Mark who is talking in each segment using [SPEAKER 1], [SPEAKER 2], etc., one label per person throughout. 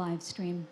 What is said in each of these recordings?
[SPEAKER 1] live stream.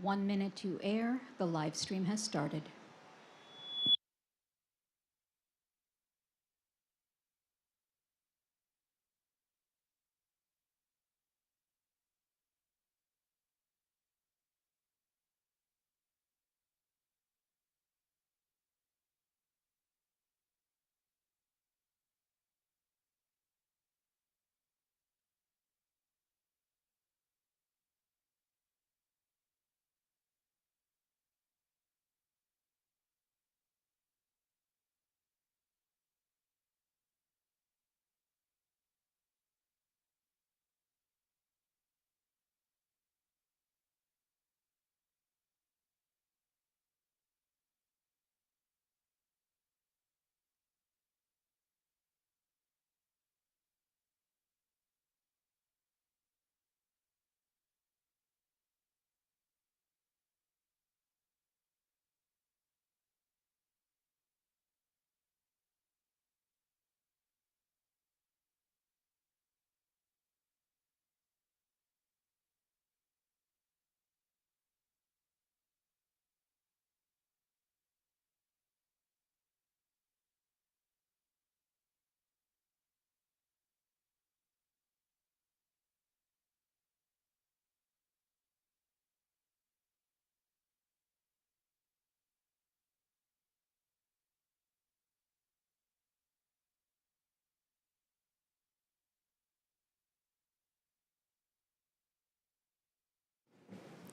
[SPEAKER 1] One minute to air. The live stream has started.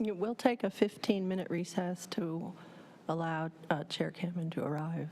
[SPEAKER 2] We'll take a 15-minute recess to allow Chair Cameron to arrive.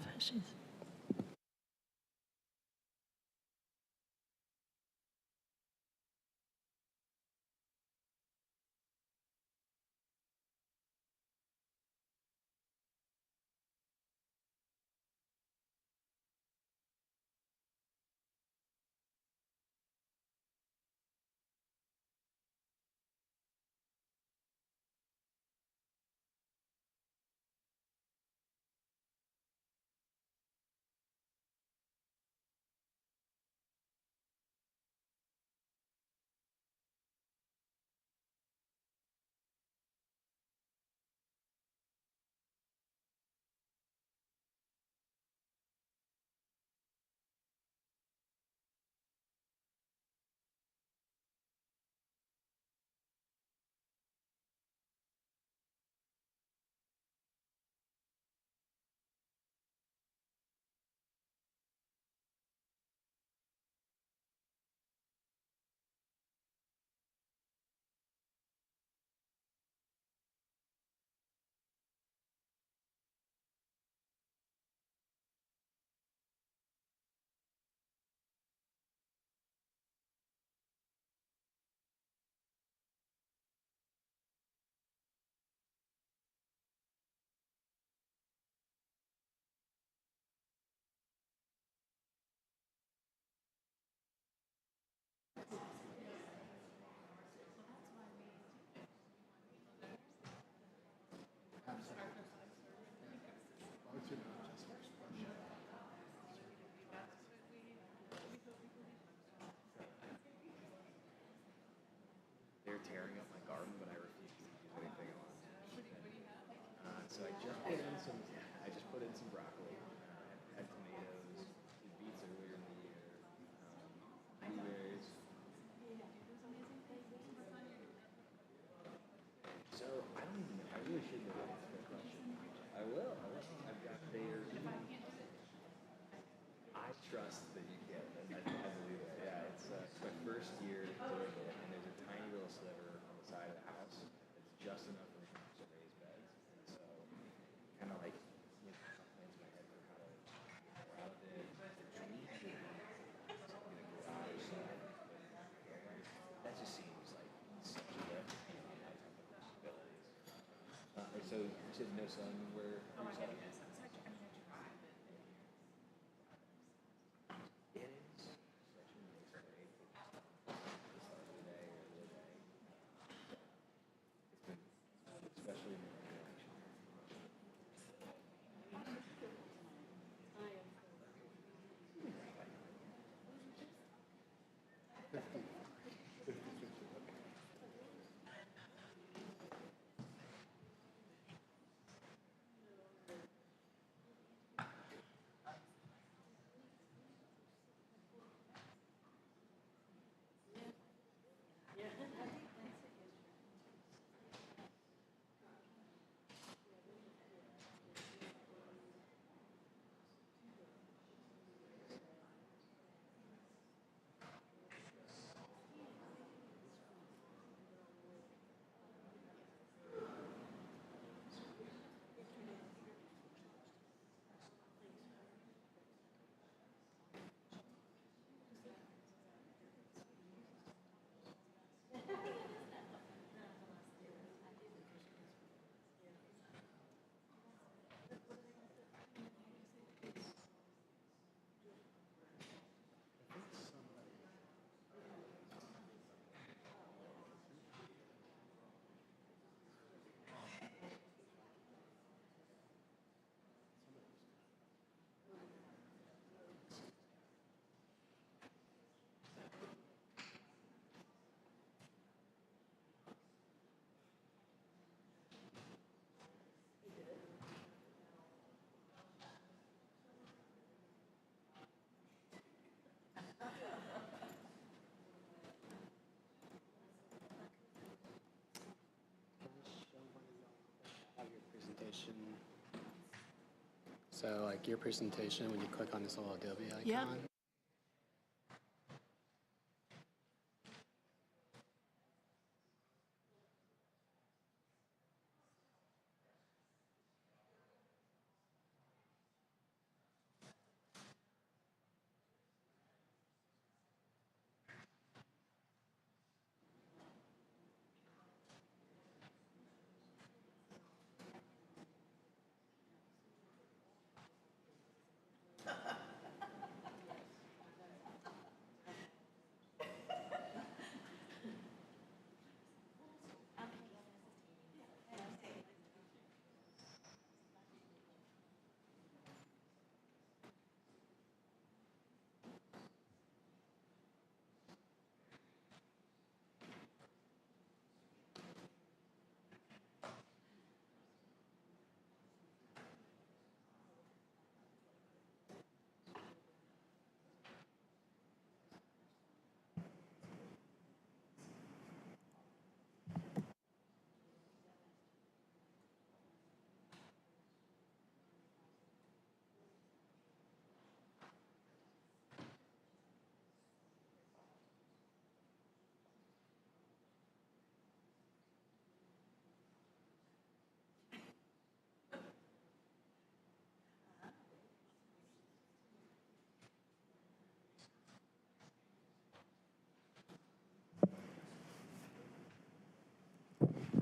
[SPEAKER 3] They're tearing up my garden, but I refuse to do anything on it. So I just put in some broccoli, had tomatoes, did beets earlier in the year, blueberries. So I don't even know. I really should know answer that question. I will. I've got there. I trust that you get it. I believe it. Yeah, it's my first year doing it, and there's a tiny little sliver on the you said no sun where you're setting? It is. Especially when it's like the start of the day or the day. It's been, especially in the election.
[SPEAKER 4] Presentation. So like your presentation, when you click on this little Adobe icon.
[SPEAKER 2] Yep.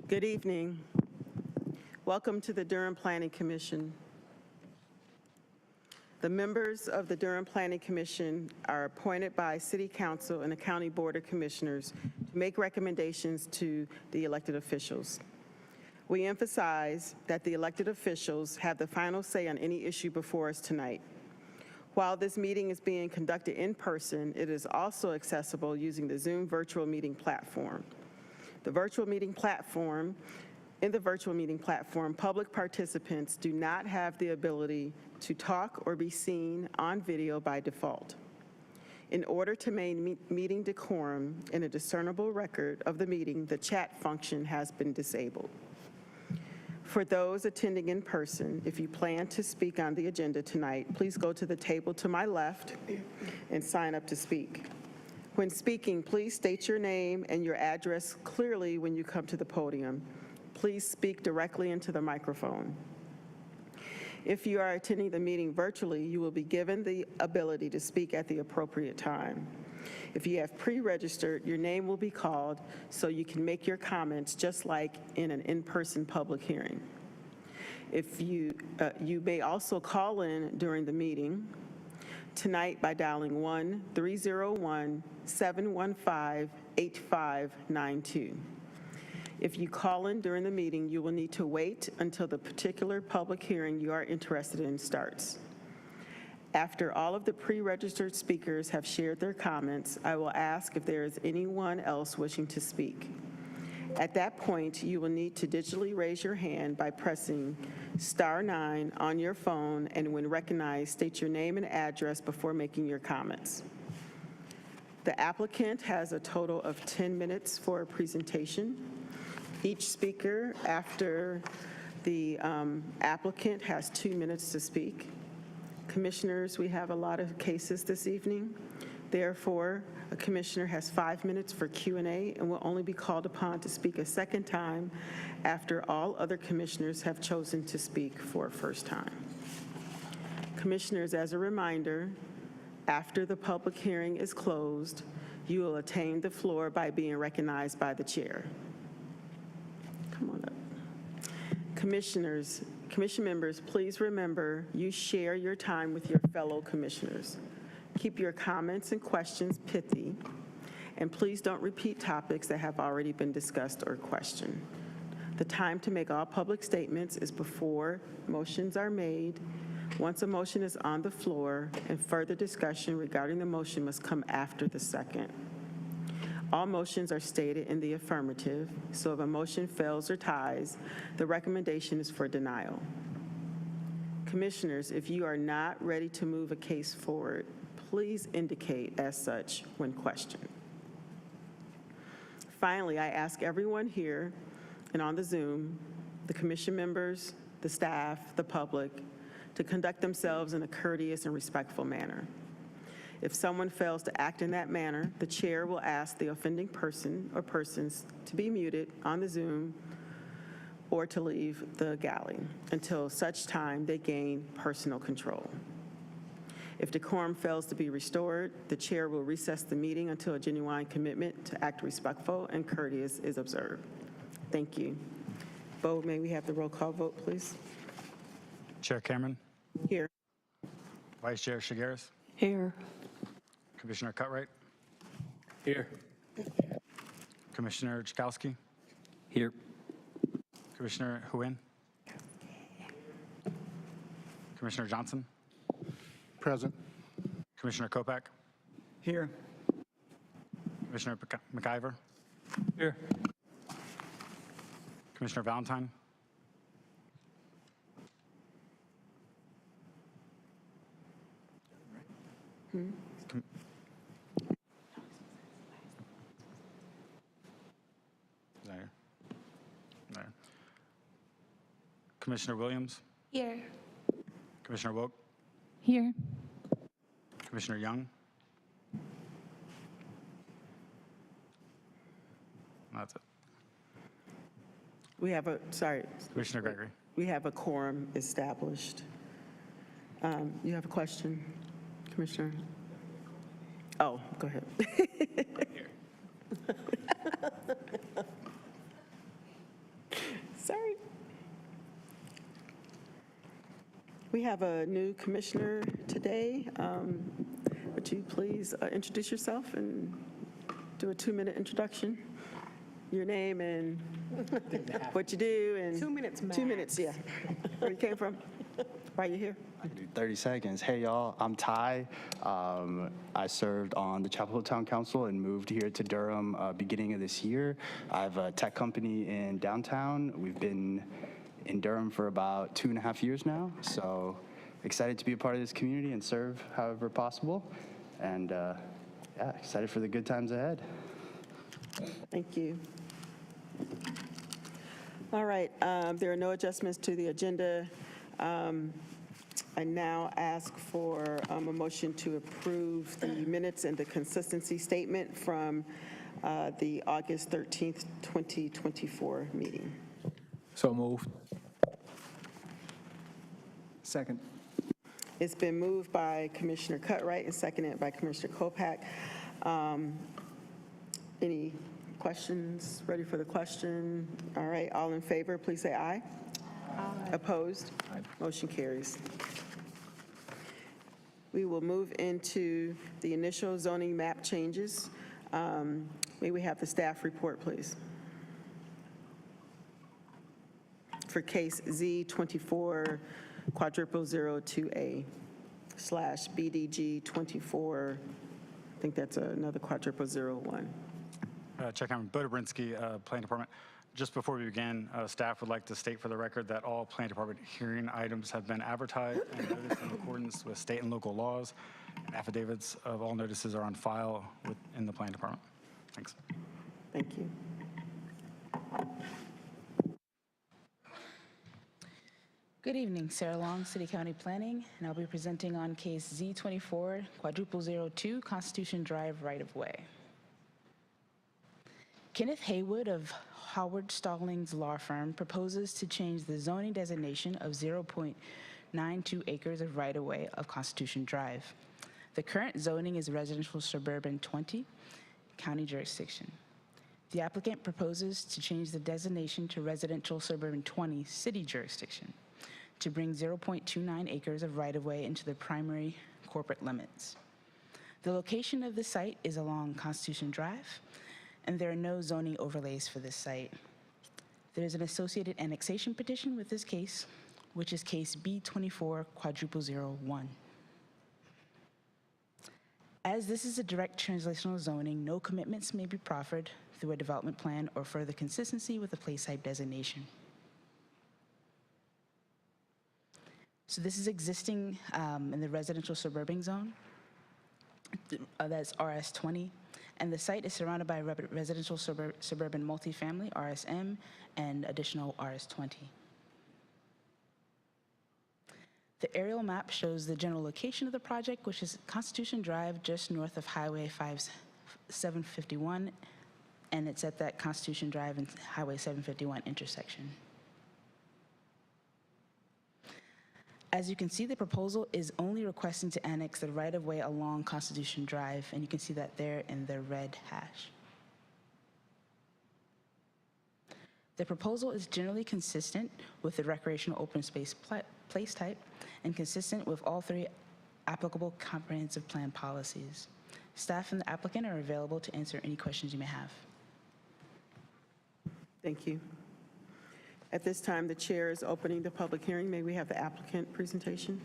[SPEAKER 5] Good evening. Welcome to the Durham Planning Commission. The members of the Durham Planning Commission are appointed by City Council and the County Board of Commissioners to make recommendations to the elected officials. We emphasize that the elected officials have the final say on any issue before us tonight. While this meeting is being conducted in person, it is also accessible using the Zoom virtual meeting platform. In the virtual meeting platform, public participants do not have the ability to talk or be seen on video by default. In order to maintain meeting decorum and a discernible record of the meeting, the chat function has been disabled. For those attending in person, if you plan to speak on the agenda tonight, please go to the table to my left and sign up to speak. When speaking, please state your name and your address clearly when you come to the podium. Please speak directly into the microphone. If you are attending the meeting virtually, you will be given the ability to speak at the appropriate time. If you have pre-registered, your name will be called so you can make your comments just like in an in-person public hearing. If you may also call in during the meeting tonight by dialing 1-301-715-8592. If you call in during the meeting, you will need to wait until the particular public hearing you are interested in starts. After all of the pre-registered speakers have shared their comments, I will ask if there is anyone else wishing to speak. At that point, you will need to digitally raise your hand by pressing *9 on your phone, and when recognized, state your name and address before making your comments. The applicant has a total of 10 minutes for a presentation. Each speaker after the applicant has 2 minutes to speak. Commissioners, we have a lot of cases this evening. Therefore, a commissioner has 5 minutes for Q&A and will only be called upon to speak a second time after all other commissioners have chosen to speak for a first time. Commissioners, as a reminder, after the public hearing is closed, you will attain the floor by being recognized by the chair. Come on up. Commissioners, commission members, please remember you share your time with your fellow commissioners. Keep your comments and questions pithy, and please don't repeat topics that have already been discussed or questioned. The time to make all public statements is before motions are made. Once a motion is on the floor, and further discussion regarding the motion must come after the second. All motions are stated in the affirmative, so if a motion fails or ties, the recommendation is for denial. Commissioners, if you are not ready to move a case forward, please indicate as such when questioned. Finally, I ask everyone here and on the Zoom, the commission members, the staff, the public, to conduct themselves in a courteous and respectful manner. If someone fails to act in that manner, the chair will ask the offending person or persons to be muted on the Zoom or to leave the galley until such time they gain personal control. If decorum fails to be restored, the chair will recess the meeting until a genuine commitment to act respectful and courteous is observed. Thank you. Bo, may we have the roll call vote, please?
[SPEAKER 6] Chair Cameron,
[SPEAKER 5] Here.
[SPEAKER 6] Vice Chair Chagaris,
[SPEAKER 2] Here.
[SPEAKER 6] Commissioner Cutright,
[SPEAKER 4] Here.
[SPEAKER 6] Commissioner Czajkowski,
[SPEAKER 4] Here.
[SPEAKER 6] Commissioner Huynh, Commissioner Johnson,
[SPEAKER 7] Present.
[SPEAKER 6] Commissioner Kopak,
[SPEAKER 7] Here.
[SPEAKER 6] Commissioner McIver,
[SPEAKER 4] Here.
[SPEAKER 6] Commissioner Valentine, Com- There. There. Commissioner Williams,
[SPEAKER 8] Here.
[SPEAKER 6] Commissioner Wouk,
[SPEAKER 8] Here.
[SPEAKER 6] Commissioner Young. That's it.
[SPEAKER 5] We have a, sorry,
[SPEAKER 6] Commissioner Gregory.
[SPEAKER 5] we have a quorum established. You have a question, Commissioner? Oh, go ahead. Sorry. We have a new commissioner today. Would you please introduce yourself and do a 2-minute introduction? Your name and what you do and.
[SPEAKER 2] 2 minutes max.
[SPEAKER 5] 2 minutes, yeah. Where you came from? Why you here?
[SPEAKER 9] I can do 30 seconds. Hey, y'all, I'm Ty. I served on the Chapel Hill Town Council and moved here to Durham beginning of this year. I have a tech company in downtown. We've been in Durham for about 2.5 years now, so excited to be a part of this community and serve however possible. And yeah, excited for the good times ahead.
[SPEAKER 5] Thank you. All right, there are no adjustments to the agenda. I now ask for a motion to approve the minutes and the consistency statement from the August 13th, 2024 meeting.
[SPEAKER 7] So moved. Second.
[SPEAKER 5] It's been moved by Commissioner Cutright and seconded by Commissioner Kopak. Any questions? Ready for the question? All right, all in favor, please say aye. Opposed? Motion carries. We will move into the initial zoning map changes. May we have the staff report, please? For case Z2400002A/BDG 24, I think that's another quadruple 01.
[SPEAKER 6] Chairman Bodobrinsky, Planning Department. Just before we begin, staff would like to state for the record that all Planning Department hearing items have been advertised and noticed in accordance with state and local laws. And affidavits of all notices are on file in the Planning Department. Thanks.
[SPEAKER 5] Thank you.
[SPEAKER 8] Good evening, Sarah Long, City County Planning, and I'll be presenting on case Z2400002 Constitution Drive right-of-way. Kenneth Haywood of Howard Stallings Law Firm proposes to change the zoning designation of 0.92 acres of right-of-way of Constitution Drive. The current zoning is residential suburban 20, county jurisdiction. The applicant proposes to change the designation to residential suburban 20, city jurisdiction, to bring 0.29 acres of right-of-way into the primary corporate limits. The location of the site is along Constitution Drive, and there are no zoning overlays for this site. There is an associated annexation petition with this case, which is case B24/001. As this is a direct translational zoning, no commitments may be proffered through a development plan or further consistency with the place type designation. So this is existing in the residential suburban zone, that's RS20, and the site is surrounded by residential suburban multifamily, RSM, and additional RS20. The aerial map shows the general location of the project, which is Constitution Drive, just north of Highway 751, and it's at that Constitution Drive and Highway 751 intersection. As you can see, the proposal is only requesting to annex the right-of-way along Constitution Drive, and you can see that there in the red hash. The proposal is generally consistent with the recreational open space place type and consistent with all three applicable comprehensive plan policies. Staff and the applicant are available to answer any questions you may have.
[SPEAKER 5] Thank you. At this time, the chair is opening the public hearing. May we have the applicant presentation?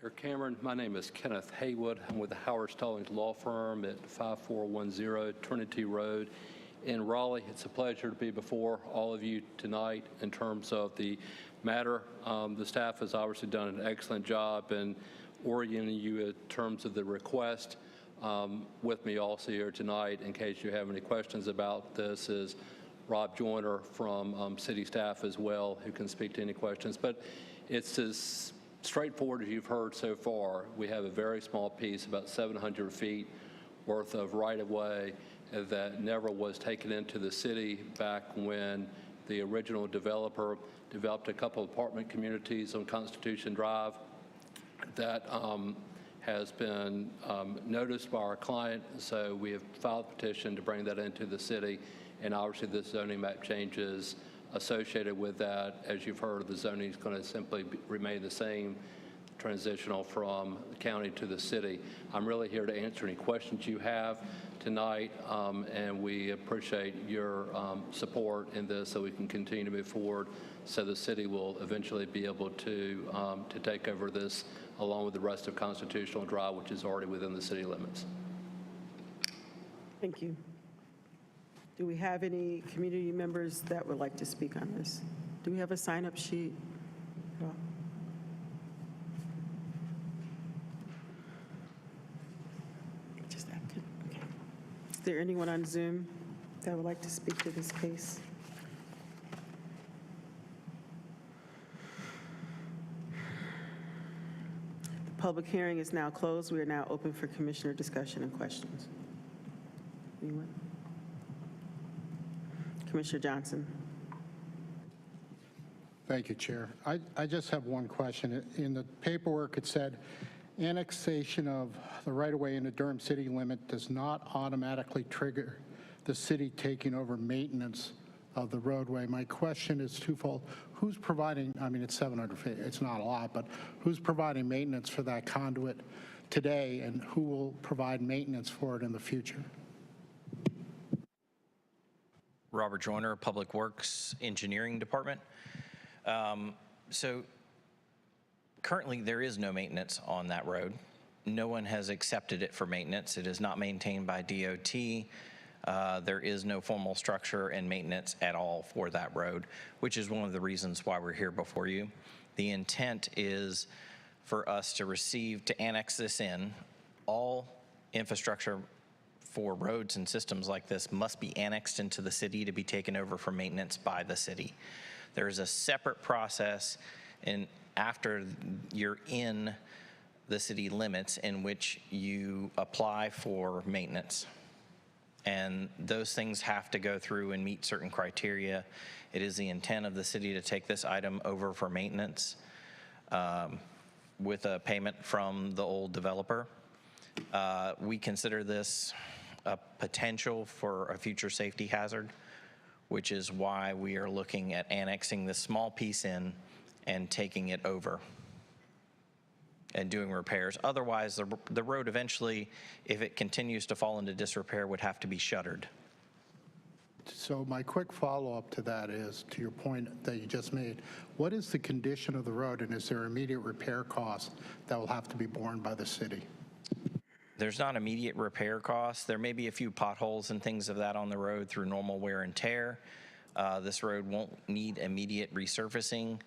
[SPEAKER 10] Chair Cameron, my name is Kenneth Haywood. I'm with the Howard Stallings Law Firm at 5410 Trinity Road in Raleigh. It's a pleasure to be before all of you tonight in terms of the matter. The staff has obviously done an excellent job in orienting you in terms of the request. With me also here tonight, in case you have any questions about this, is Rob Joyner from city staff as well, who can speak to any questions. But it's as straightforward as you've heard so far. We have a very small piece, about 700 feet worth of right-of-way that never was taken into the city back when the original developer developed a couple of apartment communities on Constitution Drive. That has been noticed by our client, so we have filed a petition to bring that into the city, and obviously the zoning map changes associated with that. As you've heard, the zoning is going to simply remain the same, transitional from the county to the city. I'm really here to answer any questions you have tonight, and we appreciate your support in this so we can continue to move forward so the city will eventually be able to take over this along with the rest of Constitutional Drive, which is already within the city limits.
[SPEAKER 5] Thank you. Do we have any community members that would like to speak on this? Do we have a sign-up sheet? No. Just active. Okay. Is there anyone on Zoom that would like to speak to this case? The public hearing is now closed. We are now open for commissioner discussion and questions. Anyone? Commissioner Johnson.
[SPEAKER 11] Thank you, Chair. I just have one question. In the paperwork, it said annexation of the right-of-way in the Durham city limit does not automatically trigger the city taking over maintenance of the roadway. My question is twofold. Who's providing, I mean, it's 700 feet, it's not a lot, but who's providing maintenance for that conduit today, and who will provide maintenance for it in the future?
[SPEAKER 12] Robert Joyner, Public Works Engineering Department. So currently there is no maintenance on that road. No one has accepted it for maintenance. It is not maintained by DOT. There is no formal structure and maintenance at all for that road, which is one of the reasons why we're here before you. The intent is for us to annex this in. All infrastructure for roads and systems like this must be annexed into the city to be taken over for maintenance by the city. There is a separate process after you're in the city limits in which you apply for maintenance. And those things have to go through and meet certain criteria. It is the intent of the city to take this item over for maintenance with a payment from the old developer. We consider this a potential for a future safety hazard, which is why we are looking at annexing this small piece in and taking it over and doing repairs. Otherwise, the road eventually, if it continues to fall into disrepair, would have to be shuttered.
[SPEAKER 11] So my quick follow-up to that is, to your point that you just made, what is the condition of the road, and is there immediate repair costs that will have to be borne by the city?
[SPEAKER 12] There's not immediate repair costs. There may be a few potholes and things of that on the road through normal wear and tear. This road won't need immediate resurfacing.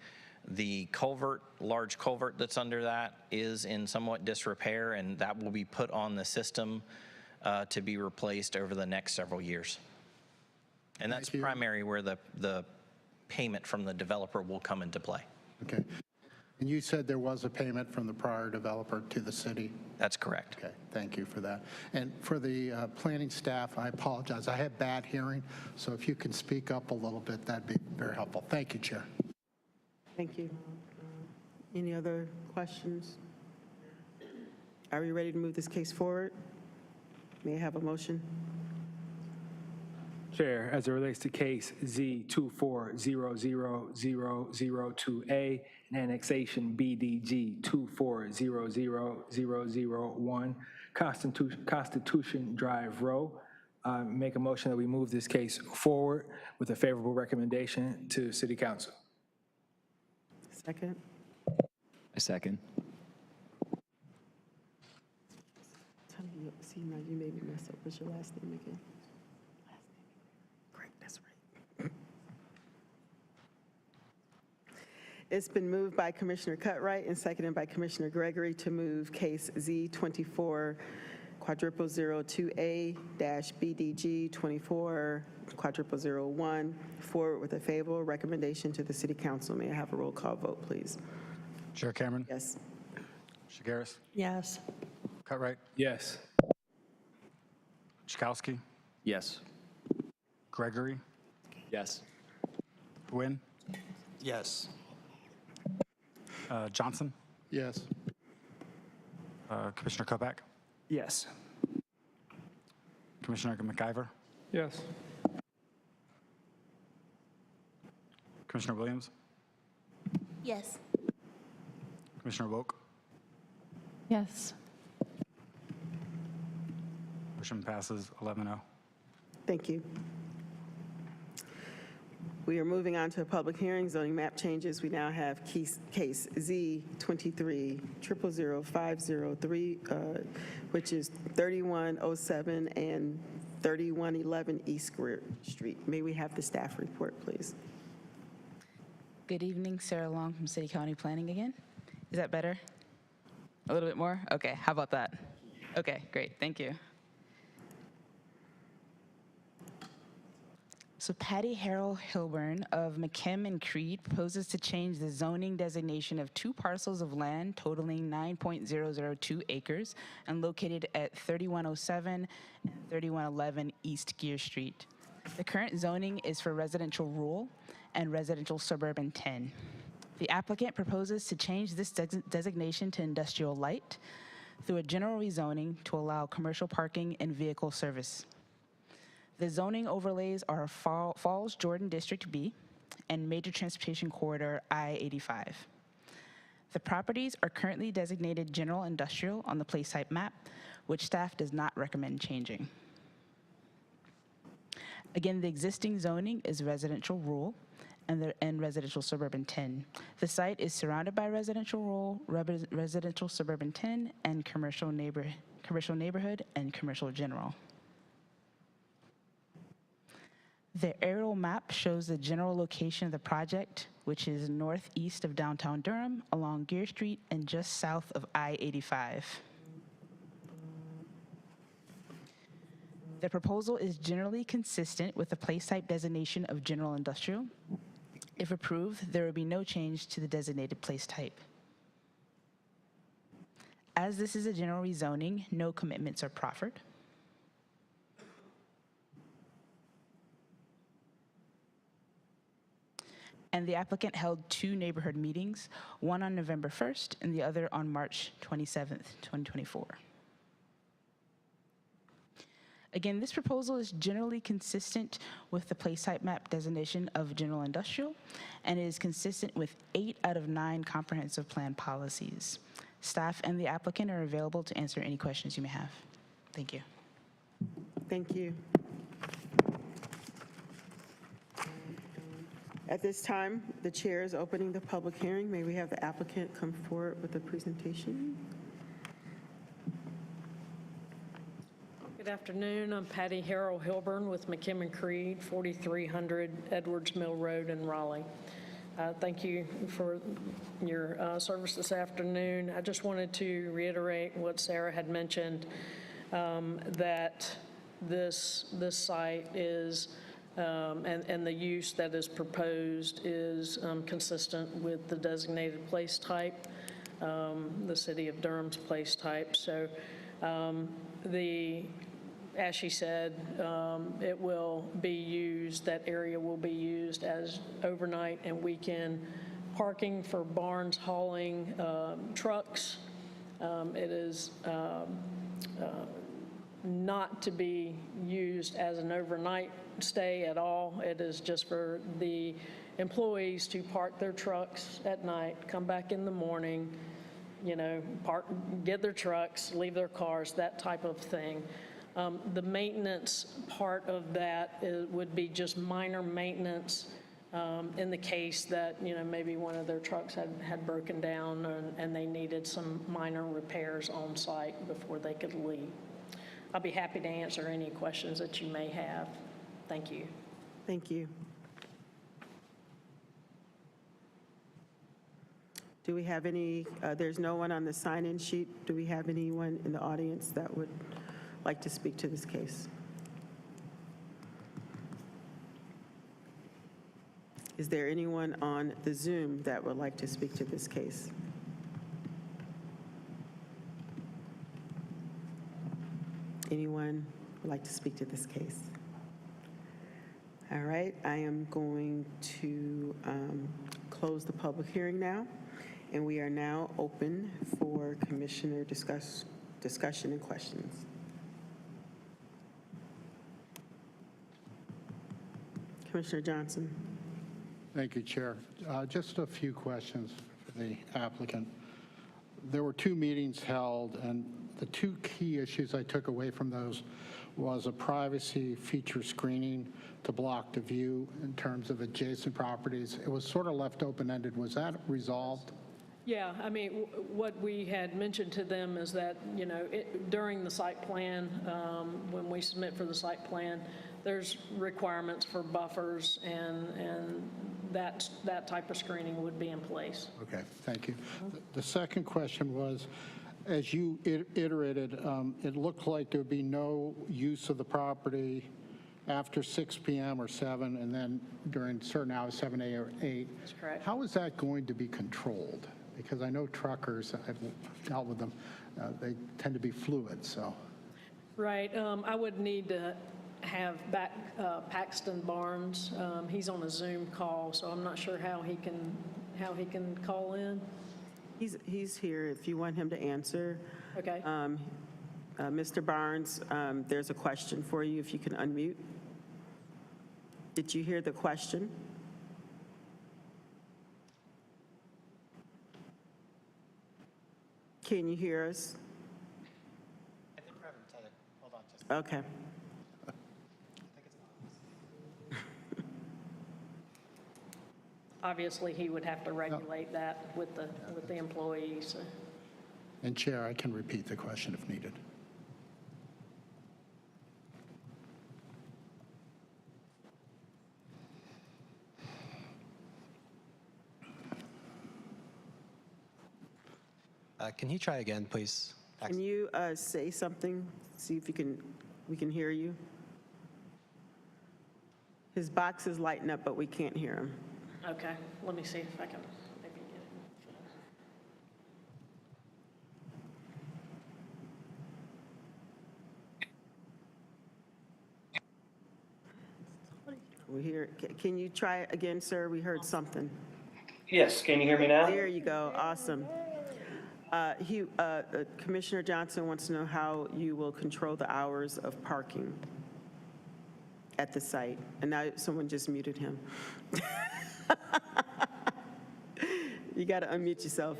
[SPEAKER 12] The culvert, large culvert that's under that is in somewhat disrepair, and that will be put on the system to be replaced over the next several years. And that's primary where the payment from the developer will come into play.
[SPEAKER 11] Okay. And you said there was a payment from the prior developer to the city?
[SPEAKER 12] That's correct.
[SPEAKER 11] Okay, thank you for that. And for the planning staff, I apologize. I have bad hearing, so if you can speak up a little bit, that'd be very helpful. Thank you, Chair.
[SPEAKER 5] Thank you. Any other questions? Are we ready to move this case forward? May I have a motion?
[SPEAKER 7] Chair, as it relates to case Z2400002A and annexation BDG 2400001 Constitution Drive Row, make a motion that we move this case forward with a favorable recommendation to City Council.
[SPEAKER 5] Second.
[SPEAKER 3] A second.
[SPEAKER 5] See, now you made me mess up. What's your last name again? Great, that's right. It's been moved by Commissioner Cutright and seconded by Commissioner Gregory to move case Z2400002A-BDG 240001 forward with a favorable recommendation to the City Council. May I have a roll call vote, please?
[SPEAKER 6] Chair Cameron?
[SPEAKER 5] Yes.
[SPEAKER 6] Chagaris?
[SPEAKER 2] Yes.
[SPEAKER 6] Cutright?
[SPEAKER 7] Yes.
[SPEAKER 6] Czajkowski?
[SPEAKER 3] Yes.
[SPEAKER 6] Gregory?
[SPEAKER 3] Yes.
[SPEAKER 6] Huynh?
[SPEAKER 9] Yes.
[SPEAKER 6] Johnson?
[SPEAKER 11] Yes.
[SPEAKER 6] Commissioner Kopak?
[SPEAKER 7] Yes.
[SPEAKER 6] Commissioner McIver?
[SPEAKER 7] Yes.
[SPEAKER 6] Commissioner Williams?
[SPEAKER 13] Yes.
[SPEAKER 6] Commissioner Wouk?
[SPEAKER 2] Yes.
[SPEAKER 6] Motion passes 11-0.
[SPEAKER 5] Thank you. We are moving on to a public hearing, zoning map changes. We now have case Z240000503, which is 3107 and 3111 East Geer Street. May we have the staff report, please?
[SPEAKER 8] Good evening, Sarah Long from City County Planning again. Is that better? A little bit more? Okay, how about that? Okay, great, thank you. So Patty Harrell Hilburn of McKim and Creed proposes to change the zoning designation of two parcels of land totaling 9.002 acres and located at 3107 and 3111 East Geer Street. The current zoning is for residential rural, and residential suburban 10. The applicant proposes to change this designation to industrial light through a general rezoning to allow commercial parking and vehicle service. The zoning overlays are Falls Jordan District B and Major Transportation Corridor I-85. The properties are currently designated general industrial on the place type map, which staff does not recommend changing. Again, the existing zoning is residential rural and residential suburban 10. The site is surrounded by residential rural, residential suburban 10, and commercial neighborhood and commercial general. The aerial map shows the general location of the project, which is northeast of downtown Durham, along Geer Street, and just south of I-85. The proposal is generally consistent with the place type designation of general industrial. If approved, there will be no change to the designated place type. As this is a general rezoning, no commitments are proffered. And the applicant held 2 neighborhood meetings, one on November 1st and the other on March 27th, 2024. Again, this proposal is generally consistent with the place type map designation of general industrial and is consistent with 8 out of 9 comprehensive plan policies. Staff and the applicant are available to answer any questions you may have. Thank you.
[SPEAKER 5] Thank you. At this time, the chair is opening the public hearing. May we have the applicant come forward with a presentation?
[SPEAKER 14] Good afternoon. I'm Patty Harrell Hilburn with McKim & Creed, 4300 Edwards Mill Road in Raleigh. Thank you for your service this afternoon. I just wanted to reiterate what Sarah had mentioned, that this site is, and the use that is proposed is consistent with the designated place type, the City of Durham's place type. So as she said, it will be used, that area will be used as overnight and weekend parking for barns hauling trucks. It is not to be used as an overnight stay at all. It is just for the employees to park their trucks at night, come back in the morning, you know, park, get their trucks, leave their cars, that type of thing. The maintenance part of that would be just minor maintenance in the case that, you know, maybe one of their trucks had broken down and they needed some minor repairs on site before they could leave. I'll be happy to answer any questions that you may have. Thank you.
[SPEAKER 5] Thank you. Do we have any, there's no one on the sign-in sheet. Do we have anyone in the audience that would like to speak to this case? Is there anyone on the Zoom that would like to speak to this case? Anyone would like to speak to this case? All right, I am going to close the public hearing now, and we are now open for commissioner discussion and questions. Commissioner Johnson.
[SPEAKER 11] Thank you, Chair. Just a few questions for the applicant. There were 2 meetings held, and the 2 key issues I took away from those was a privacy feature screening to block the view in terms of adjacent properties. It was sort of left open-ended. Was that resolved?
[SPEAKER 14] Yeah, I mean, what we had mentioned to them is that, you know, during the site plan, when we submit for the site plan, there's requirements for buffers, and that type of screening would be in place.
[SPEAKER 11] Okay, thank you. The second question was, as you iterated, it looked like there would be no use of the property after 6 p.m. or 7, and then during certain hours, 7, 8, or 8.
[SPEAKER 14] That's correct.
[SPEAKER 11] How is that going to be controlled? Because I know truckers, I've dealt with them, they tend to be fluid, so.
[SPEAKER 14] Right, I would need to have back Paxton Barnes. He's on a Zoom call, so I'm not sure how he can call in.
[SPEAKER 5] He's here if you want him to answer.
[SPEAKER 14] Okay.
[SPEAKER 5] Mr. Barnes, there's a question for you, if you can unmute. Did you hear the question? Can you hear us? Okay.
[SPEAKER 14] Obviously, he would have to regulate that with the employees. So.
[SPEAKER 11] And Chair, I can repeat the question if needed.
[SPEAKER 3] Can he try again, please?
[SPEAKER 5] Can you say something? See if we can hear you. His box is lighting up, but we can't hear him.
[SPEAKER 14] Okay, let me see if I can maybe get it.
[SPEAKER 5] We hear. Can you try it again, sir? We heard something.
[SPEAKER 15] Yes, can you hear me now?
[SPEAKER 5] There you go. Awesome. Commissioner Johnson wants to know how you will control the hours of parking at the site. And now someone just muted him. You got to unmute yourself.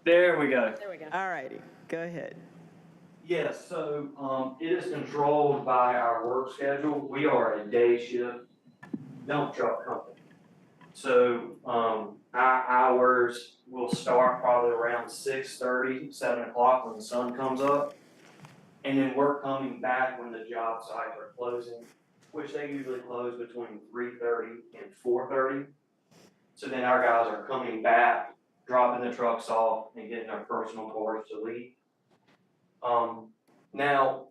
[SPEAKER 15] There we go.
[SPEAKER 14] There we go.
[SPEAKER 5] All righty. Go ahead.
[SPEAKER 15] Yes, so it is controlled by our work schedule. We are a day shift dump truck company. So our hours will start probably around 6:30, 7 o'clock when the sun comes up. And then we're coming back when the job sites are closing, which they usually close between 3:30 and 4:30. So then our guys are coming back, dropping the trucks off and getting their personal cars to leave. Now,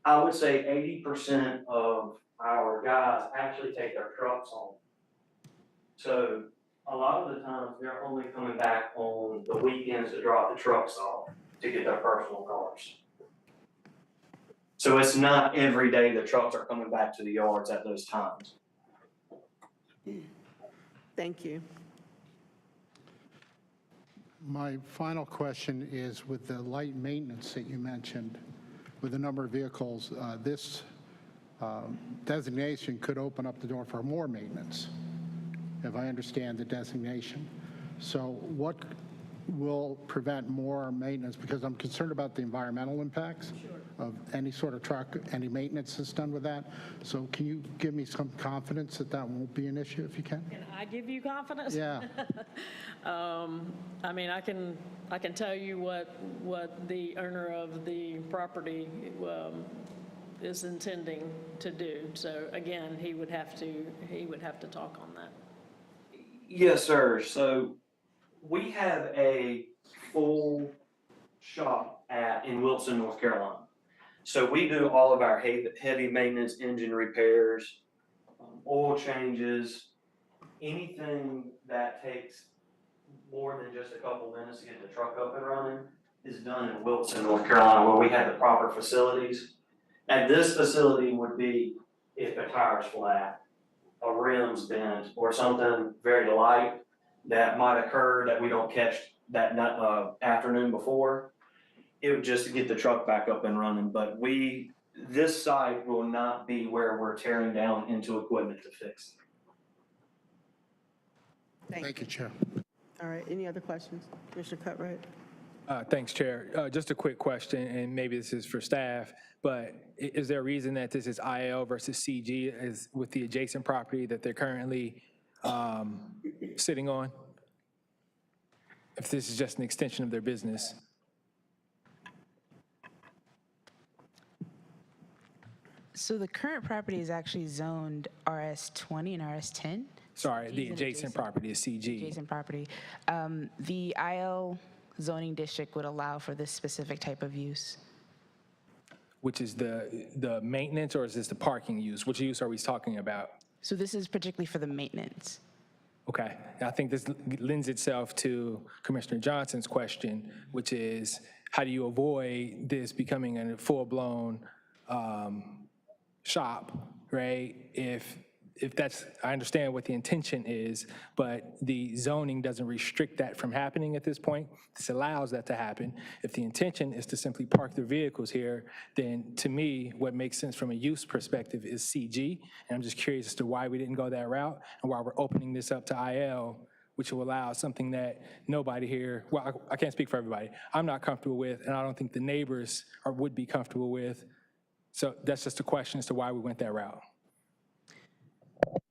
[SPEAKER 15] I would say 80% of our guys actually take their trucks home. So a lot of the times they're only coming back on the weekends to drop the trucks off to get their personal cars. So it's not every day the trucks are coming back to the yards at those times.
[SPEAKER 5] Thank you.
[SPEAKER 11] My final question is with the light maintenance that you mentioned, with the number of vehicles, this designation could open up the door for more maintenance, if I understand the designation. So what will prevent more maintenance? Because I'm concerned about the environmental impacts of any sort of truck, any maintenance that's done with that. So can you give me some confidence that that won't be an issue if you can?
[SPEAKER 14] Can I give you confidence?
[SPEAKER 11] Yeah.
[SPEAKER 14] I mean, I can tell you what the owner of the property is intending to do. So again, he would have to talk on that.
[SPEAKER 15] Yes, sir. So we have a full shop in Wilson, North Carolina. So we do all of our heavy maintenance, engine repairs, oil changes, anything that takes more than just a couple minutes to get the truck up and running is done in Wilson, North Carolina, where we have the proper facilities. And this facility would be if a tire's flat, a rim's bent, or something very light that might occur that we don't catch that afternoon before. It would just get the truck back up and running. But this site will not be where we're tearing down into equipment to fix it.
[SPEAKER 11] Thank you, Chair.
[SPEAKER 5] All right. Any other questions? Commissioner Cutright?
[SPEAKER 7] Thanks, Chair. Just a quick question, and maybe this is for staff, but is there a reason that this is IL versus CG is with the adjacent property that they're currently sitting on? If this is just an extension of their business?
[SPEAKER 8] So the current property is actually zoned RS20 and RS10.
[SPEAKER 7] Sorry, the adjacent property is CG.
[SPEAKER 8] Adjacent property. The IL zoning district would allow for this specific type of use.
[SPEAKER 7] Which is the maintenance, or is this the parking use? Which use are we talking about?
[SPEAKER 8] So this is particularly for the maintenance.
[SPEAKER 7] Okay, I think this lends itself to Commissioner Johnson's question, which is how do you avoid this becoming a full-blown shop, right? If that's, I understand what the intention is, but the zoning doesn't restrict that from happening at this point. This allows that to happen. If the intention is to simply park their vehicles here, then to me, what makes sense from a use perspective is CG. And I'm just curious as to why we didn't go that route and why we're opening this up to IL, which will allow something that nobody here, well, I can't speak for everybody, I'm not comfortable with, and I don't think the neighbors would be comfortable with. So that's just a question as to why we went that route.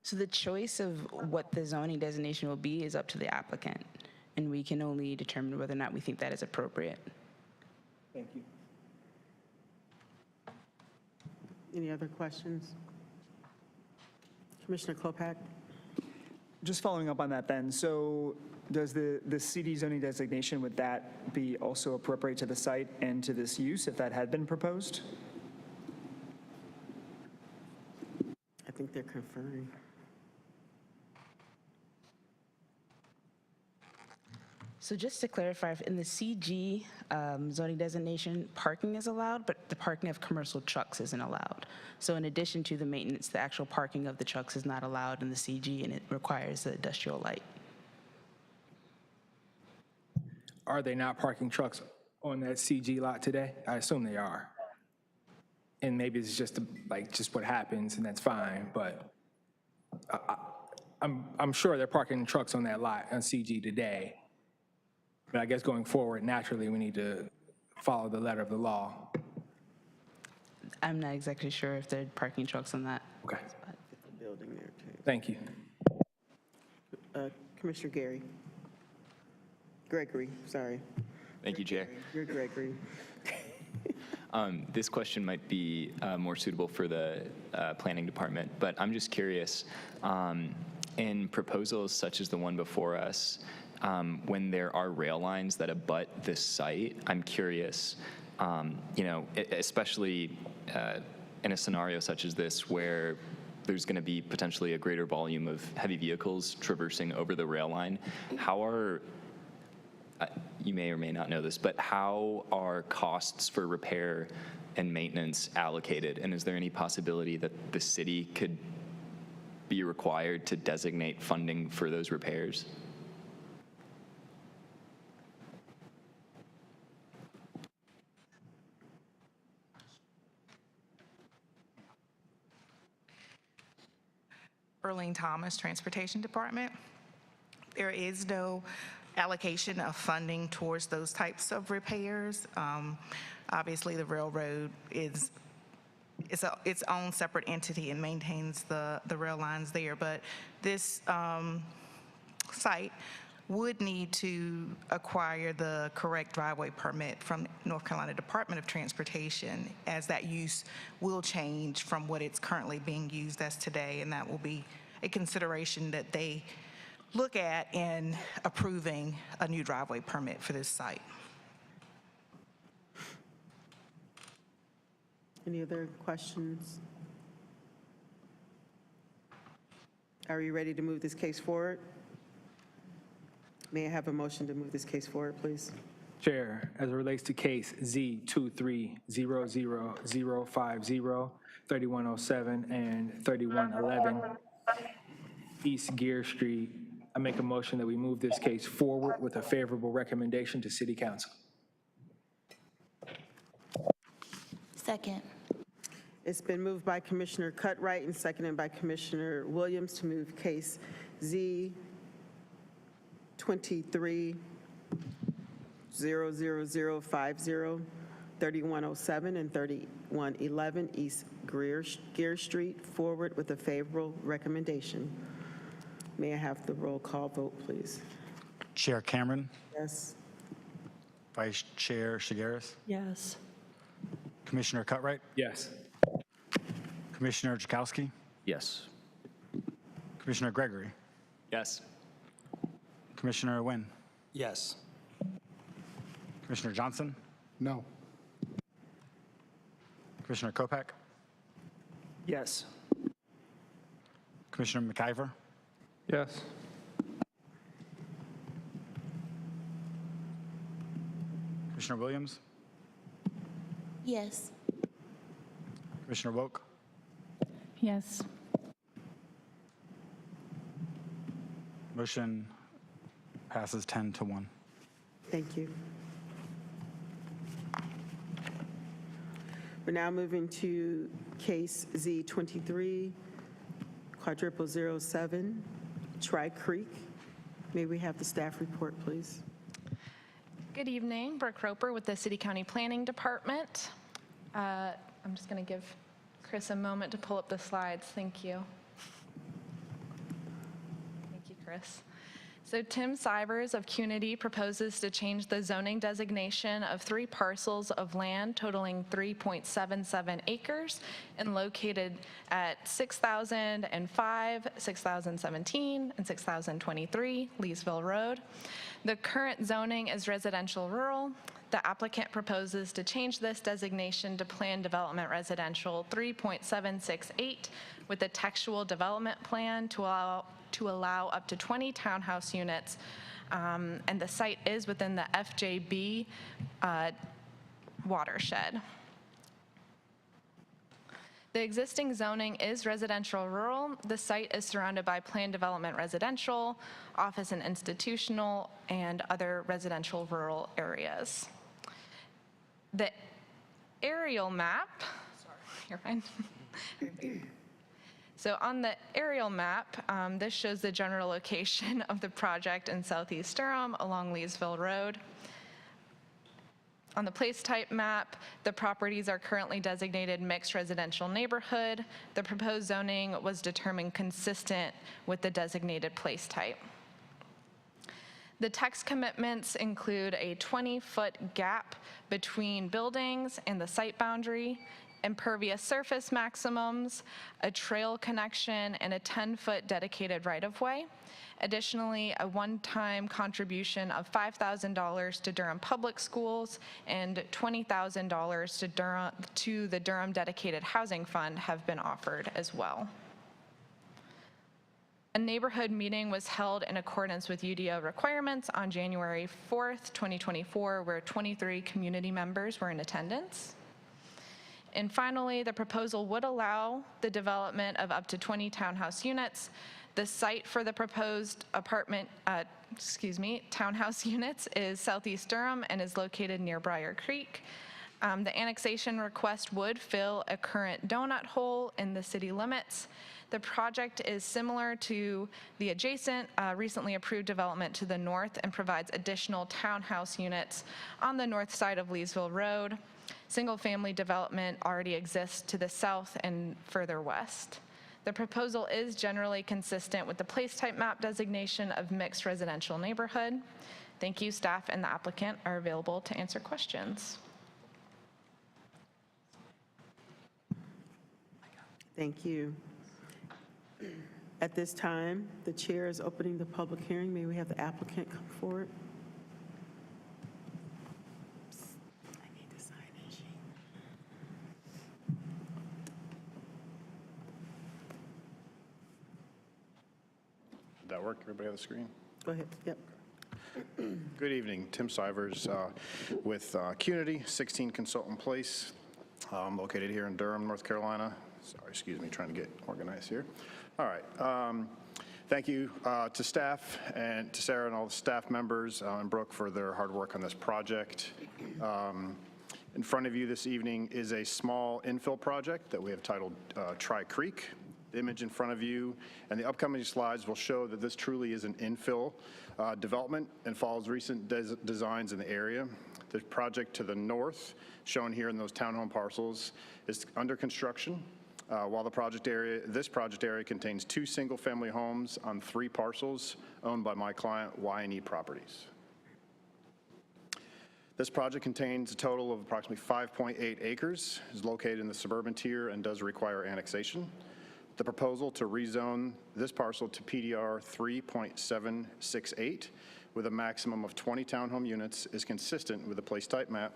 [SPEAKER 8] So the choice of what the zoning designation will be is up to the applicant, and we can only determine whether or not we think that is appropriate.
[SPEAKER 7] Thank you.
[SPEAKER 5] Any other questions? Commissioner Klopak?
[SPEAKER 16] Just following up on that then, so does the CD zoning designation, would that be also appropriate to the site and to this use if that had been proposed?
[SPEAKER 5] I think they're conferring.
[SPEAKER 8] So just to clarify, in the CG zoning designation, parking is allowed, but the parking of commercial trucks isn't allowed. So in addition to the maintenance, the actual parking of the trucks is not allowed in the CG, and it requires the industrial light.
[SPEAKER 7] Are they not parking trucks on that CG lot today? I assume they are. And maybe it's just just what happens, and that's fine, but I'm sure they're parking trucks on that lot on CG today. But I guess going forward, naturally, we need to follow the letter of the law.
[SPEAKER 8] I'm not exactly sure if they're parking trucks on that.
[SPEAKER 7] Okay.
[SPEAKER 5] The building there, too.
[SPEAKER 7] Thank you.
[SPEAKER 5] Commissioner Gregory, sorry.
[SPEAKER 17] Thank you, Chair.
[SPEAKER 5] You're Gregory.
[SPEAKER 17] This question might be more suitable for the planning department, but I'm just curious, in proposals such as the one before us, when there are rail lines that abut this site, I'm curious, especially in a scenario such as this where there's going to be potentially a greater volume of heavy vehicles traversing over the rail line, how are, you may or may not know this, but how are costs for repair and maintenance allocated? And is there any possibility that the city could be required to designate funding for those repairs?
[SPEAKER 18] Earlene Thomas, Transportation Department. There is no allocation of funding towards those types of repairs. Obviously, the railroad is its own separate entity and maintains the rail lines there, but this site would need to acquire the correct driveway permit from North Carolina Department of Transportation, as that use will change from what it's currently being used as today, and that will be a consideration that they look at in approving a new driveway permit for this site.
[SPEAKER 5] Any other questions? Are you ready to move this case forward? May I have a motion to move this case forward, please?
[SPEAKER 7] Chair, as it relates to case Z2400050, 3107 and 3111 East Geer Street, I make a motion that we move this case forward with a favorable recommendation to City Council.
[SPEAKER 13] Second.
[SPEAKER 5] It's been moved by Commissioner Cutright and seconded by Commissioner Williams to move case Z2400050, 3107 and 3111 East Geer Street forward with a favorable recommendation. May I have the roll call vote, please?
[SPEAKER 6] Chair Cameron,
[SPEAKER 5] Yes.
[SPEAKER 6] Vice Chair Chagaris,
[SPEAKER 2] Yes.
[SPEAKER 6] Commissioner Cutright,
[SPEAKER 7] Yes.
[SPEAKER 6] Commissioner Czajkowski,
[SPEAKER 4] Yes.
[SPEAKER 6] Commissioner Gregory,
[SPEAKER 17] Yes.
[SPEAKER 6] Commissioner Huynh,
[SPEAKER 9] Yes.
[SPEAKER 6] Commissioner Johnson,
[SPEAKER 11] No.
[SPEAKER 6] Commissioner Klopak,
[SPEAKER 16] Yes.
[SPEAKER 6] Commissioner McIver,
[SPEAKER 7] Yes.
[SPEAKER 6] Commissioner Williams,
[SPEAKER 13] Yes.
[SPEAKER 6] Commissioner Wouk,
[SPEAKER 2] Yes.
[SPEAKER 6] Motion passes 10-1.
[SPEAKER 5] Thank you. We're now moving to case Z2400007 Tri-Creek. May we have the staff report, please?
[SPEAKER 19] Good evening, Brooke Roper with the City County Planning Department. I'm just going to give Chris a moment to pull up the slides. Thank you. Thank you, Chris. So Tim Sivers of Cunity proposes to change the zoning designation of 3 parcels of land totaling 3.77 acres and located at 6005, 6017, and 6023 Leesville Road. The current zoning is residential rural. The applicant proposes to change this designation to Plan Development Residential 3.768 with a textual development plan to allow up to 20 townhouse units, and the site is within the FJB watershed. The existing zoning is residential rural. The site is surrounded by planned development residential, office and institutional, and other residential rural areas. The aerial map, sorry, you're fine. So on the aerial map, this shows the general location of the project in Southeast Durham along Leesville Road. On the place type map, the properties are currently designated mixed residential neighborhood. The proposed zoning was determined consistent with the designated place type. The text commitments include a 20-foot gap between buildings and the site boundary, impervious surface maximums, a trail connection, and a 10-foot dedicated right-of-way. Additionally, a one-time contribution of $5,000 to Durham Public Schools and $20,000 to the Durham Dedicated Housing Fund have been offered as well. A neighborhood meeting was held in accordance with UDO requirements on January 4th, 2024, where 23 community members were in attendance. And finally, the proposal would allow the development of up to 20 townhouse units. The site for the proposed townhouse units is Southeast Durham and is located near Briar Creek. The annexation request would fill a current donut hole in the city limits. The project is similar to the adjacent recently approved development to the north and provides additional townhouse units on the north side of Leesville Road. Single-family development already exists to the south and further west. The proposal is generally consistent with the place type map designation of mixed residential neighborhood. Thank you. Staff and the applicant are available to answer questions.
[SPEAKER 5] Thank you. At this time, the chair is opening the public hearing. May we have the applicant come forward? I need to sign in sheet.
[SPEAKER 20] Did that work? Everybody on the screen?
[SPEAKER 5] Go ahead. Yep.
[SPEAKER 20] Good evening. Tim Sivers with Cunity, 16 Consultant Place. I'm located here in Durham, North Carolina. Sorry, excuse me, trying to get organized here. All right. Thank you to staff and to Sarah and all the staff members and Brooke for their hard work on this project. In front of you this evening is a small infill project that we have titled Tri-Creek. The image in front of you and the upcoming slides will show that this truly is an infill development and follows recent designs in the area. The project to the north, shown here in those townhome parcels, is under construction. While this project area contains 2 single-family homes on 3 parcels owned by my client, Y&E Properties. This project contains a total of approximately 5.8 acres, is located in the suburban tier, and does require annexation. The proposal to rezone this parcel to PDR 3.768 with a maximum of 20 townhome units is consistent with the place type map.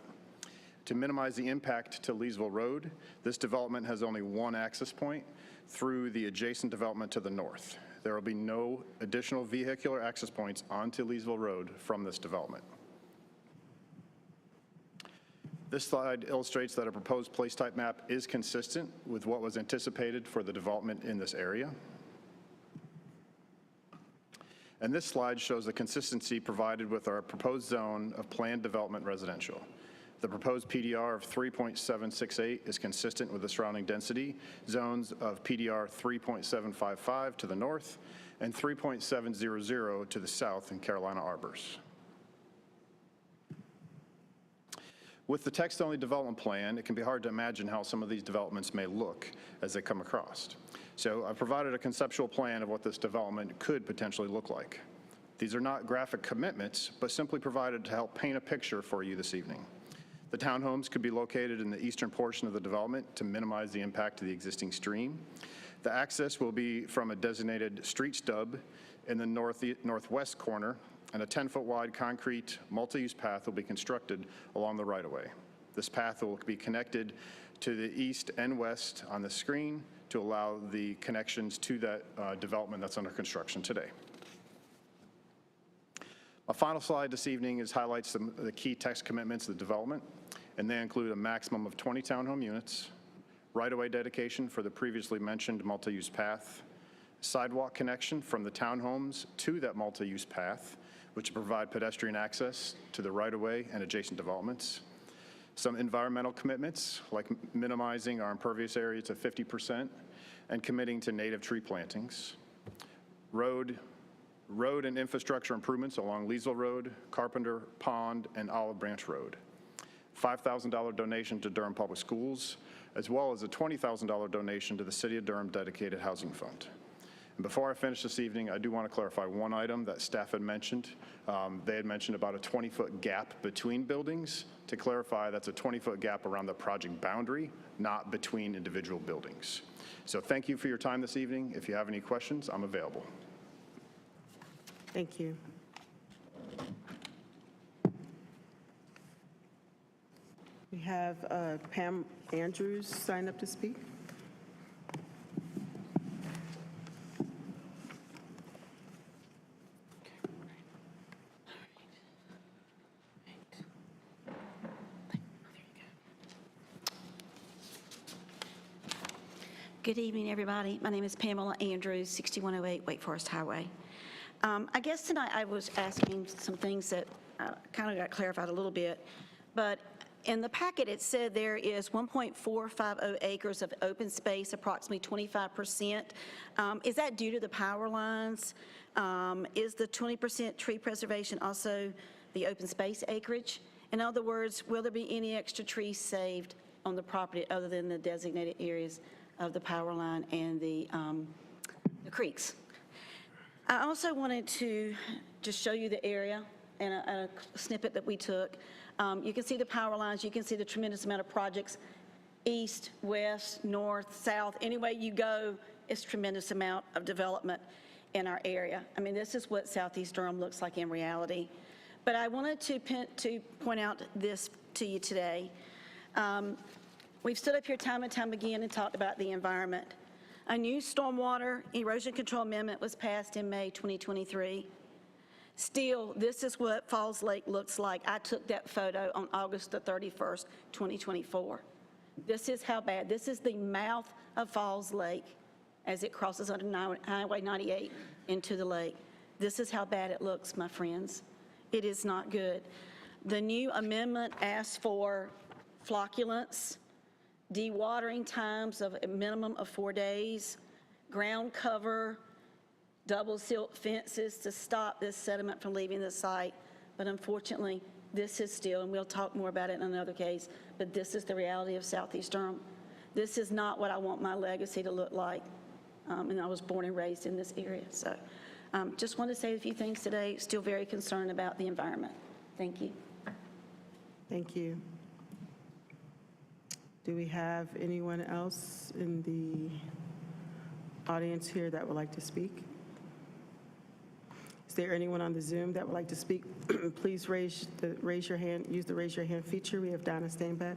[SPEAKER 20] To minimize the impact to Leesville Road, this development has only one access point through the adjacent development to the north. There will be no additional vehicular access points onto Leesville Road from this development. This slide illustrates that a proposed place type map is consistent with what was anticipated for the development in this area. And this slide shows the consistency provided with our proposed zone of planned development residential. The proposed PDR of 3.768 is consistent with the surrounding density zones of PDR 3.755 to the north and 3.700 to the south in Carolina Arbors. With the text-only development plan, it can be hard to imagine how some of these developments may look as they come across. So I provided a conceptual plan of what this development could potentially look like. These are not graphic commitments, but simply provided to help paint a picture for you this evening. The townhomes could be located in the eastern portion of the development to minimize the impact to the existing stream. The access will be from a designated street stub in the northwest corner, and a 10-foot wide concrete multi-use path will be constructed along the right-of-way. This path will be connected to the east and west on the screen to allow the connections to that development that's under construction today. My final slide this evening highlights the key text commitments of the development, and they include a maximum of 20 townhome units, right-of-way dedication for the previously mentioned multi-use path, sidewalk connection from the townhomes to that multi-use path, which provide pedestrian access to the right-of-way and adjacent developments. Some environmental commitments, like minimizing our impervious area to 50% and committing to native tree plantings. Road and infrastructure improvements along Leesville Road, Carpenter Pond, and Olive Branch Road. $5,000 donation to Durham Public Schools, as well as a $20,000 donation to the City of Durham Dedicated Housing Fund. And before I finish this evening, I do want to clarify one item that staff had mentioned. They had mentioned about a 20-foot gap between buildings. To clarify, that's a 20-foot gap around the project boundary, not between individual buildings. So thank you for your time this evening. If you have any questions, I'm available.
[SPEAKER 5] Thank you. We have Pam Andrews signed up to speak.
[SPEAKER 21] Good evening, everybody. My name is Pamela Andrews, 6108 Wake Forest Highway. I guess tonight I was asking some things that kind of got clarified a little bit, but in the packet it said there is 1.450 acres of open space, approximately 25%. Is that due to the power lines? Is the 20% tree preservation also the open space acreage? In other words, will there be any extra trees saved on the property other than the designated areas of the power line and the creeks? I also wanted to just show you the area and a snippet that we took. You can see the power lines, you can see the tremendous amount of projects, east, west, north, south, any way you go, it's tremendous amount of development in our area. I mean, this is what Southeast Durham looks like in reality. But I wanted to point out this to you today. We've stood up here time and time again and talked about the environment. A new stormwater erosion control amendment was passed in May 2023. Still, this is what Falls Lake looks like. I took that photo on August the 31st, 2024. This is how bad. This is the mouth of Falls Lake as it crosses under Highway 98 into the lake. This is how bad it looks, my friends. It is not good. The new amendment asks for flocculants, dewatering times of a minimum of 4 days, ground cover, double silt fences to stop this sediment from leaving the site. But unfortunately, this is still, and we'll talk more about it in another case, but this is the reality of Southeast Durham. This is not what I want my legacy to look like. And I was born and raised in this area. So just want to say a few things today. Still very concerned about the environment. Thank you.
[SPEAKER 5] Thank you. Do we have anyone else in the audience here that would like to speak? Is there anyone on the Zoom that would like to speak? Please raise your hand, use the raise your hand feature. We have Donna Steinbeck.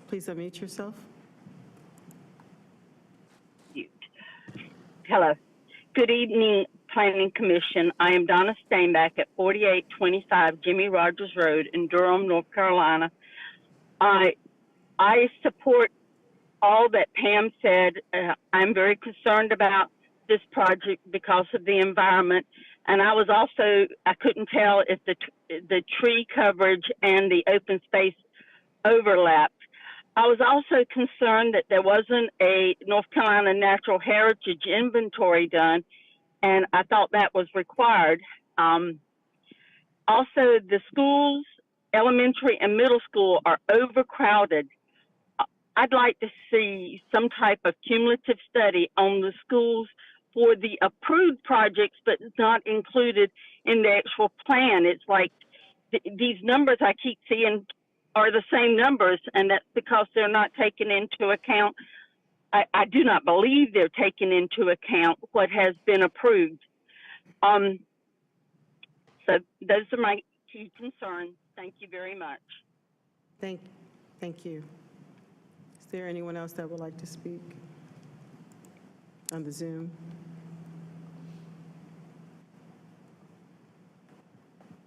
[SPEAKER 5] Please unmute yourself.
[SPEAKER 22] Hello.
[SPEAKER 1] Good evening, Planning Commission. I am Donna Steinbach at 4825 Jimmy Rogers Road in Durham, North Carolina. I support all that Pam said. I'm very concerned about this project because of the environment. And I couldn't tell if the tree coverage and the open space overlapped. I was also concerned that there wasn't a North Carolina Natural Heritage inventory done, and I thought that was required. Also, the schools, elementary and middle school, are overcrowded. I'd like to see some type of cumulative study on the schools for the approved projects, but not included in the actual plan. It's like these numbers I keep seeing are the same numbers, and that's because they're not taken into account. I do not believe they're taking into account what has been approved. So those are my key concerns. Thank you very much.
[SPEAKER 5] Thank you. Is there anyone else that would like to speak on the Zoom?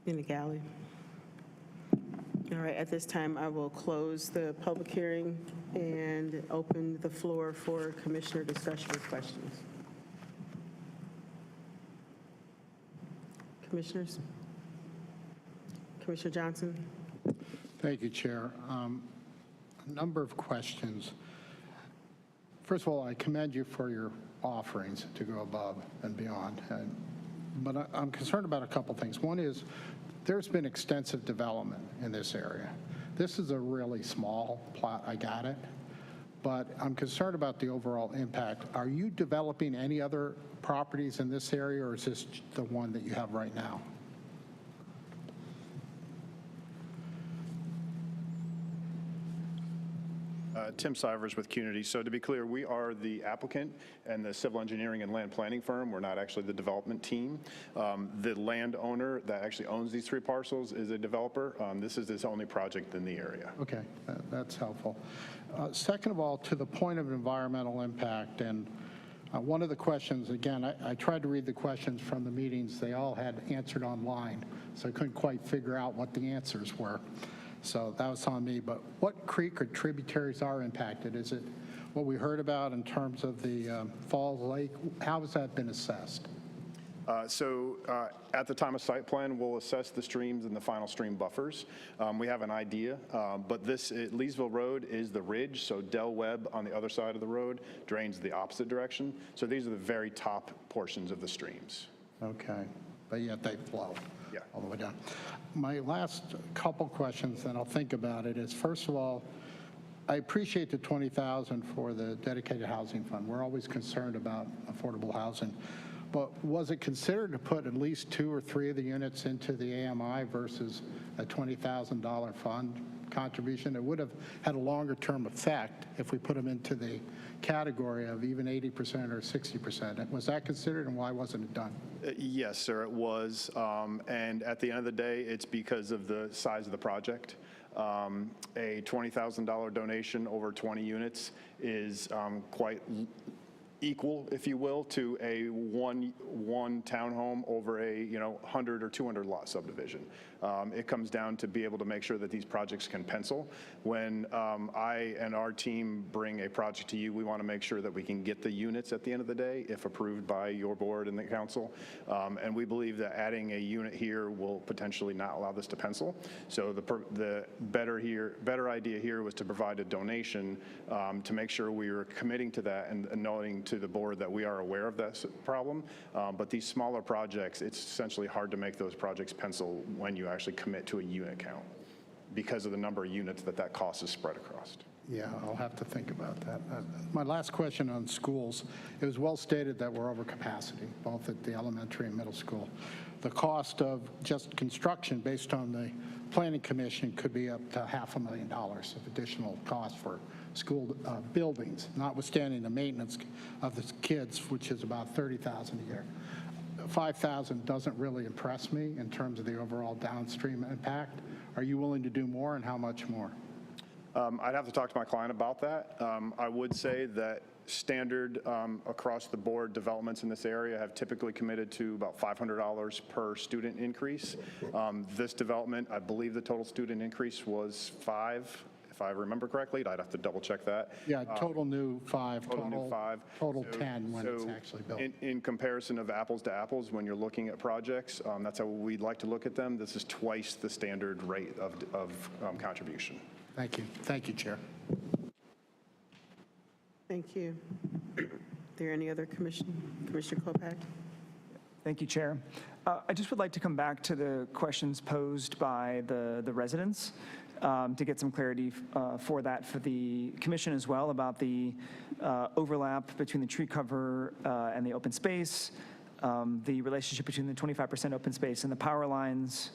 [SPEAKER 5] In the gallery? All right, at this time, I will close the public hearing and open the floor for commissioner discussion or questions. Commissioners? Commissioner Johnson?
[SPEAKER 11] Thank you, Chair. A number of questions. First of all, I commend you for your offerings to go above and beyond. But I'm concerned about a couple things. One is there's been extensive development in this area. This is a really small plot, I got it, but I'm concerned about the overall impact. Are you developing any other properties in this area, or is this the one that you have right now?
[SPEAKER 20] Tim Sivers with Cunity. So to be clear, we are the applicant and the civil engineering and land planning firm. We're not actually the development team. The landowner that actually owns these 3 parcels is a developer. This is his only project in the area.
[SPEAKER 11] Okay, that's helpful. Second of all, to the point of environmental impact, and one of the questions, again, I tried to read the questions from the meetings. They all had answered online, so I couldn't quite figure out what the answers were. So that was on me. But what creek or tributaries are impacted? Is it what we heard about in terms of the Falls Lake? How has that been assessed?
[SPEAKER 20] At the time of site plan, we'll assess the streams and the final stream buffers. We have an idea, but Leesville Road is the ridge, so Del Webb on the other side of the road drains the opposite direction. So these are the very top portions of the streams.
[SPEAKER 11] Okay, but yet they flow all the way down. My last couple questions, and I'll think about it, is first of all, I appreciate the $20,000 for the dedicated housing fund. We're always concerned about affordable housing. But was it considered to put at least 2 or 3 of the units into the AMI versus a $20,000 fund contribution? It would have had a longer term effect if we put them into the category of even 80% or 60%. Was that considered, and why wasn't it done?
[SPEAKER 20] Yes, sir, it was. And at the end of the day, it's because of the size of the project. A $20,000 donation over 20 units is quite equal, if you will, to a one townhome over a 100 or 200 lot subdivision. It comes down to be able to make sure that these projects can pencil. When I and our team bring a project to you, we want to make sure that we can get the units at the end of the day, if approved by your board and the council. And we believe that adding a unit here will potentially not allow this to pencil. So the better idea here was to provide a donation to make sure we were committing to that and knowing to the board that we are aware of that problem. But these smaller projects, it's essentially hard to make those projects pencil when you actually commit to a unit count because of the number of units that cost is spread across.
[SPEAKER 11] Yeah, I'll have to think about that. My last question on schools, it was well stated that we're over capacity, both at the elementary and middle school. The cost of just construction based on the Planning Commission could be up to $500,000 of additional cost for school buildings, notwithstanding the maintenance of the kids, which is about $30,000 a year. $5,000 doesn't really impress me in terms of the overall downstream impact. Are you willing to do more, and how much more?
[SPEAKER 20] I'd have to talk to my client about that. I would say that standard across the board developments in this area have typically committed to about $500 per student increase. This development, I believe the total student increase was 5, if I remember correctly. I'd have to double check that.
[SPEAKER 11] Yeah, total new 5,
[SPEAKER 20] Total new 5.
[SPEAKER 11] total 10 when it's
[SPEAKER 20] So
[SPEAKER 11] actually built.
[SPEAKER 20] in comparison of apples to apples, when you're looking at projects, that's how we'd like to look at them. This is twice the standard rate of contribution.
[SPEAKER 11] Thank you. Thank you, Chair.
[SPEAKER 5] Thank you. Are there any other Commissioner Klopak?
[SPEAKER 16] Thank you, Chair. I just would like to come back to the questions posed by the residents to get some clarity for that for the commission as well about the overlap between the tree cover and the open space, the relationship between the 25% open space and the power lines,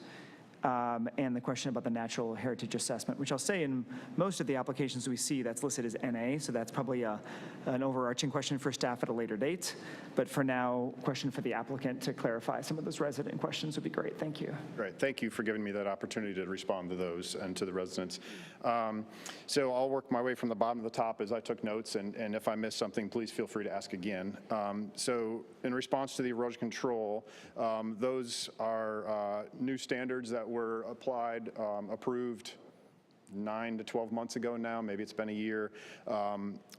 [SPEAKER 16] and the question about the natural heritage assessment, which I'll say in most of the applications we see that's listed as NA, so that's probably an overarching question for staff at a later date. But for now, question for the applicant to clarify some of those resident questions would be great. Thank you.
[SPEAKER 20] Great. Thank you for giving me that opportunity to respond to those and to the residents. So I'll work my way from the bottom to the top as I took notes, and if I miss something, please feel free to ask again. So in response to the erosion control, those are new standards that were applied, approved 9 to 12 months ago now, maybe it's been a year.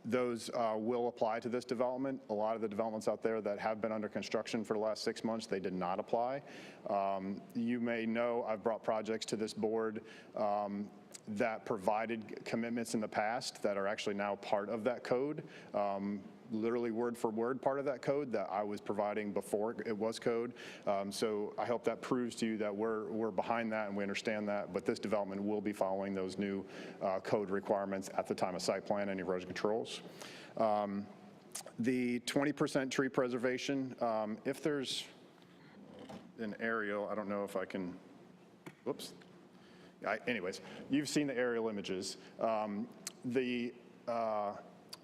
[SPEAKER 20] Those will apply to this development. A lot of the developments out there that have been under construction for the last 6 months, they did not apply. You may know I've brought projects to this board that provided commitments in the past that are actually now part of that code. Literally word for word part of that code that I was providing before it was code. So I hope that proves to you that we're behind that and we understand that, but this development will be following those new code requirements at the time of site plan and erosion controls. The 20% tree preservation, if there's an aerial, I don't know if I can, whoops. Anyways, you've seen the aerial images. The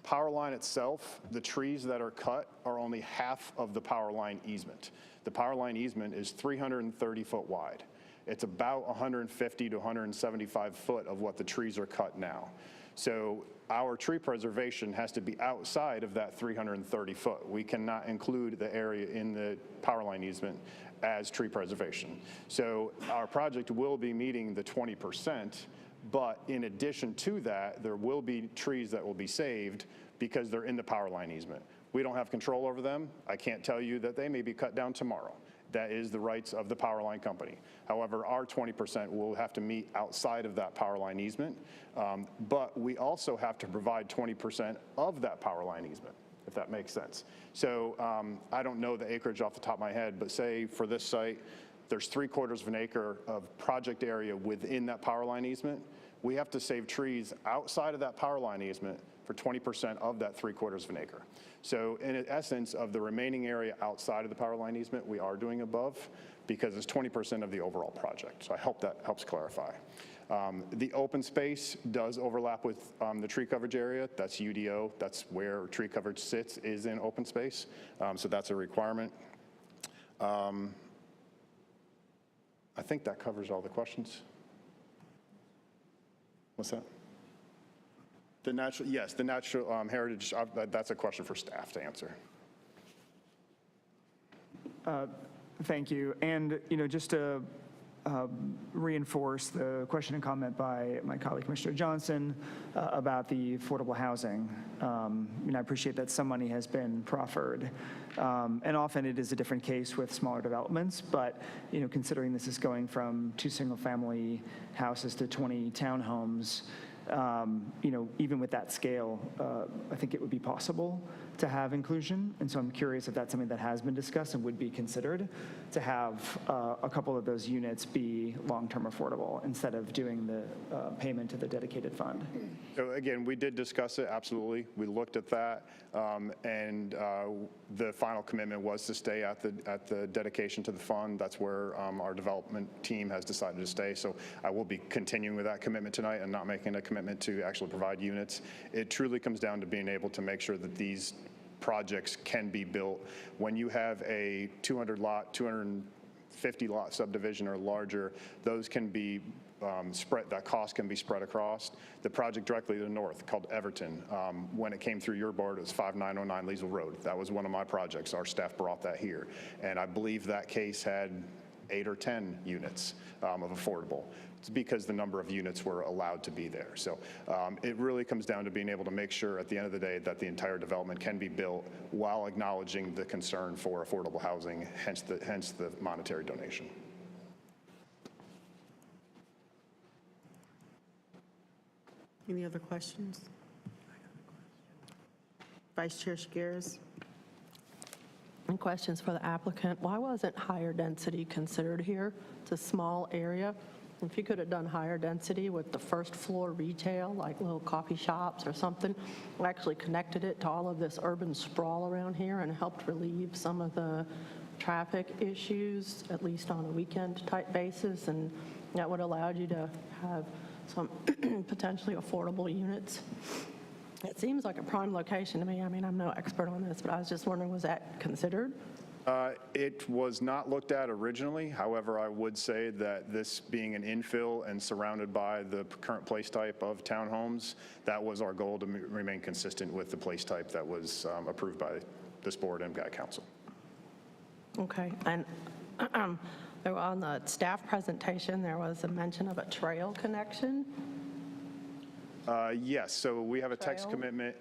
[SPEAKER 20] power line itself, the trees that are cut are only half of the power line easement. The power line easement is 330 foot wide. It's about 150 to 175 foot of what the trees are cut now. So our tree preservation has to be outside of that 330 foot. We cannot include the area in the power line easement as tree preservation. So our project will be meeting the 20%, but in addition to that, there will be trees that will be saved because they're in the power line easement. We don't have control over them. I can't tell you that they may be cut down tomorrow. That is the rights of the power line company. However, our 20% will have to meet outside of that power line easement, but we also have to provide 20% of that power line easement, if that makes sense. So I don't know the acreage off the top of my head, but say for this site, there's 3/4 of an acre of project area within that power line easement. We have to save trees outside of that power line easement for 20% of that 3/4 of an acre. So in essence of the remaining area outside of the power line easement, we are doing above because it's 20% of the overall project. So I hope that helps clarify. The open space does overlap with the tree coverage area. That's UDO. That's where tree coverage sits, is in open space. So that's a requirement. I think that covers all the questions. What's that? The natural, yes, the natural heritage, that's a question for staff to answer.
[SPEAKER 16] Thank you. And, just to reinforce the question and comment by my colleague, Commissioner Johnson, about the affordable housing. I appreciate that some money has been proffered. And often it is a different case with smaller developments, but, considering this is going from 2 single-family houses to 20 townhomes, even with that scale, I think it would be possible to have inclusion. And so I'm curious if that's something that has been discussed and would be considered to have a couple of those units be long-term affordable instead of doing the payment to the dedicated fund.
[SPEAKER 20] So again, we did discuss it, absolutely. We looked at that, and the final commitment was to stay at the dedication to the fund. That's where our development team has decided to stay. So I will be continuing with that commitment tonight and not making a commitment to actually provide units. It truly comes down to being able to make sure that these projects can be built. When you have a 200 lot, 250 lot subdivision or larger, those can be that cost can be spread across. The project directly to the north called Everton, when it came through your board, it was 5909 Leesville Road. That was one of my projects. Our staff brought that here. And I believe that case had 8 or 10 units of affordable. It's because the number of units were allowed to be there. So it really comes down to being able to make sure at the end of the day that the entire development can be built while acknowledging the concern for affordable housing, hence the monetary donation.
[SPEAKER 5] Any other questions? Vice Chair Chagaris.
[SPEAKER 2] And questions for the applicant. Why wasn't higher density considered here? It's a small area. If you could have done higher density with the first floor retail, like little coffee shops or something, we actually connected it to all of this urban sprawl around here and helped relieve some of the traffic issues, at least on a weekend type basis, and that would allow you to have some potentially affordable units. It seems like a prime location to me. I mean, I'm no expert on this, but I was just wondering, was that considered?
[SPEAKER 20] It was not looked at originally. However, I would say that this being an infill and surrounded by the current place type of townhomes, that was our goal, to remain consistent with the place type that was approved by this board and Guy Council.
[SPEAKER 2] Okay, and on the staff presentation, there was a mention of a trail connection.
[SPEAKER 20] Yes, so we have a text commitment.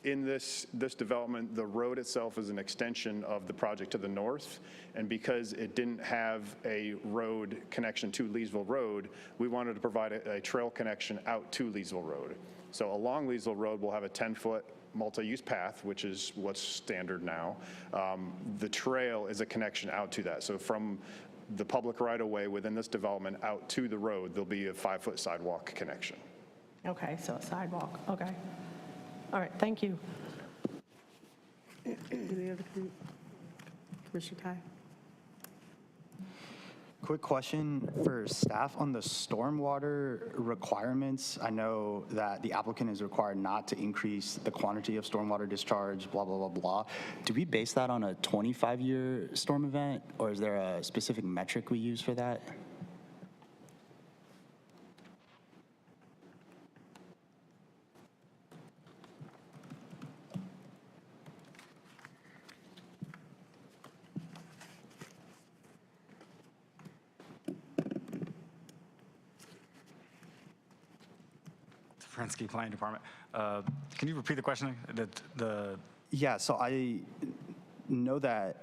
[SPEAKER 20] In this development, the road itself is an extension of the project to the north, and because it didn't have a road connection to Leesville Road, we wanted to provide a trail connection out to Leesville Road. So along Leesville Road, we'll have a 10-foot multi-use path, which is what's standard now. The trail is a connection out to that. So from the public right-of-way within this development out to the road, there'll be a 5-foot sidewalk connection.
[SPEAKER 2] Okay, so a sidewalk, okay. All right, thank you.
[SPEAKER 5] Any other, Commissioner Tai?
[SPEAKER 9] Quick question for staff on the stormwater requirements. I know that the applicant is required not to increase the quantity of stormwater discharge, blah, blah, blah, blah. Do we base that on a 25-year storm event, or is there a specific metric we use for that?
[SPEAKER 6] Friensky Planning Department. Can you repeat the question?
[SPEAKER 9] Yeah, so I know that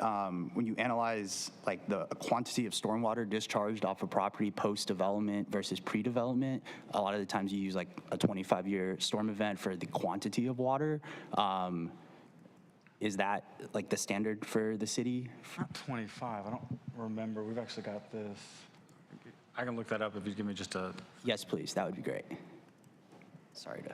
[SPEAKER 9] when you analyze like the quantity of stormwater discharged off a property post-development versus pre-development, a lot of the times you use like a 25-year storm event for the quantity of water. Is that like the standard for the city?
[SPEAKER 6] Not 25, I don't remember. We've actually got this. I can look that up if you give me just a.
[SPEAKER 9] Yes, please, that would be great. Sorry to.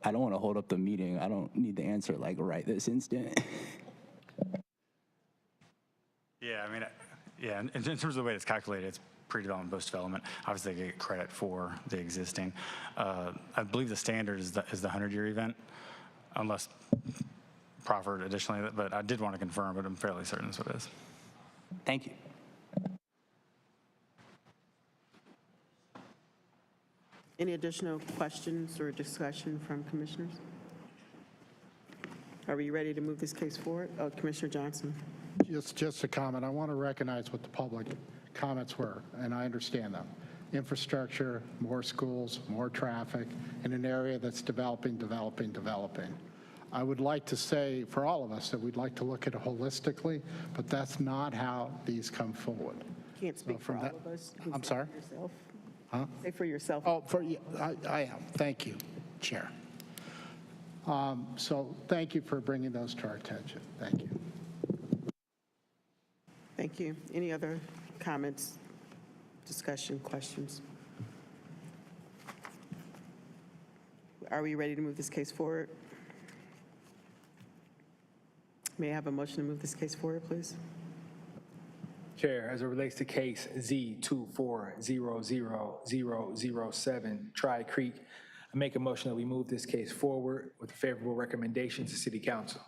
[SPEAKER 9] I don't want to hold up the meeting. I don't need the answer like right this instant.
[SPEAKER 6] Yeah, I mean, yeah, in terms of the way it's calculated, it's pre-development, post-development. Obviously, they get credit for the existing. I believe the standard is the 100-year event, unless proffered additionally, but I did want to confirm, but I'm fairly certain that's what it is.
[SPEAKER 9] Thank you.
[SPEAKER 5] Any additional questions or discussion from commissioners? Are we ready to move this case forward? Oh, Commissioner Johnson.
[SPEAKER 11] Just a comment. I want to recognize what the public comments were, and I understand them. infrastructure, more schools, more traffic, in an area that's developing. I would like to say, for all of us, that we'd like to look at it holistically, but that's not how these come forward.
[SPEAKER 5] Can't speak for
[SPEAKER 11] from
[SPEAKER 5] all
[SPEAKER 11] that-
[SPEAKER 5] of us. You can
[SPEAKER 11] I'm
[SPEAKER 5] say
[SPEAKER 11] sorry?
[SPEAKER 5] for yourself.
[SPEAKER 11] Huh?
[SPEAKER 5] Say for yourself.
[SPEAKER 11] Oh, I am. Thank you, Chair. So thank you for bringing those to our attention. Thank you.
[SPEAKER 5] Thank you. Any other comments, discussion, questions? Are we ready to move this case forward? May I have a motion to move this case forward, please?
[SPEAKER 7] Chair, as it relates to case Z2400007 Tri-Creek, I make a motion that we move this case forward with a favorable recommendation to City Council.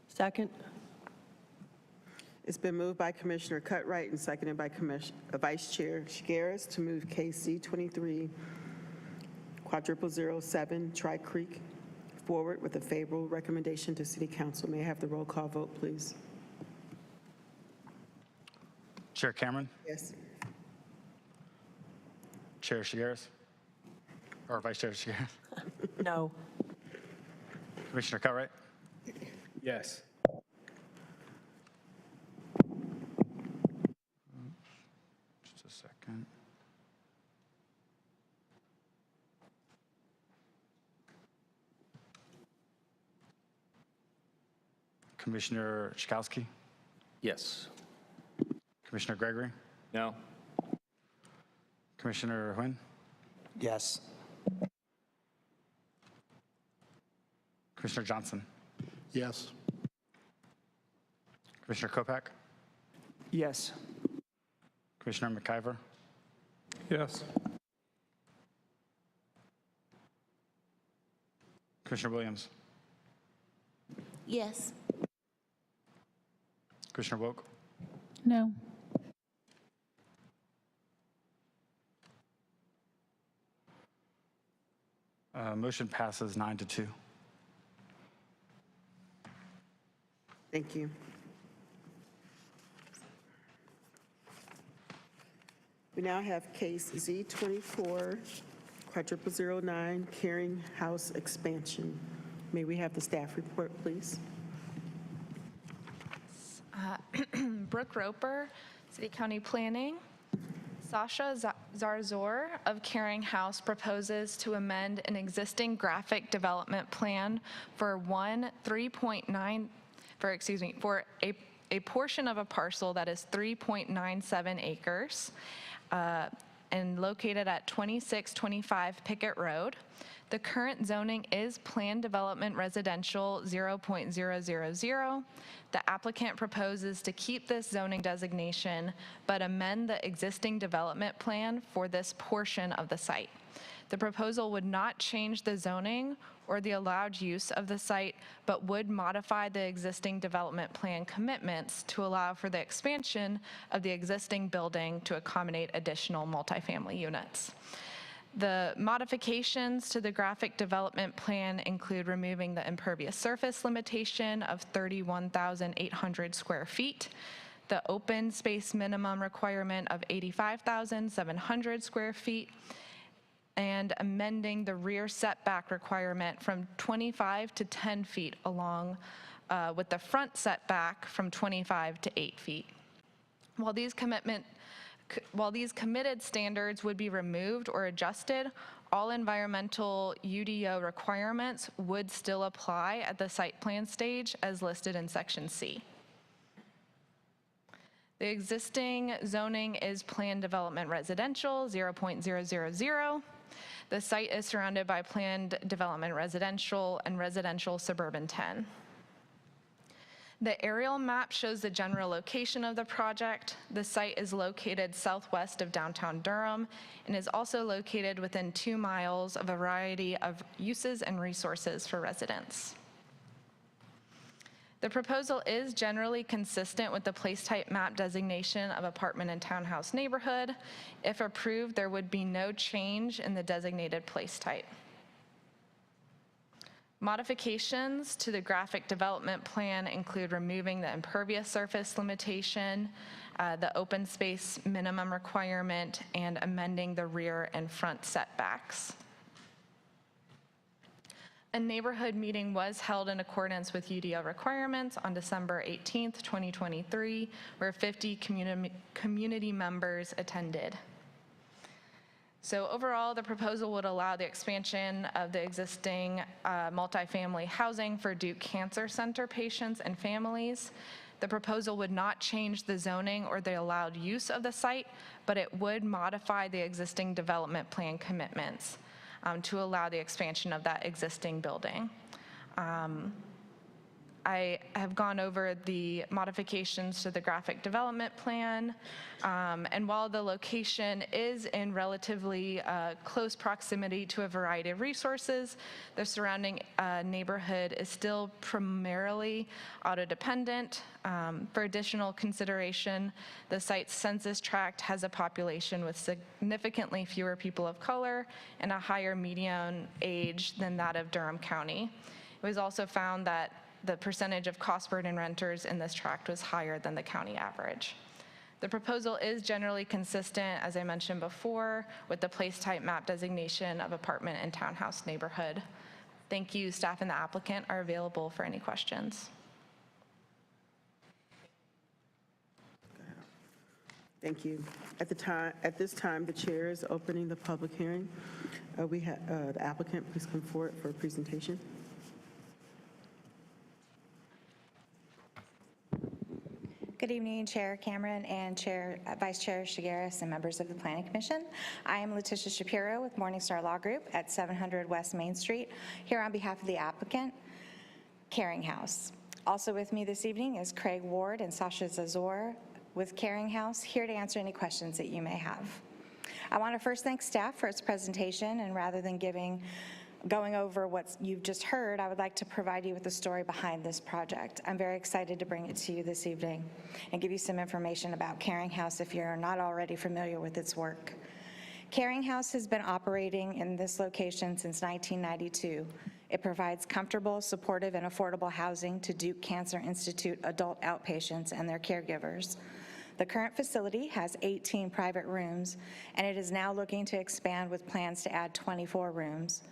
[SPEAKER 2] Second.
[SPEAKER 5] It's been moved by Commissioner Cutright and seconded by Vice Chair Chagaris to move case Z2400007 Tri-Creek forward with a favorable recommendation to City Council. May I have the roll call vote, please?
[SPEAKER 6] Chair Cameron,
[SPEAKER 5] Yes.
[SPEAKER 6] Chair Chagaris, or Vice Chair Chagaris,
[SPEAKER 2] No.
[SPEAKER 6] Commissioner Cutright,
[SPEAKER 7] Yes.
[SPEAKER 6] just a second. Commissioner Czajkowski,
[SPEAKER 4] Yes.
[SPEAKER 6] Commissioner Gregory,
[SPEAKER 4] No.
[SPEAKER 6] Commissioner Huynh,
[SPEAKER 9] Yes.
[SPEAKER 6] Commissioner Johnson,
[SPEAKER 11] Yes.
[SPEAKER 6] Commissioner Kopak,
[SPEAKER 16] Yes.
[SPEAKER 6] Commissioner McIver,
[SPEAKER 4] Yes.
[SPEAKER 6] Commissioner Williams,
[SPEAKER 13] Yes.
[SPEAKER 6] Commissioner Wouk,
[SPEAKER 13] No.
[SPEAKER 6] Motion passes 9-2.
[SPEAKER 5] Thank you. We now have case Z2400009 Caring House Expansion. May we have the staff report, please?
[SPEAKER 19] Brooke Roper, City County Planning. Sasha Zarzor of Caring House proposes to amend an existing graphic development plan for a portion of a parcel that is 3.97 acres and located at 2625 Pickett Road. The current zoning is Planned Development Residential 0.000. The applicant proposes to keep this zoning designation, but amend the existing development plan for this portion of the site. The proposal would not change the zoning or the allowed use of the site, but would modify the existing development plan commitments to allow for the expansion of the existing building to accommodate additional multifamily units. The modifications to the graphic development plan include removing the impervious surface limitation of 31,800 square feet, the open space minimum requirement of 85,700 square feet, and amending the rear setback requirement from 25 to 10 feet along with the front setback from 25 to 8 feet. While these committed standards would be removed or adjusted, all environmental UDO requirements would still apply at the site plan stage as listed in Section C. The existing zoning is Planned Development Residential 0.000. The site is surrounded by Planned Development Residential and Residential Suburban 10. The aerial map shows the general location of the project. The site is located southwest of downtown Durham and is also located within 2 miles of a variety of uses and resources for residents. The proposal is generally consistent with the place type map designation of apartment and townhouse neighborhood. If approved, there would be no change in the designated place type. Modifications to the graphic development plan include removing the impervious surface limitation, the open space minimum requirement, and amending the rear and front setbacks. A neighborhood meeting was held in accordance with UDO requirements on December 18th, 2023, where 50 community members attended. So overall, the proposal would allow the expansion of the existing multifamily housing for Duke Cancer Center patients and families. The proposal would not change the zoning or the allowed use of the site, but it would modify the existing development plan commitments to allow the expansion of that existing building. I have gone over the modifications to the graphic development plan, and while the location is in relatively close proximity to a variety of resources, the surrounding neighborhood is still primarily auto-dependent. For additional consideration, the site's census tract has a population with significantly fewer people of color and a higher median age than that of Durham County. It was also found that the percentage of cost burden renters in this tract was higher than the county average. The proposal is generally consistent, as I mentioned before, with the place type map designation of apartment and townhouse neighborhood. Thank you. Staff and the applicant are available for any questions.
[SPEAKER 5] Thank you. At this time, the chair is opening the public hearing. We have the applicant, please come forward for a presentation.
[SPEAKER 10] Good evening, Chair Cameron and Vice Chair Chagaris and members of the Planning Commission. I am Letitia Shapiro with Morningstar Law Group at 700 West Main Street, here on behalf of the applicant, Caring House. Also with me this evening is Craig Ward and Sasha Zazor with Caring House, here to answer any questions that you may have. I want to first thank staff for its presentation, and rather than going over what you've just heard, I would like to provide you with the story behind this project. I'm very excited to bring it to you this evening and give you some information about Caring House if you're not already familiar with its work. Caring House has been operating in this location since 1992. It provides comfortable, supportive, and affordable housing to Duke Cancer Institute adult outpatients and their caregivers. The current facility has 18 private rooms, and it is now looking to expand with plans to add 24 rooms.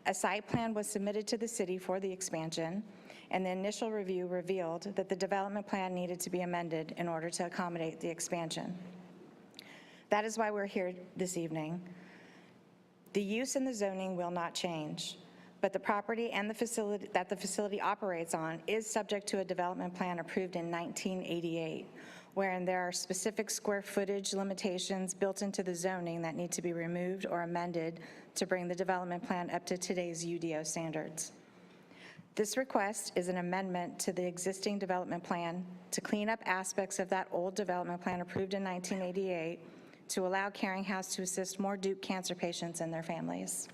[SPEAKER 10] A site plan was submitted to the city for the expansion, and the initial review revealed that the development plan needed to be amended in order to accommodate the expansion. That is why we're here this evening. The use and the zoning will not change, but the property and the facility that the facility operates on is subject to a development plan approved in 1988, wherein there are specific square footage limitations built into the zoning that need to be removed or amended to bring the development plan up to today's UDO standards. This request is an amendment to the existing development plan to clean up aspects of that old development plan approved in 1988 to allow Caring House to assist more Duke cancer patients and their families.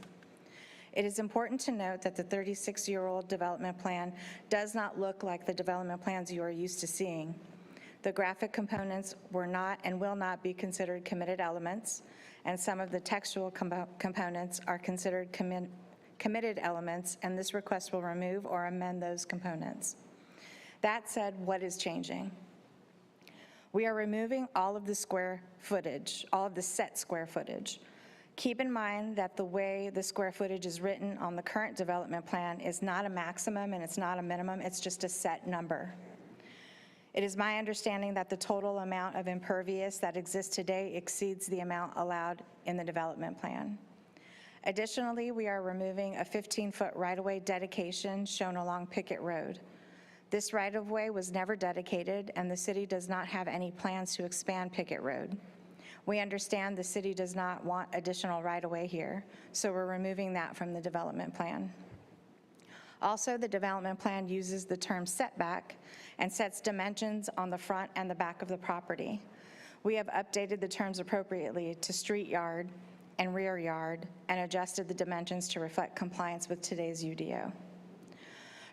[SPEAKER 10] It is important to note that the 36-year-old development plan does not look like the development plans you are used to seeing. The graphic components were not and will not be considered committed elements, and some of the textual components are considered committed elements, and this request will remove or amend those components. That said, what is changing? We are removing all of the square footage, all of the set square footage. Keep in mind that the way the square footage is written on the current development plan is not a maximum and it's not a minimum, it's just a set number. It is my understanding that the total amount of impervious that exists today exceeds the amount allowed in the development plan. Additionally, we are removing a 15-foot right-of-way dedication shown along Pickett Road. This right-of-way was never dedicated, and the city does not have any plans to expand Pickett Road. We understand the city does not want additional right-of-way here, so we're removing that from the development plan. Also, the development plan uses the term setback and sets dimensions on the front and the back of the property. We have updated the terms appropriately to street yard and rear yard and adjusted the dimensions to reflect compliance with today's UDO.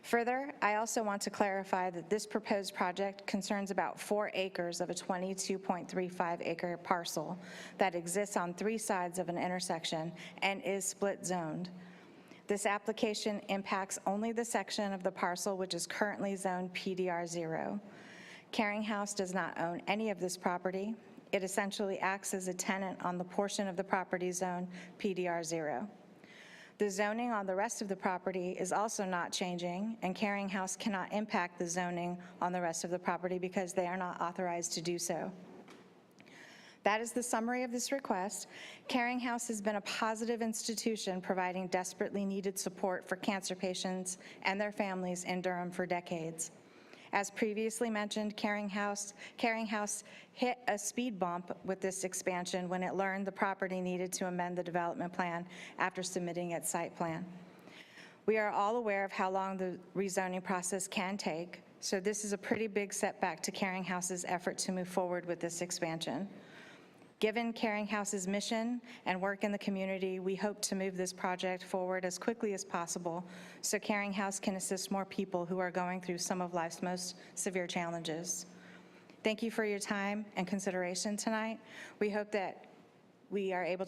[SPEAKER 10] Further, I also want to clarify that this proposed project concerns about 4 acres of a 22.35 acre parcel that exists on 3 sides of an intersection and is split zoned. This application impacts only the section of the parcel which is currently zoned PDR 0. Caring House does not own any of this property. It essentially acts as a tenant on the portion of the property zone PDR 0. The zoning on the rest of the property is also not changing, and Caring House cannot impact the zoning on the rest of the property because they are not authorized to do so. That is the summary of this request. Caring House has been a positive institution providing desperately needed support for cancer patients and their families in Durham for decades. As previously mentioned, Caring House hit a speed bump with this expansion when it learned the property needed to amend the development plan after submitting its site plan. We are all aware of how long the rezoning process can take, so this is a pretty big setback to Caring House's effort to move forward with this expansion. Given Caring House's mission and work in the community, we hope to move this project forward as quickly as possible so Caring House can assist more people who are going through some of life's most severe challenges. Thank you for your time and consideration tonight. We hope that you are able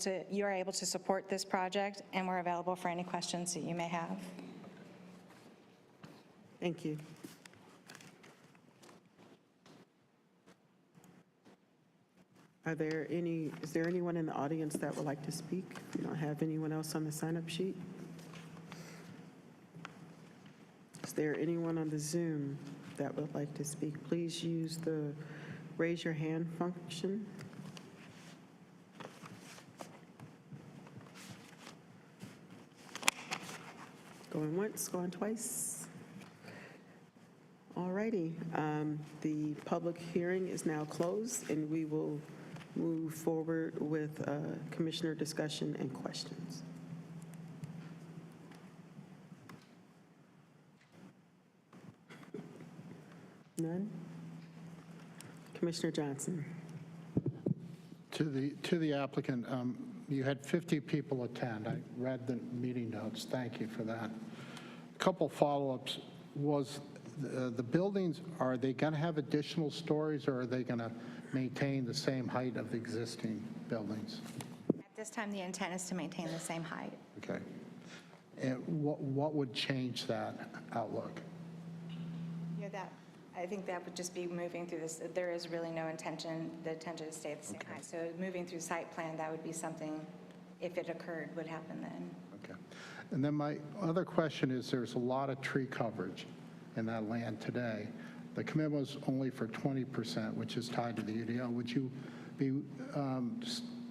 [SPEAKER 10] to support this project, and we're available for any questions that you may have.
[SPEAKER 5] Thank you. Is there anyone in the audience that would like to speak? We don't have anyone else on the sign-up sheet. Is there anyone on the Zoom that would like to speak? Please use the raise your hand function. Going once, going twice. All righty. The public hearing is now closed, and we will move forward with commissioner discussion and questions. None? Commissioner Johnson.
[SPEAKER 11] To the applicant, you had 50 people attend. I read the meeting notes. Thank you for that. A couple follow-ups. Was the buildings, are they going to have additional stories, or are they going to maintain the same height of the existing buildings?
[SPEAKER 10] At this time, the intent is to maintain the same height.
[SPEAKER 11] Okay. And what would change that outlook?
[SPEAKER 10] Yeah, I think that would just be moving through this. There is really no intention, the intention to stay at the same height. So moving through site plan, that would be something, if it occurred, would happen then.
[SPEAKER 11] Okay. And then my other question is, there's a lot of tree coverage in that land today. The commitment was only for 20%, which is tied to the UDO. Would you be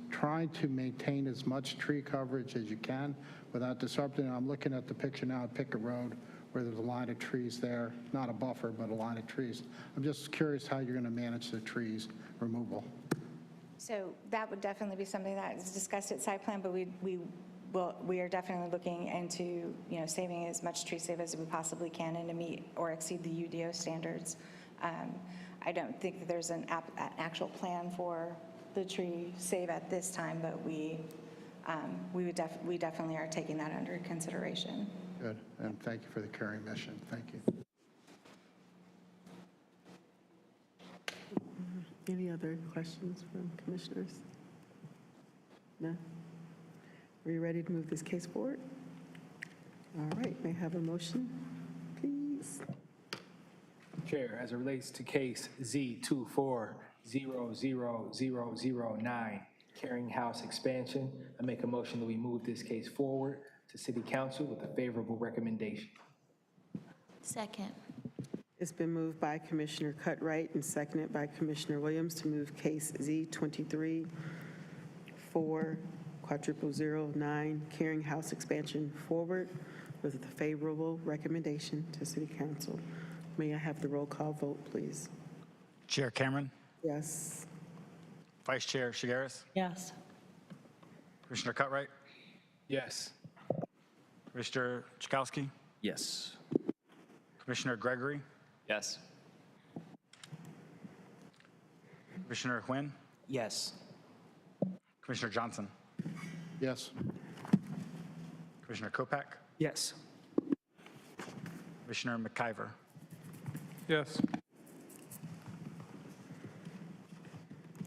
[SPEAKER 11] trying to maintain as much tree coverage as you can without disrupting? I'm looking at the picture now at Pickett Road, where there's a line of trees there, not a buffer, but a line of trees. I'm just curious how you're going to manage the trees removal.
[SPEAKER 10] So that would definitely be something that is discussed at site plan, but we are definitely looking into, saving as much tree save as we possibly can and to meet or exceed the UDO standards. I don't think that there's an actual plan for the tree save at this time, but we definitely are taking that under consideration.
[SPEAKER 11] Good, and thank you for the caring mission. Thank you.
[SPEAKER 5] Any other questions from commissioners? No? Are you ready to move this case forward? All right, may I have a motion, please?
[SPEAKER 7] Chair, as it relates to case Z2400009 Caring House Expansion, I make a motion that we move this case forward to City Council with a favorable recommendation.
[SPEAKER 13] Second.
[SPEAKER 5] It's been moved by Commissioner Cutright and seconded by Commissioner Williams to move case Z2400009 Caring House Expansion forward with a favorable recommendation to City Council. May I have the roll call vote, please?
[SPEAKER 6] Chair Cameron,
[SPEAKER 5] Yes.
[SPEAKER 6] Vice Chair Chagaris,
[SPEAKER 2] Yes.
[SPEAKER 6] Commissioner Cutright,
[SPEAKER 7] Yes.
[SPEAKER 6] Commissioner Czajkowski,
[SPEAKER 4] Yes.
[SPEAKER 6] Commissioner Gregory,
[SPEAKER 17] Yes.
[SPEAKER 6] Commissioner Huynh,
[SPEAKER 3] Yes.
[SPEAKER 6] Commissioner Johnson,
[SPEAKER 11] Yes.
[SPEAKER 6] Commissioner Kopak,
[SPEAKER 16] Yes.
[SPEAKER 6] Commissioner McIver,
[SPEAKER 4] Yes.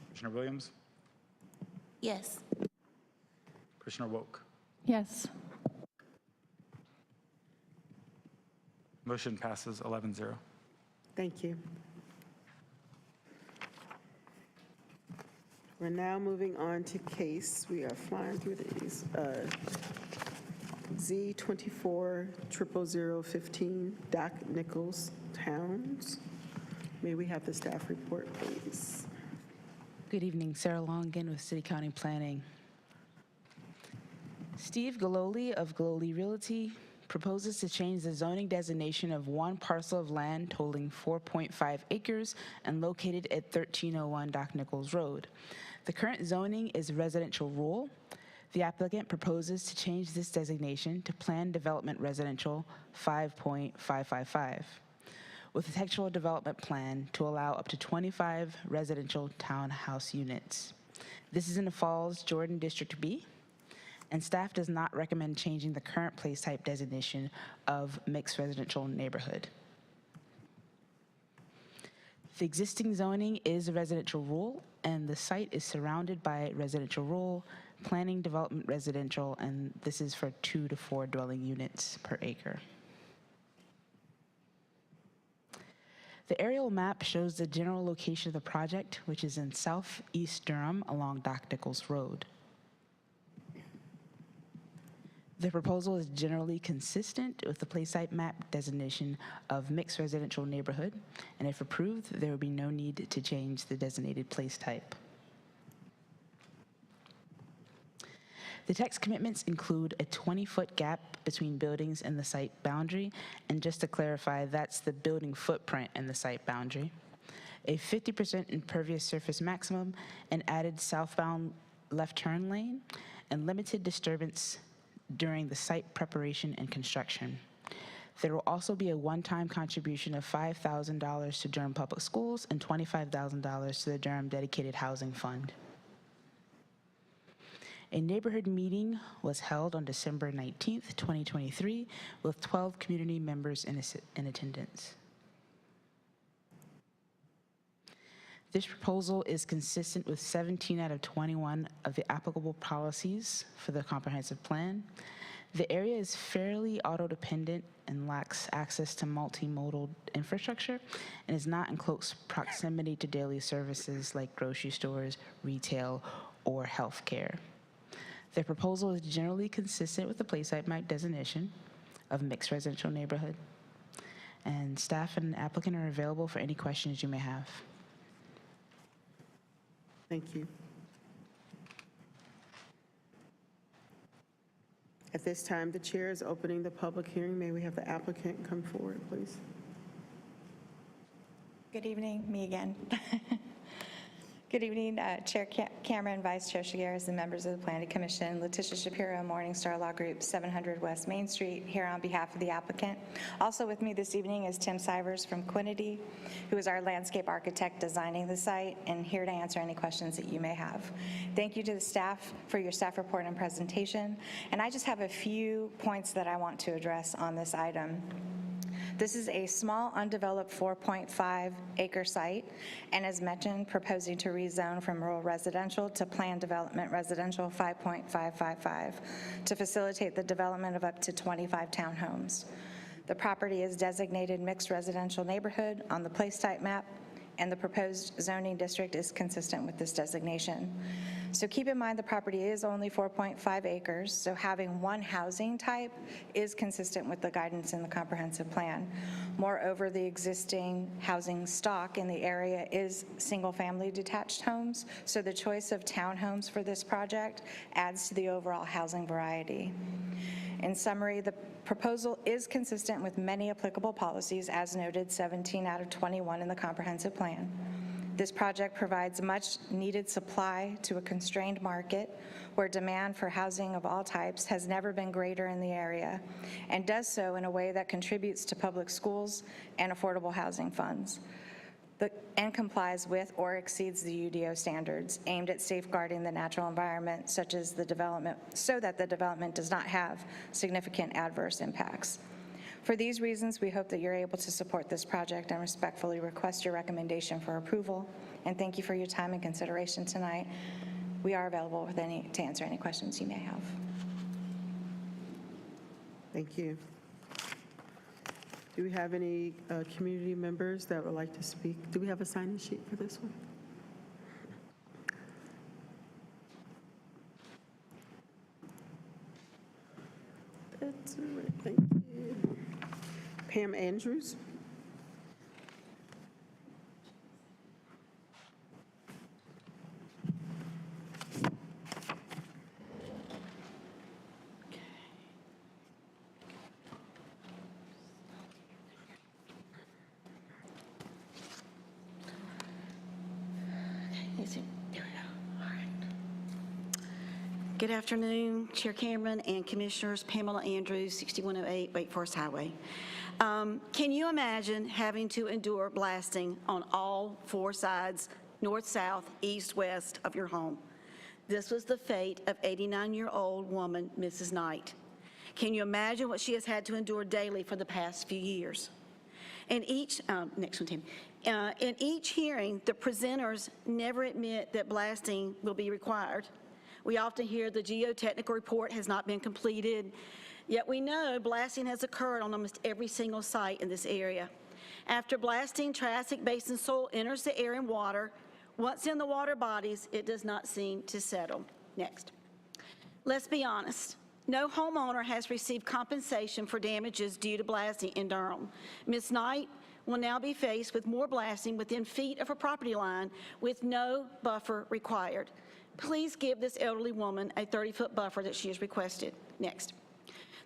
[SPEAKER 6] Commissioner Williams,
[SPEAKER 13] Yes.
[SPEAKER 6] Commissioner Wouk.
[SPEAKER 2] Yes.
[SPEAKER 6] Motion passes 11-0.
[SPEAKER 5] Thank you. We're now moving on to case. We are flying through these. Z2400015 Doc Nichols Towns. May we have the staff report, please?
[SPEAKER 8] Good evening, Sarah Longan with City County Planning. Steve Galoli of Galoli Realty proposes to change the zoning designation of one parcel of land totaling 4.5 acres and located at 1301 Doc Nichols Road. The current zoning is residential rural. The applicant proposes to change this designation to Planned Development Residential 5.555 with a textual development plan to allow up to 25 residential townhouse units. This is in the Falls, Jordan District B, and staff does not recommend changing the current place type designation of mixed residential neighborhood. The existing zoning is residential rural, and the site is surrounded by residential rural, planning development residential, and this is for 2 to 4 dwelling units per acre. The aerial map shows the general location of the project, which is in southeast Durham along Doc Nichols Road. The proposal is generally consistent with the place site map designation of mixed residential neighborhood, and if approved, there would be no need to change the designated place type. The text commitments include a 20-foot gap between buildings and the site boundary, and just to clarify, that's the building footprint and the site boundary. A 50% impervious surface maximum, an added southbound left turn lane, and limited disturbance during the site preparation and construction. There will also be a one-time contribution of $5,000 to Durham Public Schools and $25,000 to the Durham Dedicated Housing Fund. A neighborhood meeting was held on December 19th, 2023, with 12 community members in attendance. This proposal is consistent with 17 out of 21 of the applicable policies for the comprehensive plan. The area is fairly auto-dependent and lacks access to multimodal infrastructure and is not in close proximity to daily services like grocery stores, retail, or healthcare. The proposal is generally consistent with the place site map designation of mixed residential neighborhood. And staff and applicant are available for any questions you may have.
[SPEAKER 5] Thank you. At this time, the chair is opening the public hearing. May we have the applicant come forward, please?
[SPEAKER 10] Good evening, me again. Good evening, Chair Cameron, Vice Chair Chagaris, and members of the Planning Commission. Letitia Shapiro, Morningstar Law Group, 700 West Main Street, here on behalf of the applicant. Also with me this evening is Tim Sivers from Quinity, who is our landscape architect designing the site, and here to answer any questions that you may have. Thank you to the staff for your staff report and presentation. And I just have a few points that I want to address on this item. This is a small undeveloped 4.5 acre site, and as mentioned, proposing to rezone from rural residential to planned development residential 5.555 to facilitate the development of up to 25 townhomes. The property is designated mixed residential neighborhood on the place type map, and the proposed zoning district is consistent with this designation. So keep in mind the property is only 4.5 acres, so having one housing type is consistent with the guidance in the comprehensive plan. Moreover, the existing housing stock in the area is single-family detached homes, so the choice of townhomes for this project adds to the overall housing variety. In summary, the proposal is consistent with many applicable policies, as noted, 17 out of 21 in the comprehensive plan. This project provides much needed supply to a constrained market where demand for housing of all types has never been greater in the area, and does so in a way that contributes to public schools and affordable housing funds, and complies with or exceeds the UDO standards aimed at safeguarding the natural environment such as the development, so that the development does not have significant adverse impacts. For these reasons, we hope that you're able to support this project and respectfully request your recommendation for approval. And thank you for your time and consideration tonight. We are available to answer any questions you may have.
[SPEAKER 5] Thank you. Do we have any community members that would like to speak? Do we have a sign-in sheet for this one? That's all right, thank you. Pam Andrews?
[SPEAKER 21] Good afternoon, Chair Cameron and Commissioners. Pamela Andrews, 6108 Wake Forest Highway. Can you imagine having to endure blasting on all four sides, north, south, east, west of your home? This was the fate of 89-year-old woman, Mrs. Knight. Can you imagine what she has had to endure daily for the past few years? In each, next one, Tim. In each hearing, the presenters never admit that blasting will be required. We often hear the geotechnical report has not been completed, yet we know blasting has occurred on almost every single site in this area. After blasting, Triassic Basin soil enters the air and water. Once in the water bodies, it does not seem to settle. Next. Let's be honest. No homeowner has received compensation for damages due to blasting in Durham. Ms. Knight will now be faced with more blasting within feet of her property line with no buffer required. Please give this elderly woman a 30-foot buffer that she has requested. Next.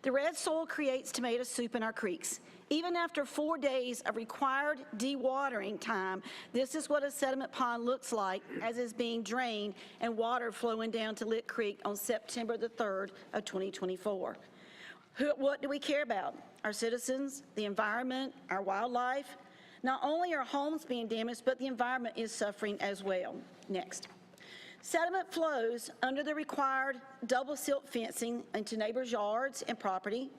[SPEAKER 21] The red soil creates tomato soup in our creeks. Even after 4 days of required dewatering time, this is what a sediment pond looks like as it's being drained and water flowing down to Lick Creek on September the 3rd of 2024. What do we care about? Our citizens, the environment, our wildlife? Not only are homes being damaged, but the environment is suffering as well. Next. Sediment flows under the required double silt fencing into neighbors' yards and property.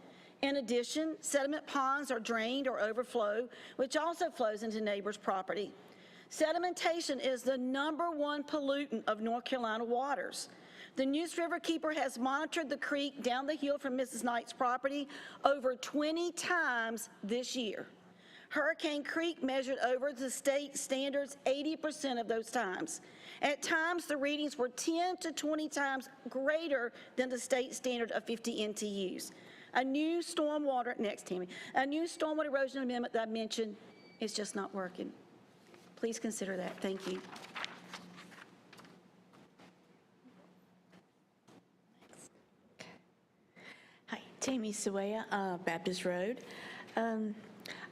[SPEAKER 21] In addition, sediment ponds are drained or overflow, which also flows into neighbors' property. Sedimentation is the #1 pollutant of North Carolina waters. The Neuse River Keeper has monitored the creek down the hill from Mrs. Knight's property over 20 times this year. Hurricane Creek measured over the state standards 80% of those times. At times, the readings were 10 to 20 times greater than the state standard of 50 NTUs. A new stormwater, next, Tammy, a new stormwater erosion amendment that I mentioned is just not working. Please consider that. Thank you.
[SPEAKER 12] Hi, Tammy Sawaya, Baptist Road.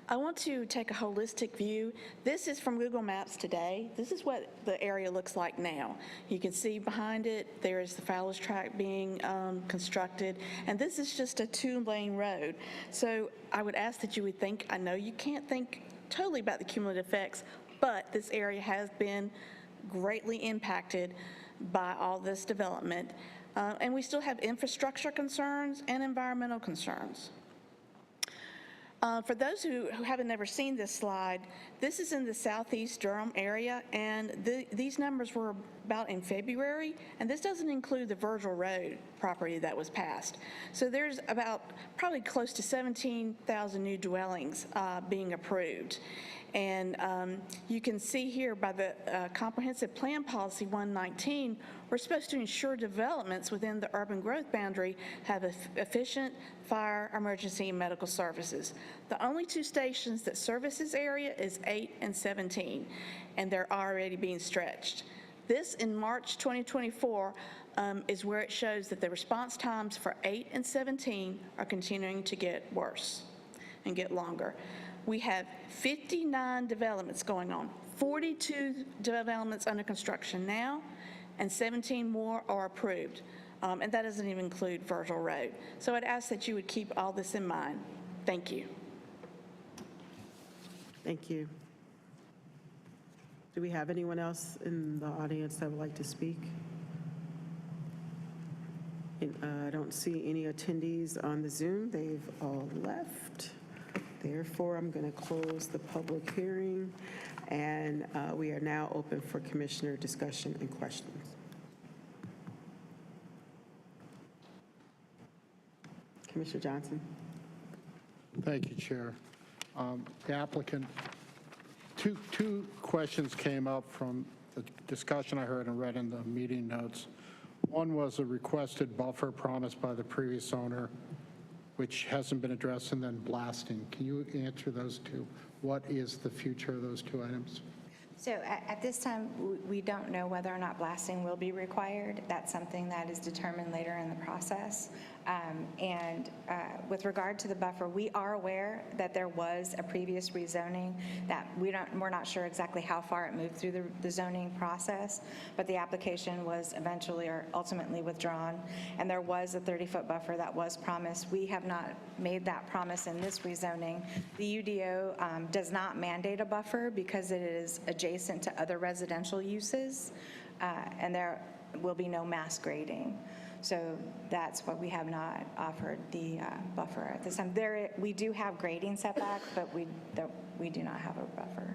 [SPEAKER 12] I want to take a holistic view. This is from Google Maps today. This is what the area looks like now. You can see behind it, there is the Fowler's Track being constructed, and this is just a 2-lane road. So I would ask that you would think, I know you can't think totally about the cumulative effects, but this area has been greatly impacted by all this development. And we still have infrastructure concerns and environmental concerns. For those who haven't ever seen this slide, this is in the southeast Durham area, and these numbers were about in February, and this doesn't include the Virgil Road property that was passed. So there's about probably close to 17,000 new dwellings being approved. And you can see here by the Comprehensive Plan Policy 119, we're supposed to ensure developments within the urban growth boundary have efficient fire, emergency, and medical services. The only 2 stations that service this area is 8 and 17, and they're already being stretched. This, in March 2024, is where it shows that the response times for 8 and 17 are continuing to get worse and get longer. We have 59 developments going on, 42 developments under construction now, and 17 more are approved. And that doesn't even include Virgil Road. So I'd ask that you would keep all this in mind. Thank you.
[SPEAKER 5] Thank you. Do we have anyone else in the audience that would like to speak? I don't see any attendees on the Zoom. They've all left. Therefore, I'm going to close the public hearing, and we are now open for commissioner discussion and questions. Commissioner Johnson.
[SPEAKER 11] Thank you, Chair. The applicant, two questions came up from the discussion I heard and read in the meeting notes. One was a requested buffer promised by the previous owner, which hasn't been addressed, and then blasting. Can you answer those two? What is the future of those two items?
[SPEAKER 10] So at this time, we don't know whether or not blasting will be required. That's something that is determined later in the process. With regard to the buffer, we are aware that there was a previous rezoning that we're not sure exactly how far it moved through the zoning process, but the application was eventually or ultimately withdrawn, and there was a 30-foot buffer that was promised. We have not made that promise in this rezoning. The UDO does not mandate a buffer because it is adjacent to other residential uses, and there will be no mass grading. So that's why we have not offered the buffer at this time. We do have grading setback, but we do not have a buffer.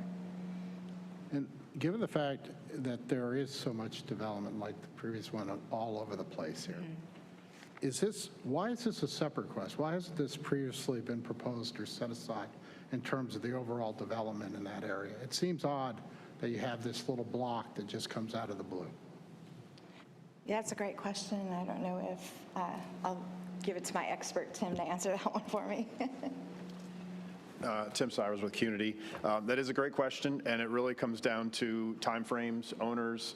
[SPEAKER 11] And given the fact that there is so much development like the previous one all over the place here, why is this a separate request? Why hasn't this previously been proposed or set aside in terms of the overall development in that area? It seems odd that you have this little block that just comes out of the blue.
[SPEAKER 10] Yeah, that's a great question. I don't know if I'll give it to my expert, Tim, to answer that one for me.
[SPEAKER 20] Tim Sivers with CUNY. That is a great question, and it really comes down to timeframes, owners,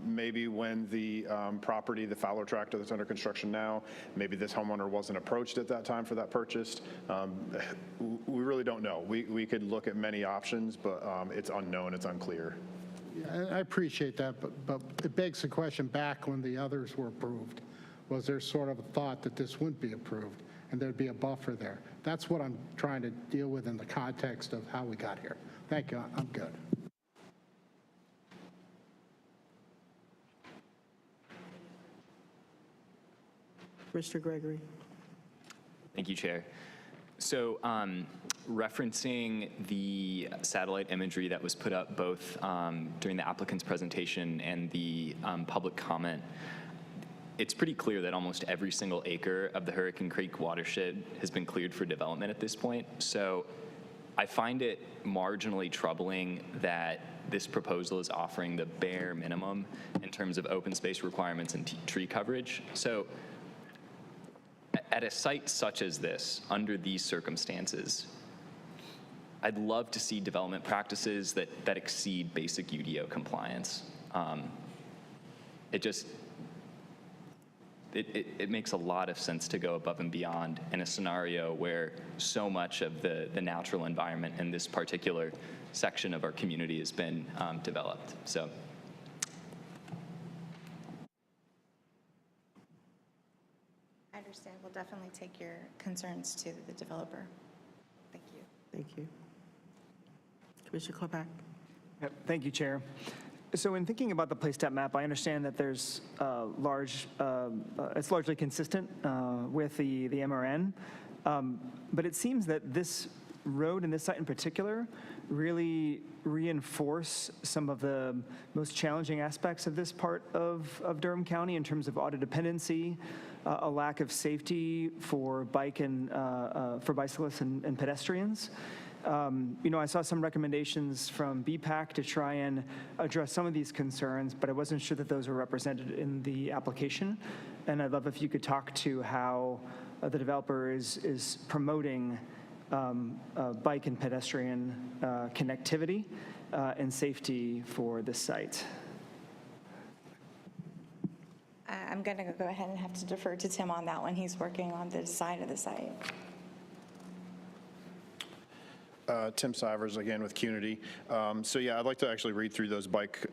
[SPEAKER 20] maybe when the property, the Fowler tractor that's under construction now, maybe this homeowner wasn't approached at that time for that purchase. We really don't know. We could look at many options, but it's unknown, it's unclear.
[SPEAKER 11] Yeah, I appreciate that, but it begs the question, back when the others were approved, was there sort of a thought that this wouldn't be approved and there'd be a buffer there? That's what I'm trying to deal with in the context of how we got here. Thank you, I'm good.
[SPEAKER 5] Mr. Gregory.
[SPEAKER 17] Thank you, Chair. So referencing the satellite imagery that was put up both during the applicant's presentation and the public comment, it's pretty clear that almost every single acre of the Hurricane Creek watershed has been cleared for development at this point. So I find it marginally troubling that this proposal is offering the bare minimum in terms of open space requirements and tree coverage. So at a site such as this, under these circumstances, I'd love to see development practices that exceed basic UDO compliance. It makes a lot of sense to go above and beyond in a scenario where so much of the natural environment in this particular section of our community has been developed. So.
[SPEAKER 10] I understand. We'll definitely take your concerns to the developer. Thank you.
[SPEAKER 5] Thank you. Commissioner Klepak.
[SPEAKER 16] Yep, thank you, Chair. So in thinking about the place-step map, I understand that there's it's largely consistent with the MRN, but it seems that this road and this site in particular really reinforce some of the most challenging aspects of this part of Durham County in terms of auto dependency, a lack of safety for bicyclists and pedestrians. I saw some recommendations from BPAC to try and address some of these concerns, but I wasn't sure that those were represented in the application. And I'd love if you could talk to how the developer is promoting bike and pedestrian connectivity and safety for this site.
[SPEAKER 10] I'm going to go ahead and have to defer to Tim on that one. He's working on the design of the site.
[SPEAKER 20] Tim Sivers again with CUNY. So yeah, I'd like to actually read through those bike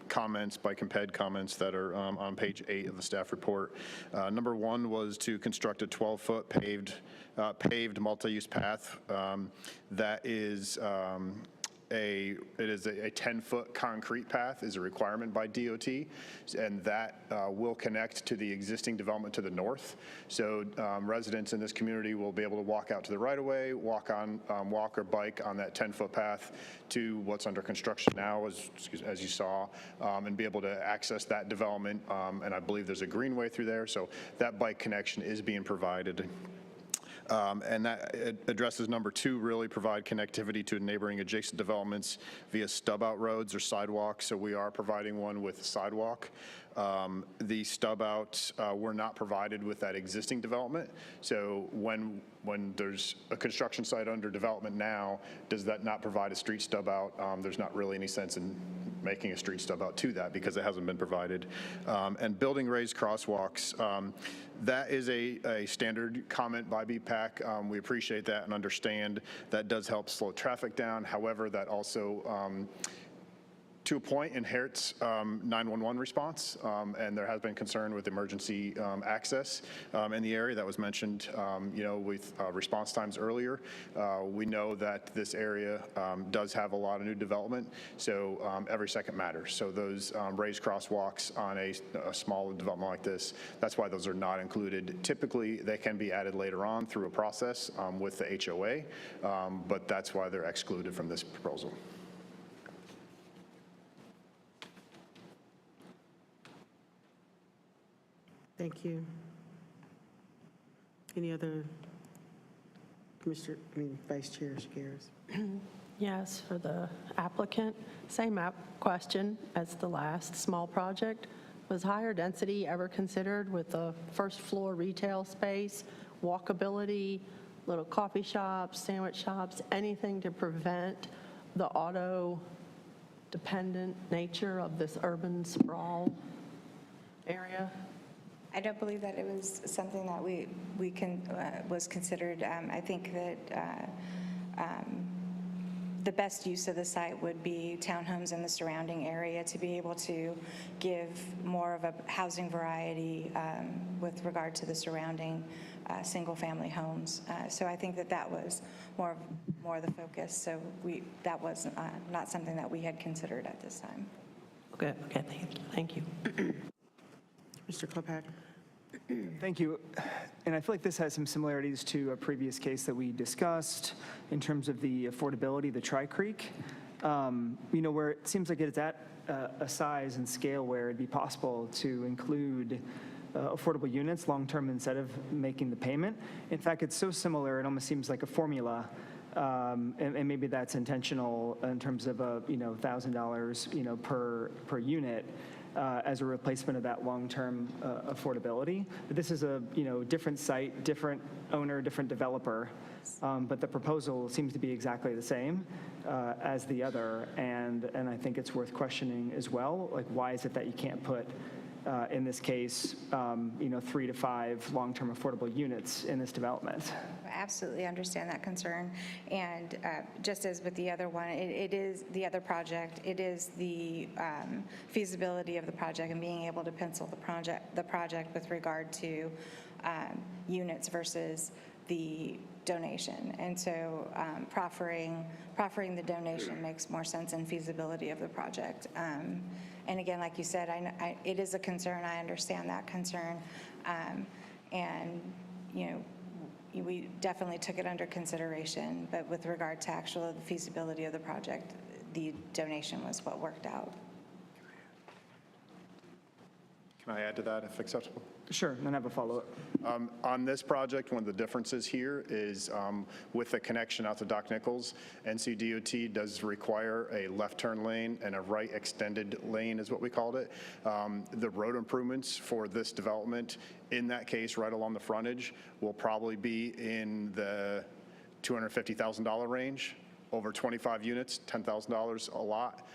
[SPEAKER 20] comments, bike and ped comments that are on page 8 of the staff report. Number 1 was to construct a 12-foot paved multi-use path that is a 10-foot concrete path is a requirement by DOT, and that will connect to the existing development to the north. So residents in this community will be able to walk out to the right-of-way, walk or bike on that 10-foot path to what's under construction now, as you saw, and be able to access that development. And I believe there's a greenway through there, so that bike connection is being provided. And that addresses number 2, really provide connectivity to neighboring adjacent developments via stub-out roads or sidewalks. So we are providing one with sidewalk. The stub-outs were not provided with that existing development. So when there's a construction site under development now, does that not provide a street stub-out? There's not really any sense in making a street stub-out to that because it hasn't been provided. And building raised crosswalks, that is a standard comment by BPAC. We appreciate that and understand that does help slow traffic down. However, that also to a point inherits 911 response, and there has been concern with emergency access in the area that was mentioned, with response times earlier. We know that this area does have a lot of new development, so every second matters. So those raised crosswalks on a small development like this, that's why those are not included. Typically, they can be added later on through a process with the HOA, but that's why they're excluded from this proposal.
[SPEAKER 5] Thank you. Any other Vice Chair Chagaris?
[SPEAKER 2] Yes, for the applicant, same question as the last small project. Was higher density ever considered with the first floor retail space, walkability, little coffee shops, sandwich shops, anything to prevent the auto-dependent nature of this urban sprawl area?
[SPEAKER 10] I don't believe that it was something that was considered. I think that the best use of the site would be townhomes in the surrounding area to be able to give more of a housing variety with regard to the surrounding single-family homes. So I think that was more the focus. So that was not something that we had considered at this time.
[SPEAKER 2] Okay, thank you.
[SPEAKER 5] Mr. Klopak.
[SPEAKER 16] Thank you. And I feel like this has some similarities to a previous case that we discussed in terms of the affordability, the Tri-Creek, where it seems like it's at a size and scale where it'd be possible to include affordable units long-term instead of making the payment. In fact, it's so similar, it almost seems like a formula. And maybe that's intentional in terms of $1,000, per unit. As a replacement of that long-term affordability. But this is a different site, different owner, different developer, but the proposal seems to be exactly the same as the other, and I think it's worth questioning as well. Like, why is it that you can't put, in this case, 3 to 5 long-term affordable units in this development?
[SPEAKER 10] I absolutely understand that concern, and just as with the other one, it is the other project. It is the feasibility of the project and being able to pencil the project with regard to units versus the donation, and so proffering the donation makes more sense in feasibility of the project. And again, like you said, it is a concern. I understand that concern, and we definitely took it under consideration. But with regard to actual feasibility of the project, the donation was what worked out.
[SPEAKER 20] Can I add to that if acceptable?
[SPEAKER 16] Sure, and then I have a follow-up.
[SPEAKER 20] On this project, one of the differences here is with the connection out to Doc Nichols, NCDOT does require a left turn lane and a right extended lane is what we called it. The road improvements for this development, in that case, right along the frontage, will probably be in the $250,000 range. Over 25 units, $10,000 a lot.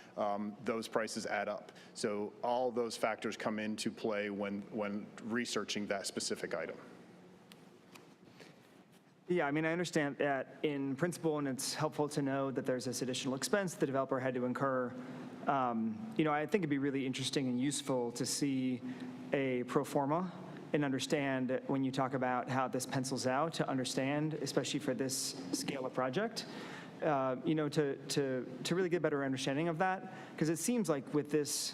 [SPEAKER 20] Those prices add up. So all those factors come into play when researching that specific item.
[SPEAKER 16] Yeah, I mean, I understand that in principle, and it's helpful to know that there's this additional expense the developer had to incur. I think it'd be really interesting and useful to see a pro forma and understand when you talk about how this pencils out, to understand, especially for this scale of project. To really get a better understanding of that, because it seems like with this,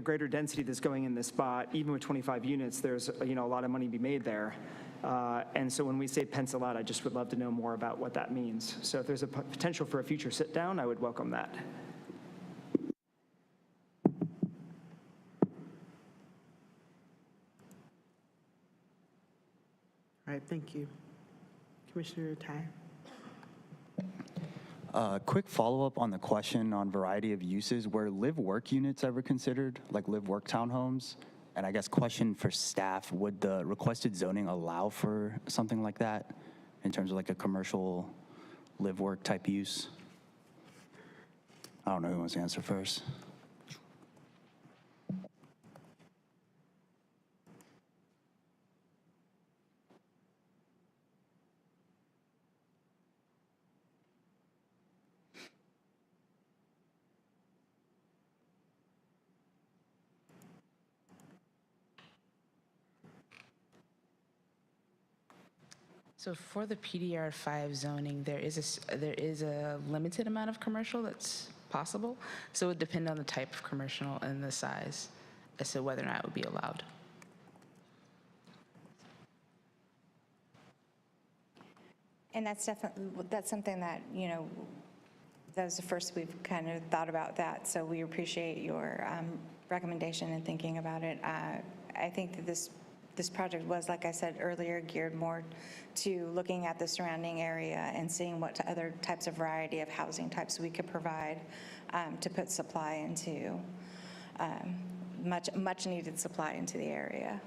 [SPEAKER 16] greater density that's going in this spot, even with 25 units, there's, a lot of money to be made there. And so when we say pencil out, I just would love to know more about what that means. So if there's a potential for a future sit down, I would welcome that.
[SPEAKER 5] All right, thank you. Commissioner Tai.
[SPEAKER 9] Quick follow-up on the question on variety of uses. Were live-work units ever considered, like live-work townhomes? And I guess question for staff, would the requested zoning allow for something like that in terms of like a commercial live-work type use? I don't know who wants to answer first.
[SPEAKER 8] So for the PDR 5 zoning, there is a limited amount of commercial that's possible. So it would depend on the type of commercial and the size as to whether or not it would be allowed.
[SPEAKER 10] And that's something that, you know, that was the first we've kind of thought about that. So we appreciate your recommendation and thinking about it. I think that this project was, like I said earlier, geared more to looking at the surrounding area and seeing what other types of variety of housing types we could provide to put supply into, much needed supply into the area.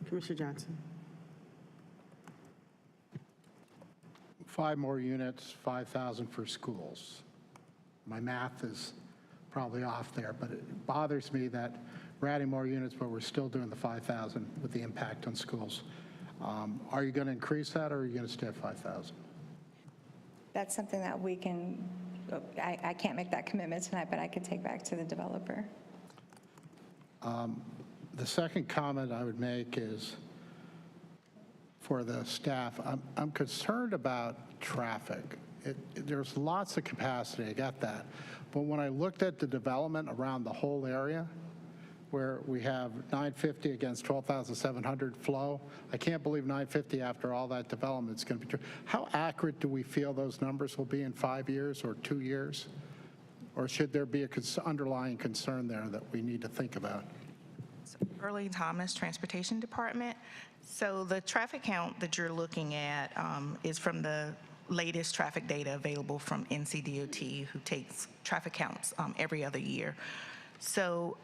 [SPEAKER 5] Commissioner Johnson.
[SPEAKER 11] 5 more units, 5,000 for schools. My math is probably off there, but it bothers me that we're adding more units, but we're still doing the 5,000 with the impact on schools. Are you going to increase that, or are you going to stay at 5,000?
[SPEAKER 10] That's something that we can, I can't make that commitment tonight, but I could take back to the developer.
[SPEAKER 11] The second comment I would make is for the staff. I'm concerned about traffic. There's lots of capacity, I got that. But when I looked at the development around the whole area, where we have 950 against 12,700 flow, I can't believe 950 after all that development is going to be true. How accurate do we feel those numbers will be in 5 years or 2 years? Or should there be an underlying concern there that we need to think about?
[SPEAKER 18] Early Thomas, Transportation Department. So the traffic count that you're looking at is from the latest traffic data available from NCDOT, who takes traffic counts every other year. So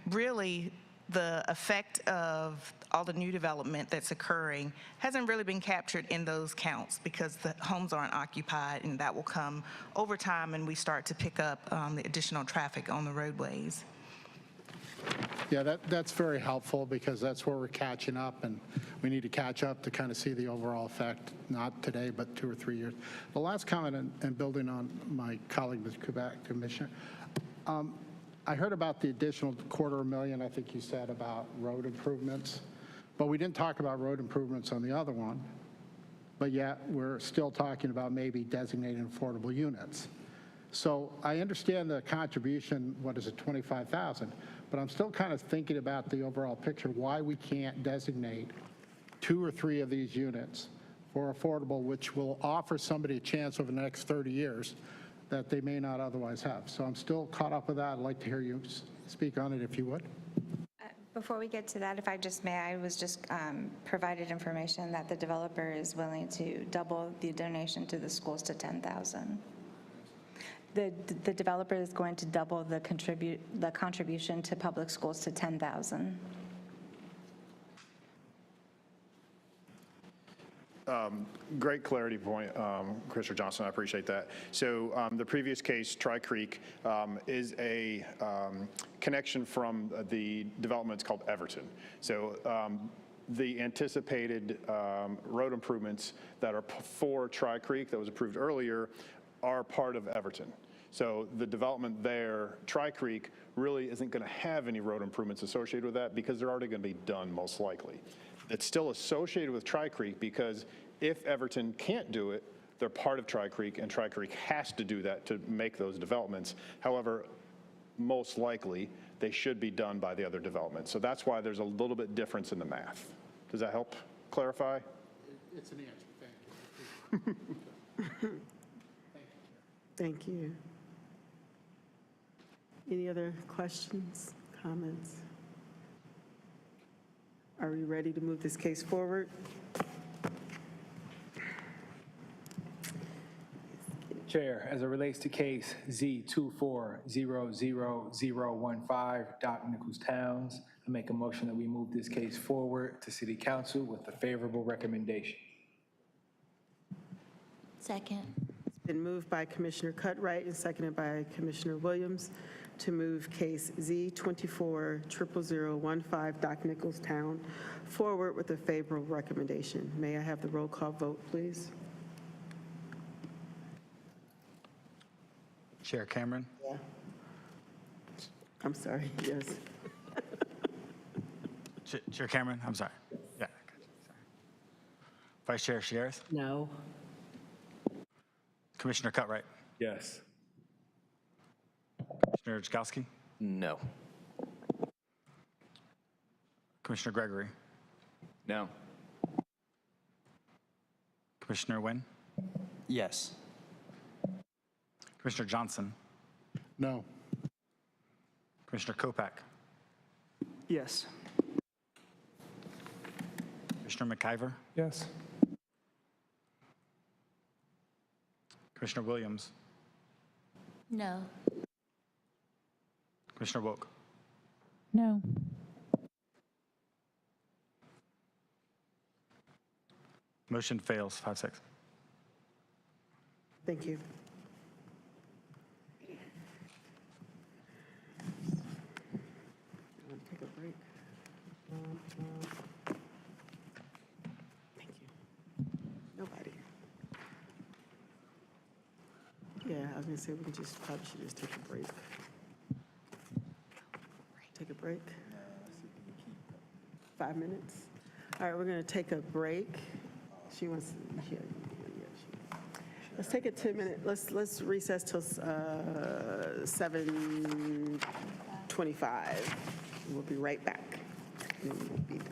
[SPEAKER 18] really, the effect of all the new development that's occurring hasn't really been captured in those counts because the homes aren't occupied, and that will come over time and we start to pick up the additional traffic on the roadways.
[SPEAKER 11] Yeah, that's very helpful because that's where we're catching up, and we need to catch up to kind of see the overall effect, not today, but 2 or 3 years. The last comment, and building on my colleague, Ms. Kubak, Commissioner, I heard about the additional $250,000, I think you said, about road improvements, but we didn't talk about road improvements on the other one, but yet we're still talking about maybe designating affordable units. So I understand the contribution, what is it, 25,000, but I'm still kind of thinking about the overall picture, why we can't designate 2 or 3 of these units for affordable, which will offer somebody a chance over the next 30 years that they may not otherwise have. So I'm still caught up with that. I'd like to hear you speak on it if you would.
[SPEAKER 10] Before we get to that, if I just may, I was just provided information that the developer is willing to double the donation to the schools to 10,000. The developer is going to double the contribution to public schools to 10,000.
[SPEAKER 20] Great clarity point, Commissioner Johnson. I appreciate that. So the previous case, Tri-Creek, is a connection from the development. It's called Everton. So the anticipated road improvements that are for Tri-Creek that was approved earlier are part of Everton. So the development there, Tri-Creek, really isn't going to have any road improvements associated with that because they're already going to be done most likely. It's still associated with Tri-Creek because if Everton can't do it, they're part of Tri-Creek, and Tri-Creek has to do that to make those developments. However, most likely, they should be done by the other developments. So that's why there's a little bit difference in the math. Does that help clarify?
[SPEAKER 11] It's an answer. Thank you.
[SPEAKER 5] Thank you. Any other questions? comments? Are we ready to move this case forward?
[SPEAKER 7] Chair, as it relates to case Z2400015 Doc Nichols Towns, I make a motion that we move this case forward to City Council with a favorable recommendation.
[SPEAKER 13] Second.
[SPEAKER 5] It's been moved by Commissioner Cutright and seconded by Commissioner Williams to move case Z2400015 Doc Nichols Town forward with a favorable recommendation. May I have the roll call vote, please?
[SPEAKER 6] Chair Cameron?
[SPEAKER 5] Yeah. I'm sorry, yes.
[SPEAKER 6] Chair Cameron, I'm sorry. Yeah. Sorry. Vice Chair Chagaris?
[SPEAKER 2] No.
[SPEAKER 6] Commissioner Cutright?
[SPEAKER 7] Yes.
[SPEAKER 6] Commissioner Czajkowski?
[SPEAKER 17] No.
[SPEAKER 6] Commissioner Gregory?
[SPEAKER 17] No.
[SPEAKER 6] Commissioner Huynh?
[SPEAKER 9] Yes.
[SPEAKER 6] Commissioner Johnson?
[SPEAKER 11] No.
[SPEAKER 6] Commissioner Kopak?
[SPEAKER 16] Yes.
[SPEAKER 6] Commissioner McIver?
[SPEAKER 4] Yes.
[SPEAKER 6] Commissioner Williams?
[SPEAKER 13] No.
[SPEAKER 6] Commissioner Wouk?
[SPEAKER 13] No.
[SPEAKER 6] Motion fails, 5-6.
[SPEAKER 5] Thank you. Take a break. Thank you. Nobody. Yeah, I was gonna say we can just, probably should just take a break. Take a break? 5 minutes? All right, we're gonna take a break. She wants, yeah, let's take a 10-minute, let's recess till 7:25. We'll be right back. And then we'll be done.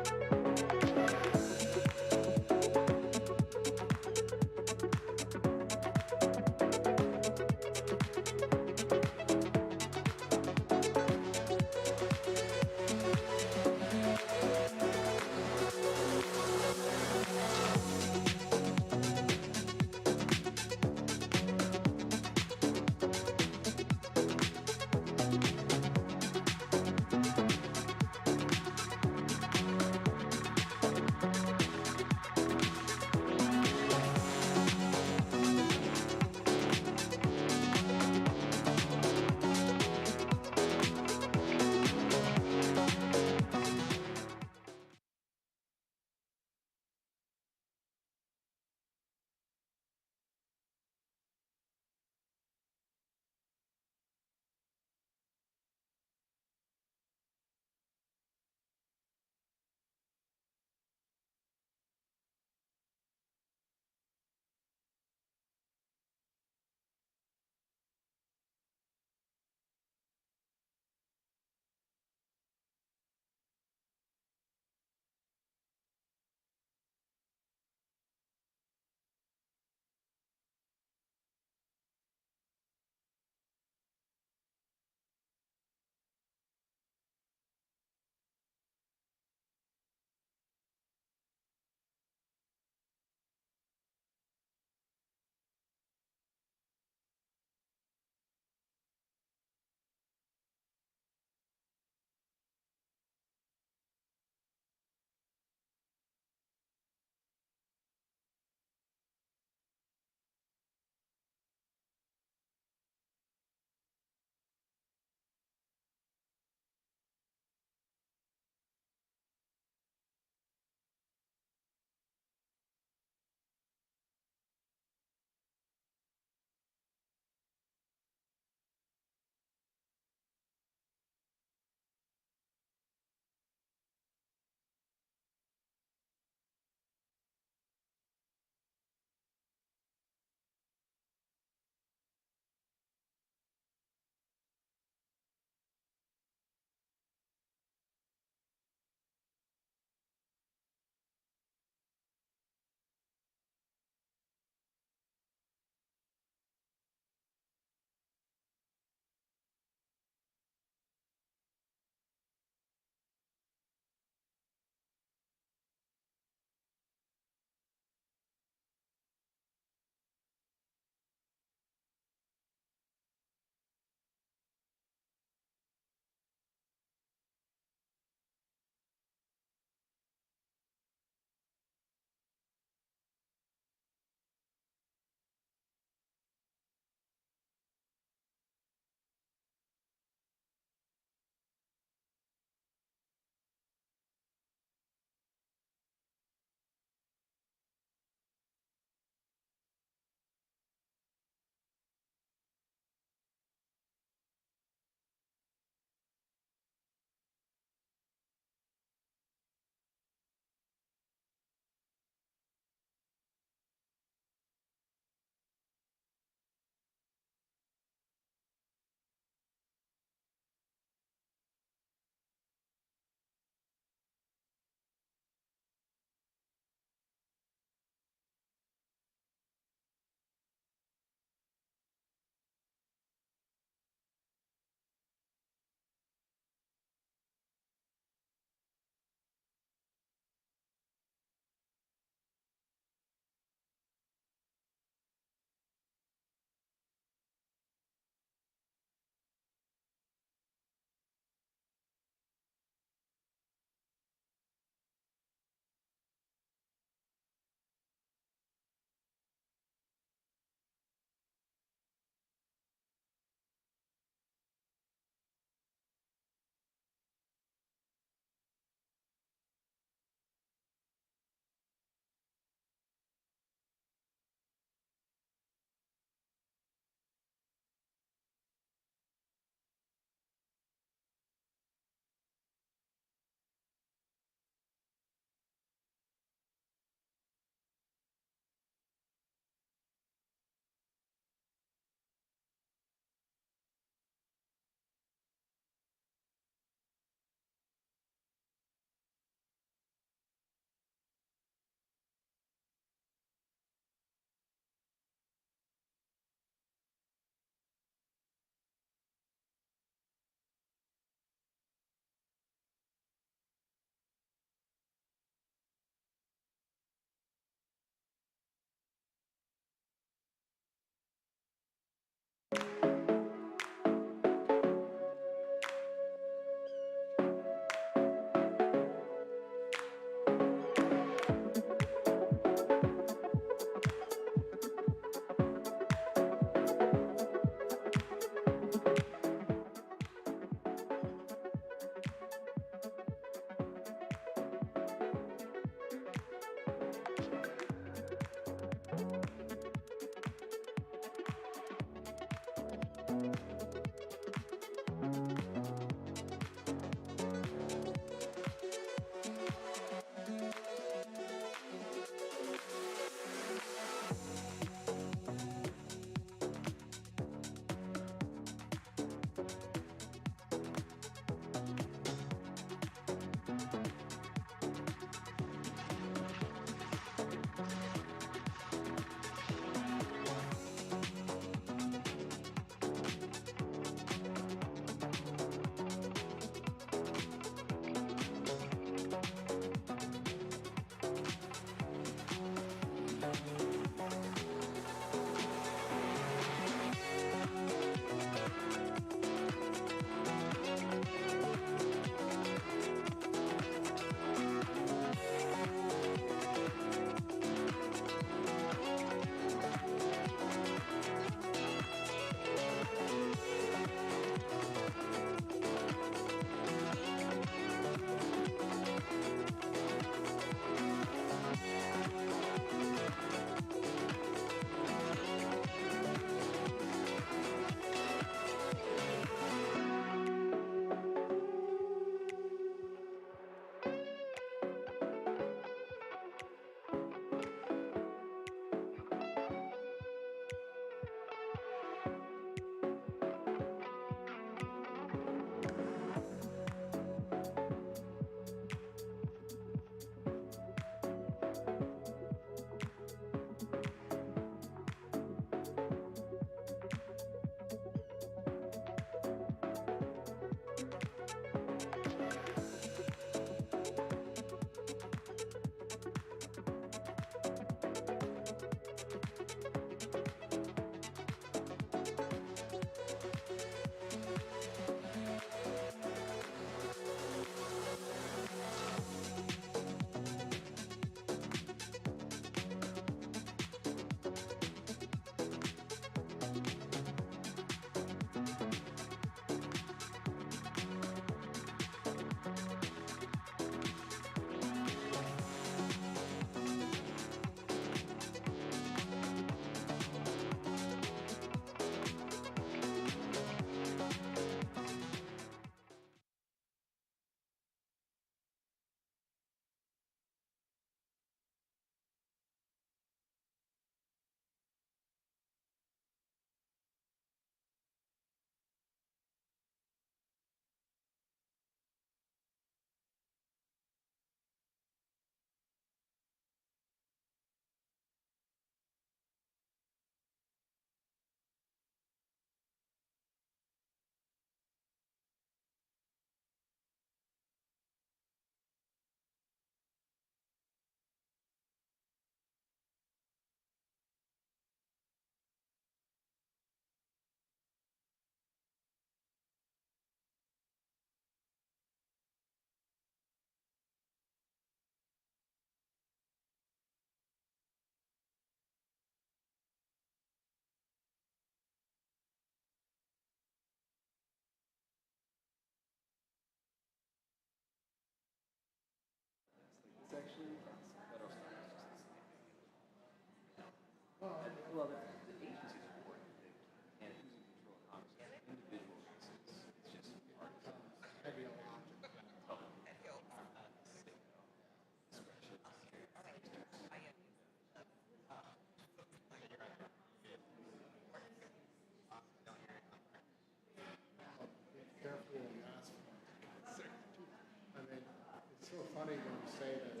[SPEAKER 11] funny when you say that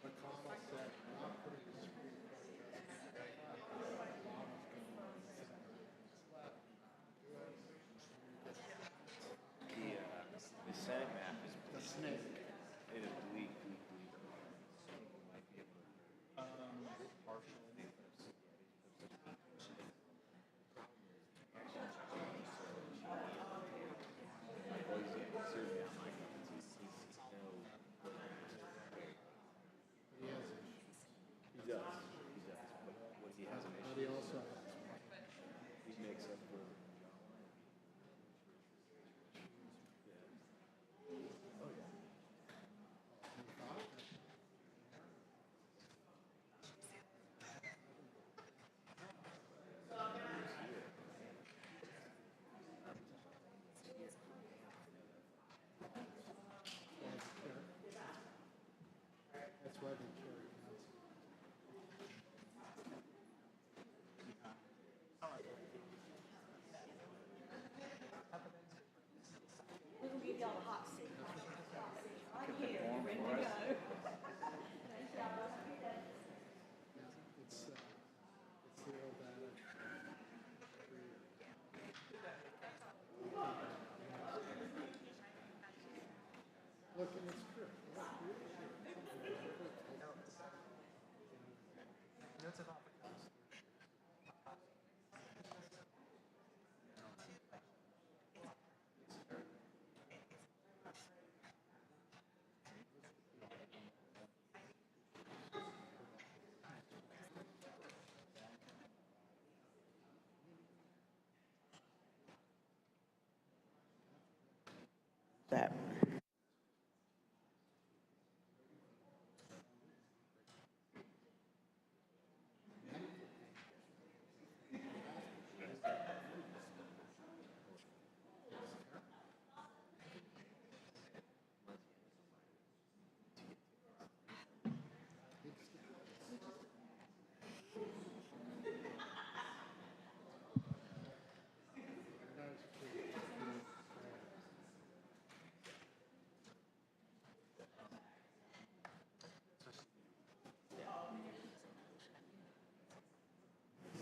[SPEAKER 11] McConnell said not putting the street
[SPEAKER 3] The Senate map is bleak. The snake. It is bleak, bleak, bleak. So we might be able to partially. He does. But what he has an issue.
[SPEAKER 11] But he also has.
[SPEAKER 3] He makes up for.
[SPEAKER 11] That's why they carry guns.
[SPEAKER 21] We're going to give y'all a hot seat. I'm here, you're ready to go.
[SPEAKER 11] It's the old adage. Look, and it's true.
[SPEAKER 5] That.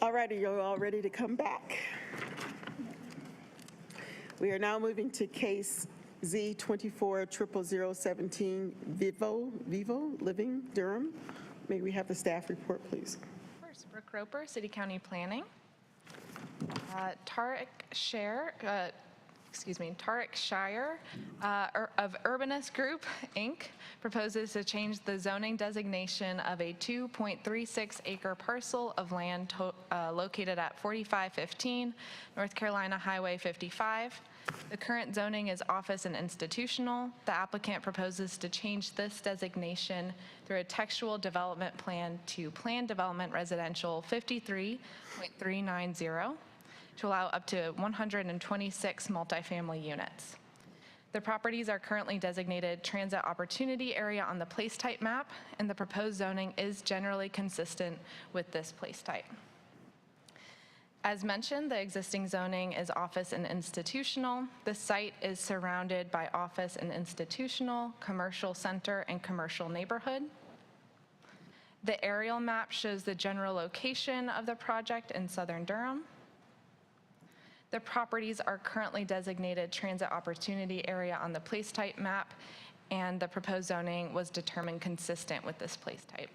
[SPEAKER 5] All righty, you're all ready to come back. We are now moving to case Z2400017 Vivo Living Durham. May we have the staff report, please?
[SPEAKER 19] First, Brooke Roper, City County Planning. Tariq Shire of Urbanist Group, Inc., proposes to change the zoning designation of a 2.36 acre parcel of land located at 4515 North Carolina Highway 55. The current zoning is office and institutional. The applicant proposes to change this designation through a textual development plan to Plan Development Residential 53.390. to allow up to 126 multifamily units. The properties are currently designated transit opportunity area on the place type map, and the proposed zoning is generally consistent with this place type. As mentioned, the existing zoning is office and institutional. The site is surrounded by office and institutional, commercial center, and commercial neighborhood. The aerial map shows the general location of the project in southern Durham. The properties are currently designated transit opportunity area on the place type map, and the proposed zoning was determined consistent with this place type.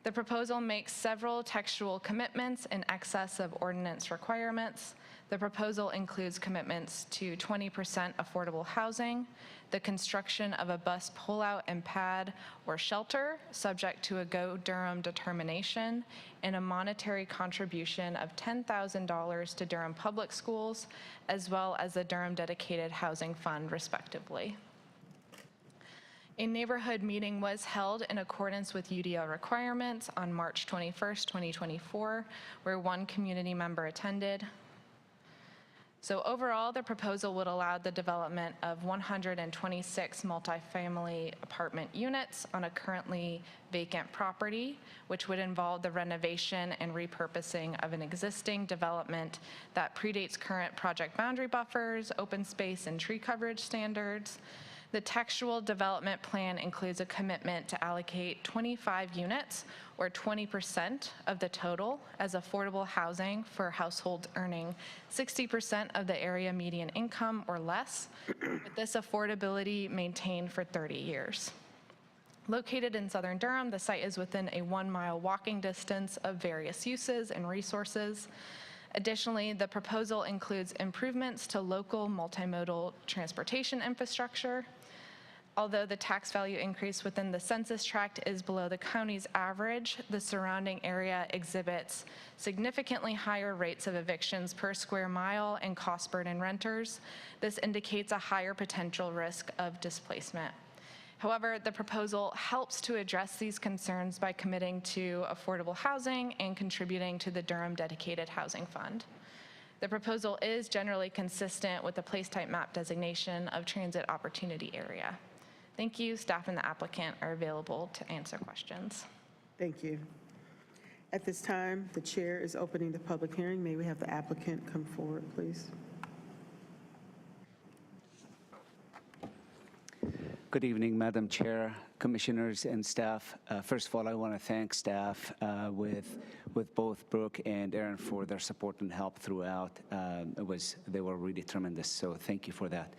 [SPEAKER 19] The proposal makes several textual commitments in excess of ordinance requirements. The proposal includes commitments to 20% affordable housing, the construction of a bus pullout and pad or shelter subject to a Go Durham determination, and a monetary contribution of $10,000 to Durham Public Schools, as well as the Durham Dedicated Housing Fund, respectively. A neighborhood meeting was held in accordance with UDO requirements on March 21st, 2024, where one community member attended. So overall, the proposal would allow the development of 126 multifamily apartment units on a currently vacant property, which would involve the renovation and repurposing of an existing development that predates current project boundary buffers, open space, and tree coverage standards. The textual development plan includes a commitment to allocate 25 units, or 20% of the total, as affordable housing for households earning 60% of the area median income or less, with this affordability maintained for 30 years. Located in southern Durham, the site is within a 1-mile walking distance of various uses and resources. Additionally, the proposal includes improvements to local multimodal transportation infrastructure. Although the tax value increase within the census tract is below the county's average, the surrounding area exhibits significantly higher rates of evictions per square mile and cost burden renters. This indicates a higher potential risk of displacement. However, the proposal helps to address these concerns by committing to affordable housing and contributing to the Durham Dedicated Housing Fund. The proposal is generally consistent with the place type map designation of transit opportunity area. Thank you. Staff and the applicant are available to answer questions.
[SPEAKER 5] Thank you. At this time, the chair is opening the public hearing. May we have the applicant come forward, please?
[SPEAKER 14] Good evening, Madam Chair, commissioners, and staff. First of all, I want to thank staff with both Brooke and Aaron for their support and help throughout. They were really tremendous, so thank you for that.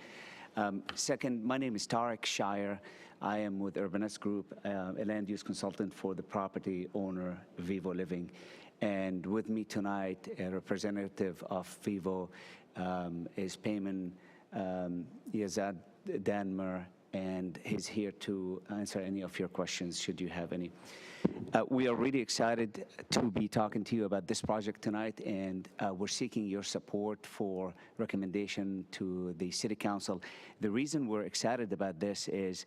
[SPEAKER 14] Second, my name is Tarek Shire. I am with Urbanist Group, a land use consultant for the property owner, Vivo Living. And with me tonight, a representative of Vivo is Payman Yazad Danmer, and he's here to answer any of your questions, should you have any. We are really excited to be talking to you about this project tonight, and we're seeking your support for recommendation to the City Council. The reason we're excited about this is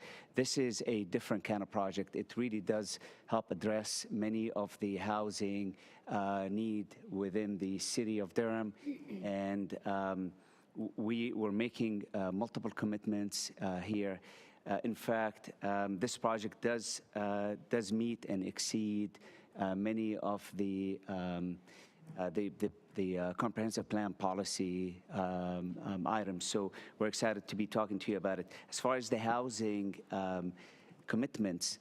[SPEAKER 14] a different kind of project. It really does help address many of the housing need within the City of Durham, and we're making multiple commitments here. In fact, this project does meet and exceed many of the comprehensive plan policy items. So we're excited to be talking to you about it. As far as the housing commitments,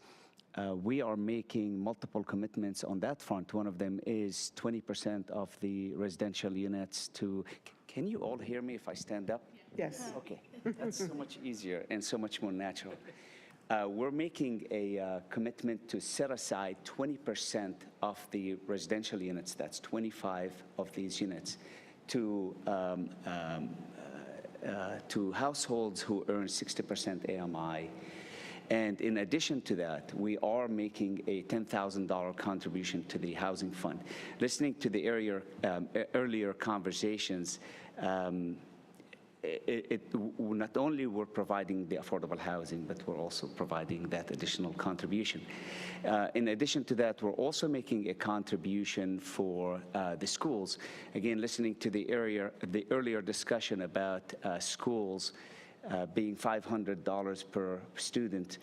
[SPEAKER 14] we are making multiple commitments on that front. One of them is 20% of the residential units to. Can you all hear me if I stand up?
[SPEAKER 5] Yes.
[SPEAKER 14] Okay, that's so much easier and so much more natural. We're making a commitment to set aside 20% of the residential units, that's 25 of these units, to households who earn 60% AMI. And in addition to that, we are making a $10,000 contribution to the housing fund. Listening to the earlier conversations, not only we're providing the affordable housing, but we're also providing that additional contribution. In addition to that, we're also making a contribution for the schools. Again, listening to the earlier discussion about schools being $500 per student.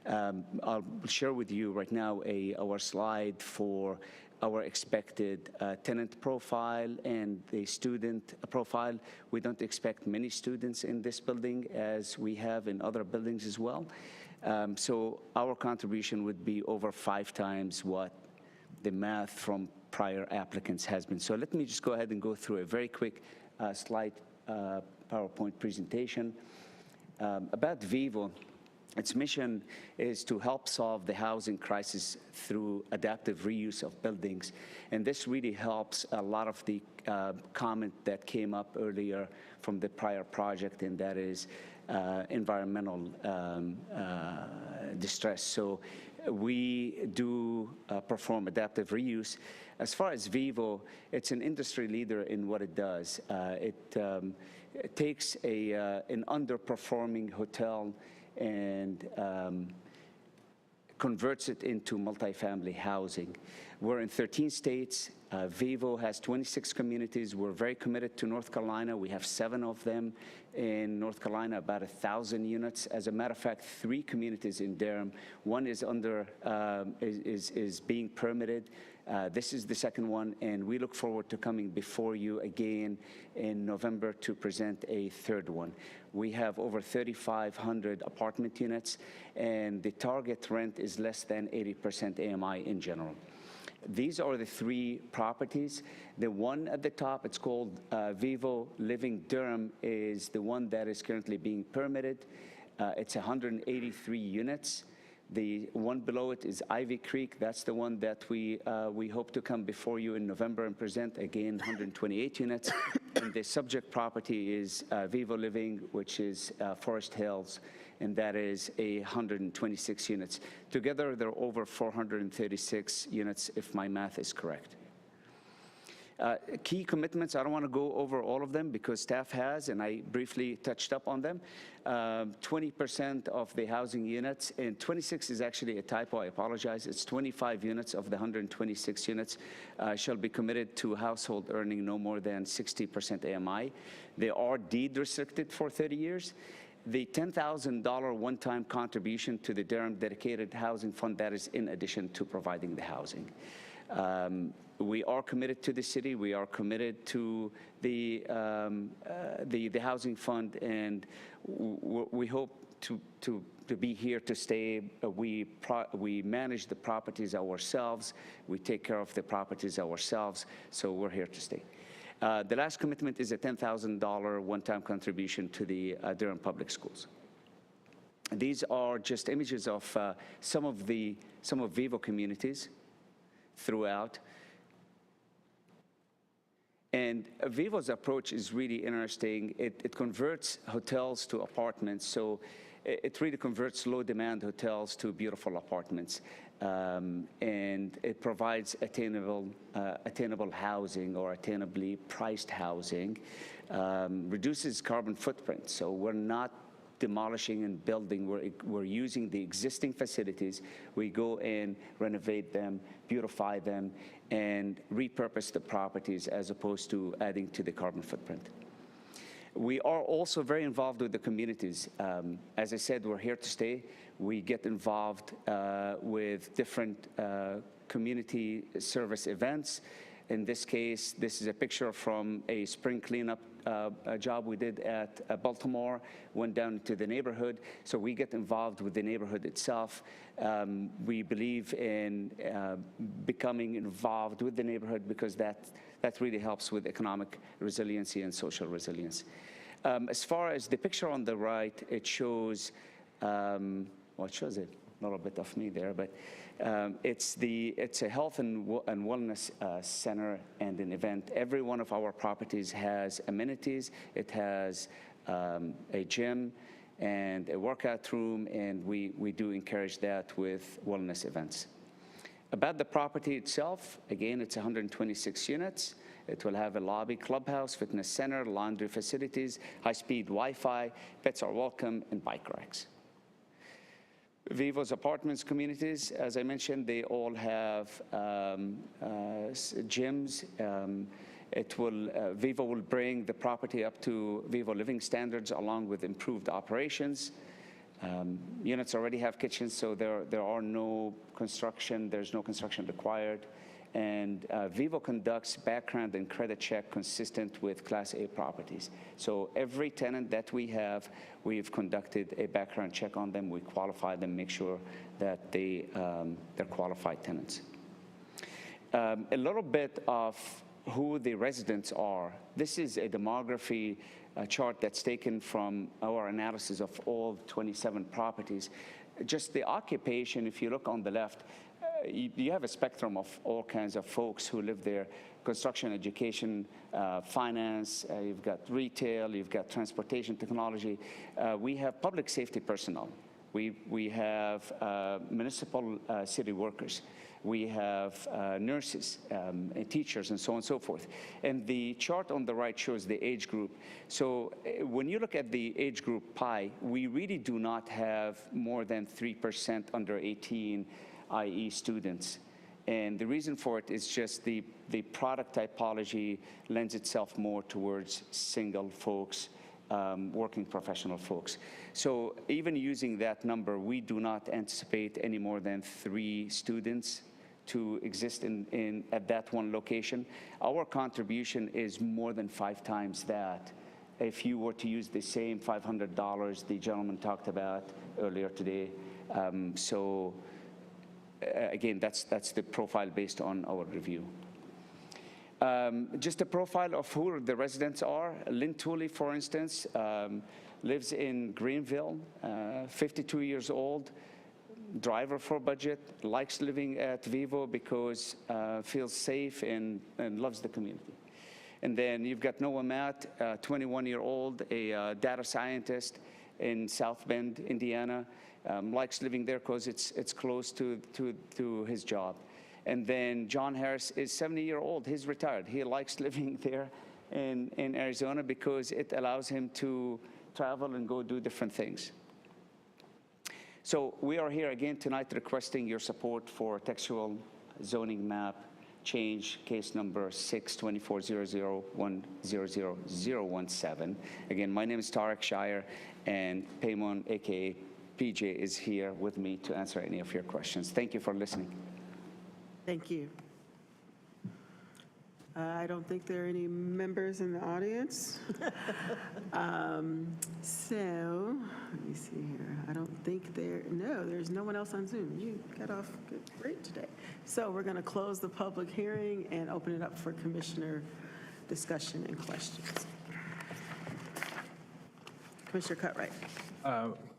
[SPEAKER 14] I'll share with you right now our slide for our expected tenant profile and the student profile. We don't expect many students in this building as we have in other buildings as well. So our contribution would be over 5 times what the math from prior applicants has been. So let me just go ahead and go through a very quick slide PowerPoint presentation. About Vivo, its mission is to help solve the housing crisis through adaptive reuse of buildings. And this really helps a lot of the comment that came up earlier from the prior project, and that is environmental distress. So we do perform adaptive reuse. As far as Vivo, it's an industry leader in what it does. It takes an underperforming hotel and converts it into multifamily housing. We're in 13 states. Vivo has 26 communities. We're very committed to North Carolina. We have 7 of them in North Carolina, about 1,000 units. As a matter of fact, 3 communities in Durham. One is being permitted. This is the second one, and we look forward to coming before you again in November to present a third one. We have over 3,500 apartment units, and the target rent is less than 80% AMI in general. These are the three properties. The one at the top, it's called Vivo Living Durham, is the one that is currently being permitted. It's 183 units. The one below it is Ivy Creek. That's the one that we hope to come before you in November and present, again, 128 units. And the subject property is Vivo Living, which is Forest Hills, and that is 126 units. Together, there are over 436 units, if my math is correct. Key commitments, I don't want to go over all of them because staff has, and I briefly touched up on them. 20% of the housing units, and 26 is actually a typo, I apologize. It's 25 units of the 126 units shall be committed to household earning no more than 60% AMI. They are deed restricted for 30 years. The $10,000 one-time contribution to the Durham Dedicated Housing Fund, that is in addition to providing the housing. We are committed to the city. We are committed to the housing fund, and we hope to be here to stay. We manage the properties ourselves. We take care of the properties ourselves, so we're here to stay. The last commitment is a $10,000 one-time contribution to the Durham Public Schools. These are just images of some of Vivo communities throughout. And Vivo's approach is really interesting. It converts hotels to apartments, so it really converts low-demand hotels to beautiful apartments. And it provides attainable housing or attainably priced housing, reduces carbon footprint. So we're not demolishing and building. We're using the existing facilities. We go in, renovate them, beautify them, and repurpose the properties as opposed to adding to the carbon footprint. We are also very involved with the communities. As I said, we're here to stay. We get involved with different community service events. In this case, this is a picture from a spring cleanup job we did at Baltimore, went down to the neighborhood. So we get involved with the neighborhood itself. We believe in becoming involved with the neighborhood because that really helps with economic resiliency and social resilience. As far as the picture on the right, it shows, well, it shows a little bit of me there, but it's a health and wellness center and an event. Every one of our properties has amenities. It has a gym and a workout room, and we do encourage that with wellness events. About the property itself, again, it's 126 units. It will have a lobby, clubhouse, fitness center, laundry facilities, high-speed Wi-Fi, pets are welcome, and bike racks. Vivo's apartments communities, as I mentioned, they all have gyms. Vivo will bring the property up to Vivo Living standards along with improved operations. Units already have kitchens, so there are no construction. There's no construction required. And Vivo conducts background and credit check consistent with Class A properties. So every tenant that we have, we've conducted a background check on them. We qualify them, make sure that they're qualified tenants. A little bit of who the residents are. This is a demography chart that's taken from our analysis of all 27 properties. Just the occupation, if you look on the left, you have a spectrum of all kinds of folks who live there: construction, education, finance, you've got retail, you've got transportation technology. We have public safety personnel. We have municipal city workers. We have nurses, teachers, and so on and so forth. And the chart on the right shows the age group. So when you look at the age group pie, we really do not have more than 3% under 18, i.e. students. And the reason for it is just the product typology lends itself more towards single folks, working professional folks. So even using that number, we do not anticipate any more than 3 students to exist at that one location. Our contribution is more than 5 times that if you were to use the same $500 the gentleman talked about earlier today. Again, that's the profile based on our review. Just a profile of who the residents are. Lynn Tooley, for instance, lives in Greenville, 52 years old, driver for budget, likes living at Vivo because feels safe and loves the community. And then you've got Noah Matt, 21-year-old, a data scientist in South Bend, Indiana, likes living there because it's close to his job. And then John Harris is 70-year-old. He's retired. He likes living there in Arizona because it allows him to travel and go do different things. So we are here again tonight requesting your support for textual zoning map change, case number 62400100017. Again, my name is Tarek Shire, and Paymon, aka PJ, is here with me to answer any of your questions. Thank you for listening.
[SPEAKER 5] Thank you. I don't think there are any members in the audience. So, let me see here. I don't think there's no one else on Zoom. You got off great today. So we're going to close the public hearing and open it up for commissioner discussion and questions. Commissioner Cutright.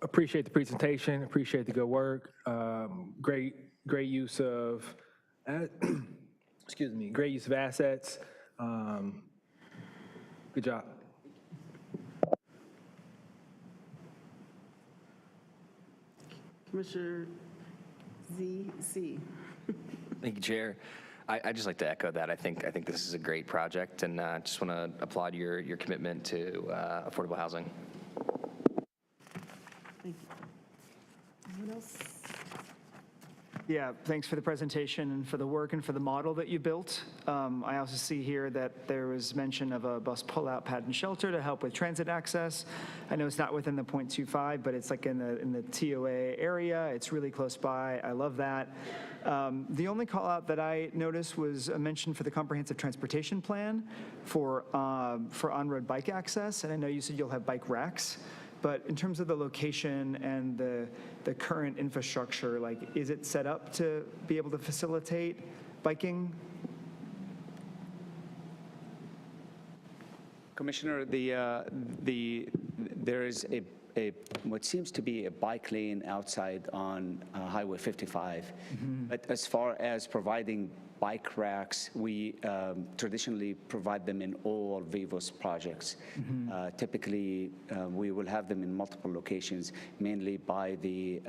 [SPEAKER 7] Appreciate the presentation, appreciate the good work. Great use of excuse me, great use of assets. Good job.
[SPEAKER 5] Commissioner Z.
[SPEAKER 17] Thank you, Chair. I'd just like to echo that. I think this is a great project, and just want to applaud your commitment to affordable housing.
[SPEAKER 5] Thank you. Anyone else?
[SPEAKER 16] Yeah, thanks for the presentation and for the work and for the model that you built. I also see here that there was mention of a bus pull-out pad and shelter to help with transit access. I know it's not within the 0.25, but it's like in the TOA area. It's really close by. I love that. The only call-out that I noticed was a mention for the comprehensive transportation plan for on-road bike access, and I know you said you'll have bike racks. But in terms of the location and the current infrastructure, like, is it set up to be able to facilitate biking?
[SPEAKER 14] Commissioner, there is what seems to be a bike lane outside on Highway 55.
[SPEAKER 16] Mm-hmm.
[SPEAKER 14] But as far as providing bike racks, we traditionally provide them in all Vivo's projects.
[SPEAKER 16] Mm-hmm.
[SPEAKER 14] Typically, we will have them in multiple locations, mainly by the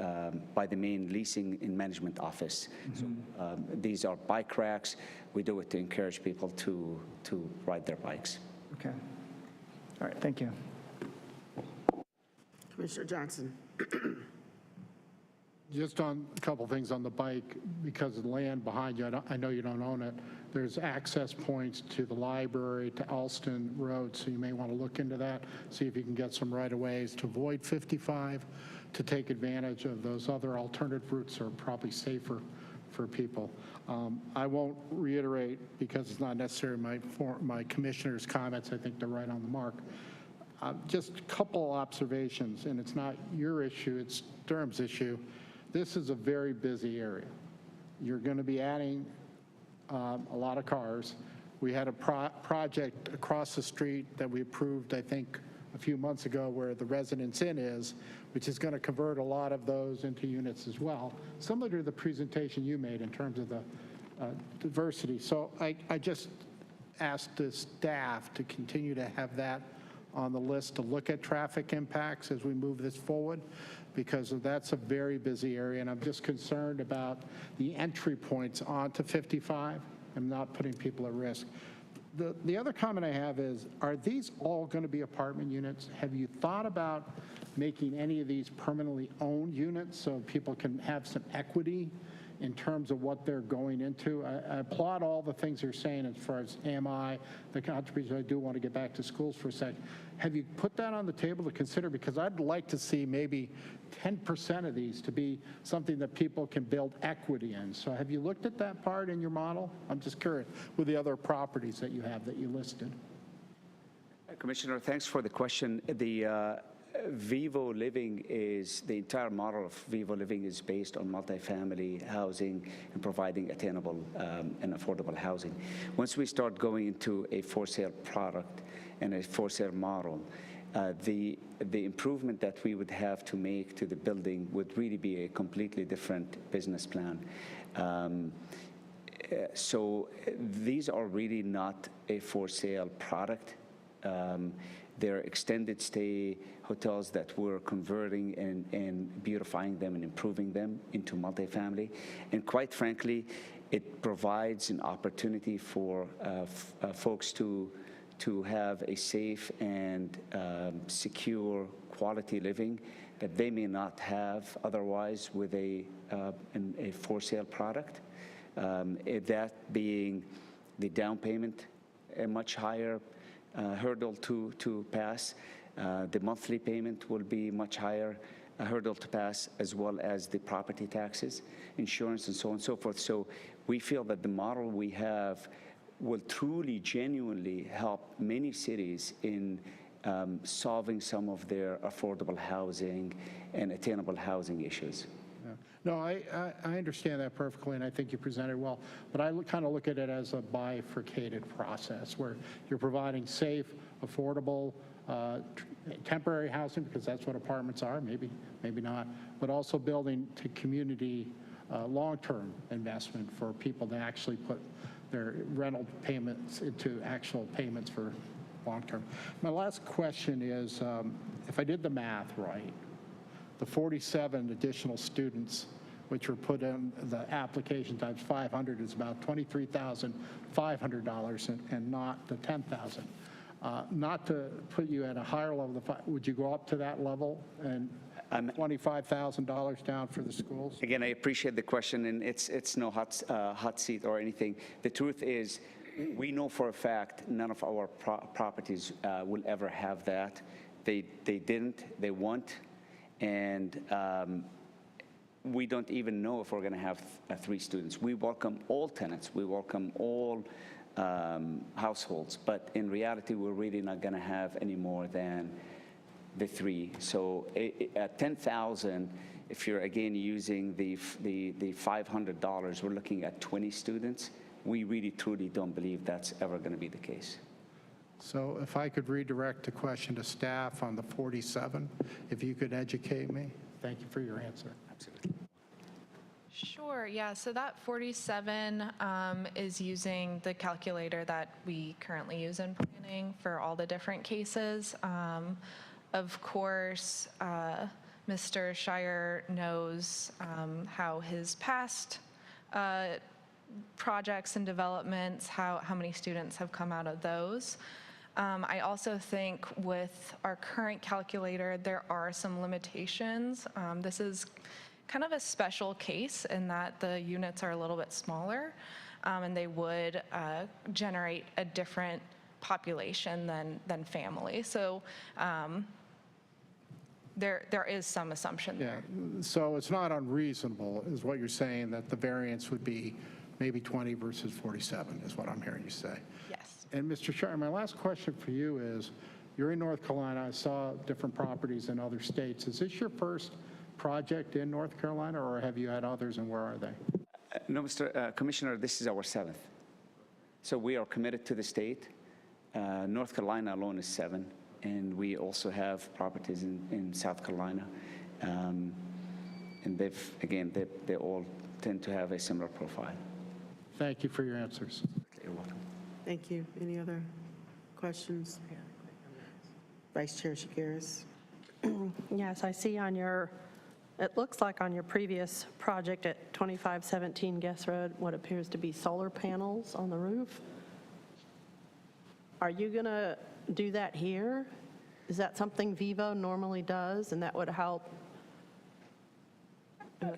[SPEAKER 14] main leasing and management office.
[SPEAKER 16] Mm-hmm.
[SPEAKER 14] So these are bike racks. We do it to encourage people to ride their bikes.
[SPEAKER 16] Okay. All right, thank you.
[SPEAKER 5] Commissioner Johnson.
[SPEAKER 11] Just on a couple things on the bike, because of the land behind you, I know you don't own it, there's access points to the library, to Alston Road, so you may want to look into that, see if you can get some right-of-ways to avoid 55, to take advantage of those other alternative routes are probably safer for people. I won't reiterate, because it's not necessarily my commissioner's comments. I think they're right on the mark. Just a couple observations, and it's not your issue, it's Durham's issue. This is a very busy area. You're going to be adding a lot of cars. We had a project across the street that we approved, I think, a few months ago where the Residence Inn is, which is going to convert a lot of those into units as well, similar to the presentation you made in terms of the diversity. So I just asked the staff to continue to have that on the list to look at traffic impacts as we move this forward, because that's a very busy area, and I'm just concerned about the entry points onto 55. I'm not putting people at risk. The other comment I have is, are these all going to be apartment units? Have you thought about making any of these permanently owned units so people can have some equity in terms of what they're going into? I applaud all the things you're saying as far as AMI, the contribution. I do want to get back to schools for a second. Have you put that on the table to consider? Because I'd like to see maybe 10% of these to be something that people can build equity in. So have you looked at that part in your model? I'm just curious with the other properties that you have that you listed.
[SPEAKER 14] Commissioner, thanks for the question. The Vivo Living is, the entire model of Vivo Living is based on multifamily housing and providing attainable and affordable housing. Once we start going into a for-sale product and a for-sale model, the improvement that we would have to make to the building would really be a completely different business plan. So these are really not a for-sale product. They're extended stay hotels that we're converting and beautifying them and improving them into multifamily. And quite frankly, it provides an opportunity for folks to have a safe and secure quality living that they may not have otherwise with a for-sale product. That being the down payment, a much higher hurdle to pass. The monthly payment will be much higher hurdle to pass, as well as the property taxes, insurance, and so on and so forth. So we feel that the model we have will truly, genuinely help many cities in solving some of their affordable housing and attainable housing issues.
[SPEAKER 11] No, I understand that perfectly, and I think you presented well. But I kind of look at it as a bifurcated process where you're providing safe, affordable, temporary housing, because that's what apartments are, maybe not, but also building to community long-term investment for people to actually put their rental payments into actual payments for long-term. My last question is, if I did the math right, the 47 additional students which were put in the application times 500 is about $23,500 and not the $10,000. Not to put you at a higher level, would you go up to that level and $25,000 down for the schools?
[SPEAKER 14] Again, I appreciate the question, and it's no hot seat or anything. The truth is, we know for a fact none of our properties will ever have that. They didn't, they won't. And we don't even know if we're going to have 3 students. We welcome all tenants. We welcome all households. But in reality, we're really not going to have any more than the 3. So at $10,000, if you're again using the $500, we're looking at 20 students. We really, truly don't believe that's ever going to be the case.
[SPEAKER 11] So if I could redirect a question to staff on the 47, if you could educate me. Thank you for your answer.
[SPEAKER 14] Absolutely.
[SPEAKER 19] Sure, yeah, so that 47 is using the calculator that we currently use in planning for all the different cases. Of course, Mr. Shire knows how his past projects and developments, how many students have come out of those. I also think with our current calculator, there are some limitations. This is kind of a special case in that the units are a little bit smaller, and they would generate a different population than family. So there is some assumption there.
[SPEAKER 11] Yeah, so it's not unreasonable, is what you're saying, that the variance would be maybe 20 versus 47, is what I'm hearing you say.
[SPEAKER 19] Yes.
[SPEAKER 11] And Mr. Shire, my last question for you is, you're in North Carolina. I saw different properties in other states. Is this your first project in North Carolina, or have you had others, and where are they?
[SPEAKER 14] No, Mr. Commissioner, this is our 7th. So we are committed to the state. North Carolina alone is 7, and we also have properties in South Carolina. And they all tend to have a similar profile.
[SPEAKER 11] Thank you for your answers.
[SPEAKER 14] You're welcome.
[SPEAKER 5] Thank you. Any other questions? Vice Chair Chagaris.
[SPEAKER 2] Yes, I see on your, it looks like on your previous project at 2517 Guest Road, what appears to be solar panels on the roof. Are you going to do that here? Is that something Vivo normally does, and that would help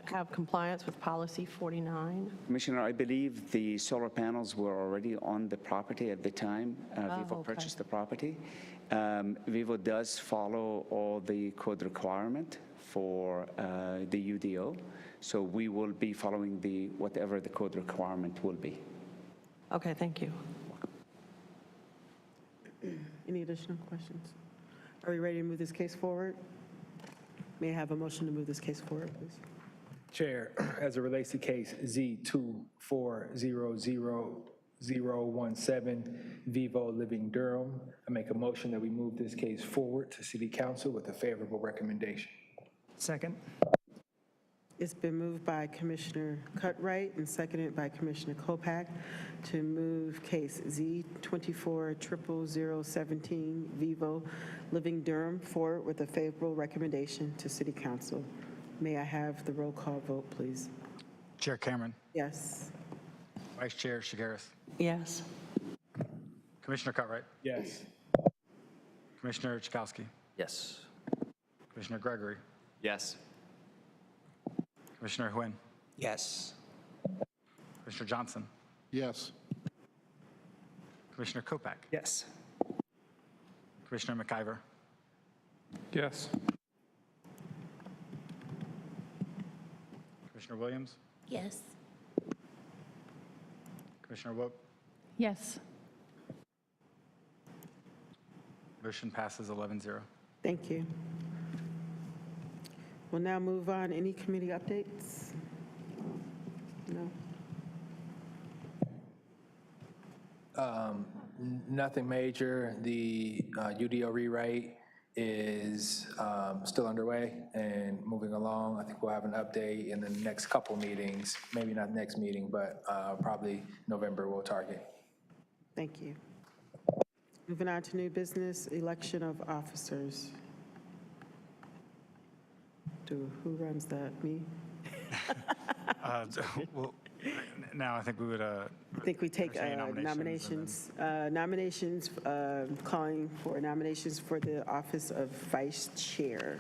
[SPEAKER 2] have compliance with policy 49?
[SPEAKER 14] Commissioner, I believe the solar panels were already on the property at the time Vivo
[SPEAKER 2] okay.
[SPEAKER 14] purchased the property. Vivo does follow all the code requirement for the UDO, so we will be following whatever the code requirement will be.
[SPEAKER 2] Okay, thank you.
[SPEAKER 5] Any additional questions? Are we ready to move this case forward? May I have a motion to move this case forward, please?
[SPEAKER 7] Chair, as it relates to case Z2400017 Vivo Living Durham, I make a motion that we move this case forward to City Council with a favorable recommendation.
[SPEAKER 16] Second.
[SPEAKER 5] It's been moved by Commissioner Cutright and seconded by Commissioner Kopak to move case Z2400017 Vivo Living Durham forward with a favorable recommendation to City Council. May I have the roll call vote, please?
[SPEAKER 6] Chair Cameron.
[SPEAKER 5] Yes.
[SPEAKER 6] Vice Chair Chagaris.
[SPEAKER 2] Yes.
[SPEAKER 6] Commissioner Cutright.
[SPEAKER 7] Yes.
[SPEAKER 6] Commissioner Czajkowski.
[SPEAKER 4] Yes.
[SPEAKER 6] Commissioner Gregory.
[SPEAKER 17] Yes.
[SPEAKER 6] Commissioner Huynh.
[SPEAKER 4] Yes.
[SPEAKER 6] Commissioner Johnson.
[SPEAKER 11] Yes.
[SPEAKER 6] Commissioner Kopak.
[SPEAKER 16] Yes.
[SPEAKER 6] Commissioner McIver.
[SPEAKER 4] Yes.
[SPEAKER 6] Commissioner Williams.
[SPEAKER 13] Yes.
[SPEAKER 6] Commissioner Wouk.
[SPEAKER 13] Yes.
[SPEAKER 6] Motion passes 11-0.
[SPEAKER 5] Thank you. We'll now move on. Any committee updates? No?
[SPEAKER 7] Nothing major. The UDO rewrite is still underway and moving along. I think we'll have an update in the next couple meetings, maybe not next meeting, but probably November we'll target.
[SPEAKER 5] Thank you. Moving on to new business, election of officers. Who runs that? Me?
[SPEAKER 6] Well, now I think we would.
[SPEAKER 5] I think we take
[SPEAKER 6] entertain
[SPEAKER 5] nominations. Calling for nominations for the office of vice chair.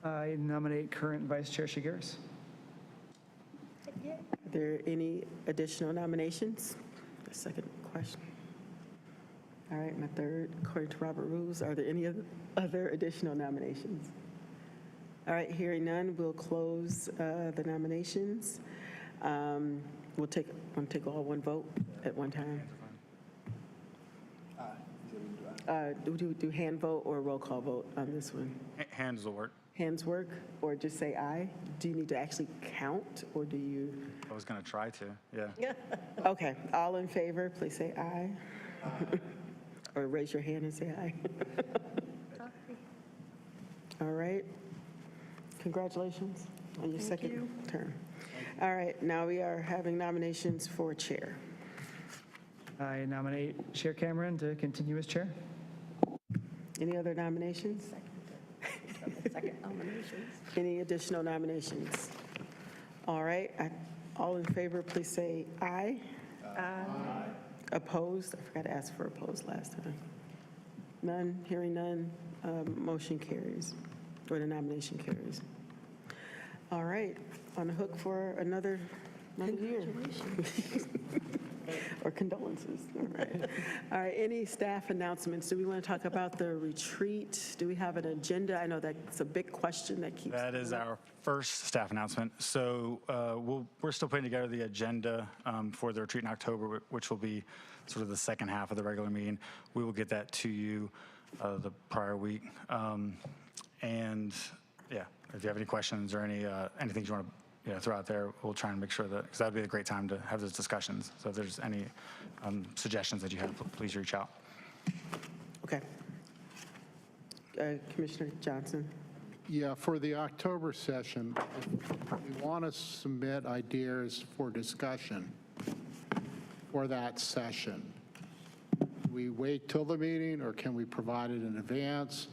[SPEAKER 16] I nominate current Vice Chair Chagaris.
[SPEAKER 5] Are there any additional nominations? The second question. All right, my third, according to Robert Rules, are there any other additional nominations? All right, hearing none, we'll close the nominations. We'll take all one vote at one time. Do we do hand vote or roll call vote on this one?
[SPEAKER 6] Hands will work.
[SPEAKER 5] Hands work, or just say aye? Do you need to actually count, or do you?
[SPEAKER 6] I was going to try to, yeah.
[SPEAKER 5] Okay, all in favor, please say aye. Or raise your hand and say aye. All right. Congratulations on your second term. All right, now we are having nominations for chair.
[SPEAKER 16] I nominate Chair Cameron to continue as chair.
[SPEAKER 5] Any other nominations? Second nominations. Any additional nominations? All right, all in favor, please say aye. Aye. Opposed? I forgot to ask for opposed last time. None, hearing none, motion carries, or the nomination carries. All right, on the hook for another year. Or condolences, all right. All right, any staff announcements? Do we want to talk about the retreat? Do we have an agenda? I know that's a big question that keeps.
[SPEAKER 6] That is our first staff announcement. So we're still putting together the agenda for the retreat in October, which will be sort of the second half of the regular meeting. We will get that to you the prior week. And yeah, if you have any questions or anything you want to throw out there, we'll try and make sure that, because that would be a great time to have those discussions. So if there's any suggestions that you have, please reach out.
[SPEAKER 5] Okay. Commissioner Johnson.
[SPEAKER 11] Yeah, for the October session, if we want to submit ideas for discussion for that session, do we wait till the meeting, or can we provide it in advance?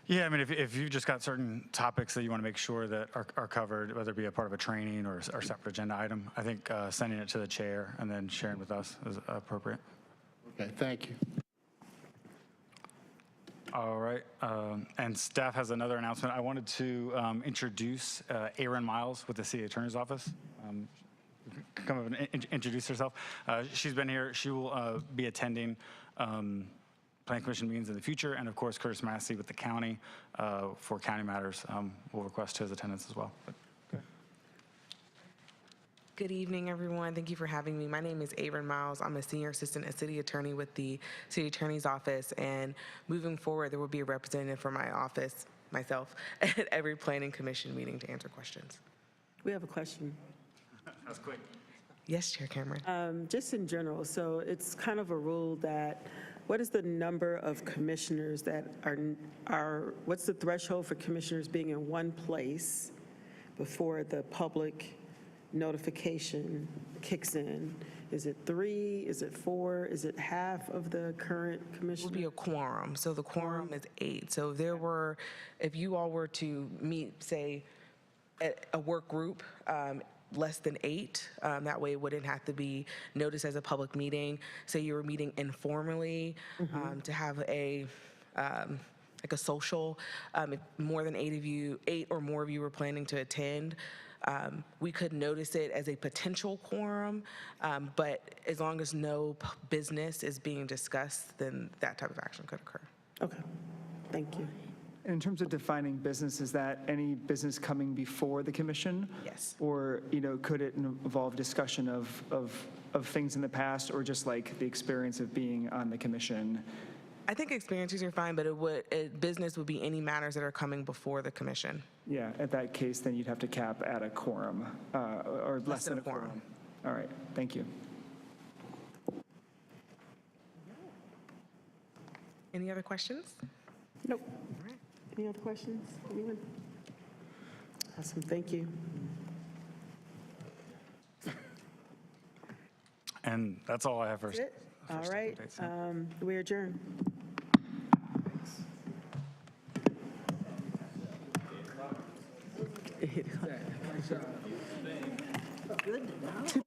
[SPEAKER 6] Yeah, I mean, if you've just got certain topics that you want to make sure that are covered, whether it be a part of a training or a separate agenda item, I think sending it to the chair and then sharing with us is appropriate.
[SPEAKER 11] Okay, thank you.
[SPEAKER 6] All right, and staff has another announcement. I wanted to introduce Erin Miles with the City Attorney's Office. Come up and introduce herself. She's been here. She will be attending Planning Commission meetings in the future, and of course, Curtis Massey with the county for county matters will request his attendance as well.
[SPEAKER 15] Good evening, everyone. Thank you for having me. My name is Erin Miles. I'm a senior assistant city attorney with the City Attorney's Office, and moving forward, there will be a representative from my office, myself, at every Planning Commission meeting to answer questions.
[SPEAKER 5] We have a question.
[SPEAKER 6] That was quick.
[SPEAKER 15] Yes, Chair Cameron.
[SPEAKER 5] Just in general, so it's kind of a rule that, what is the number of commissioners that are, what's the threshold for commissioners being in one place before the public notification kicks in? Is it 3? Is it 4? Is it half of the current commissioners?
[SPEAKER 15] It would be a quorum. So the quorum is 8. So if you all were to meet, say, a work group, less than 8, that way it wouldn't have to be noticed as a public meeting. Say you were meeting informally to have like a social, if more than 8 or more of you were planning to attend, we could notice it as a potential quorum, but as long as no business is being discussed, then that type of action could occur.
[SPEAKER 5] Okay, thank you.
[SPEAKER 16] In terms of defining business, is that any business coming before the commission?
[SPEAKER 15] Yes.
[SPEAKER 16] Or, could it involve discussion of things in the past, or just like the experience of being on the commission?
[SPEAKER 15] I think experiences are fine, but business would be any matters that are coming before the commission.
[SPEAKER 16] Yeah, at that case, then you'd have to cap at a quorum, or less than a quorum. All right, thank you.
[SPEAKER 15] Any other questions?
[SPEAKER 5] Nope. Any other questions? Anyone? Awesome, thank you.
[SPEAKER 6] And that's all I have for.
[SPEAKER 5] That's it? All right, we adjourn. Good to know.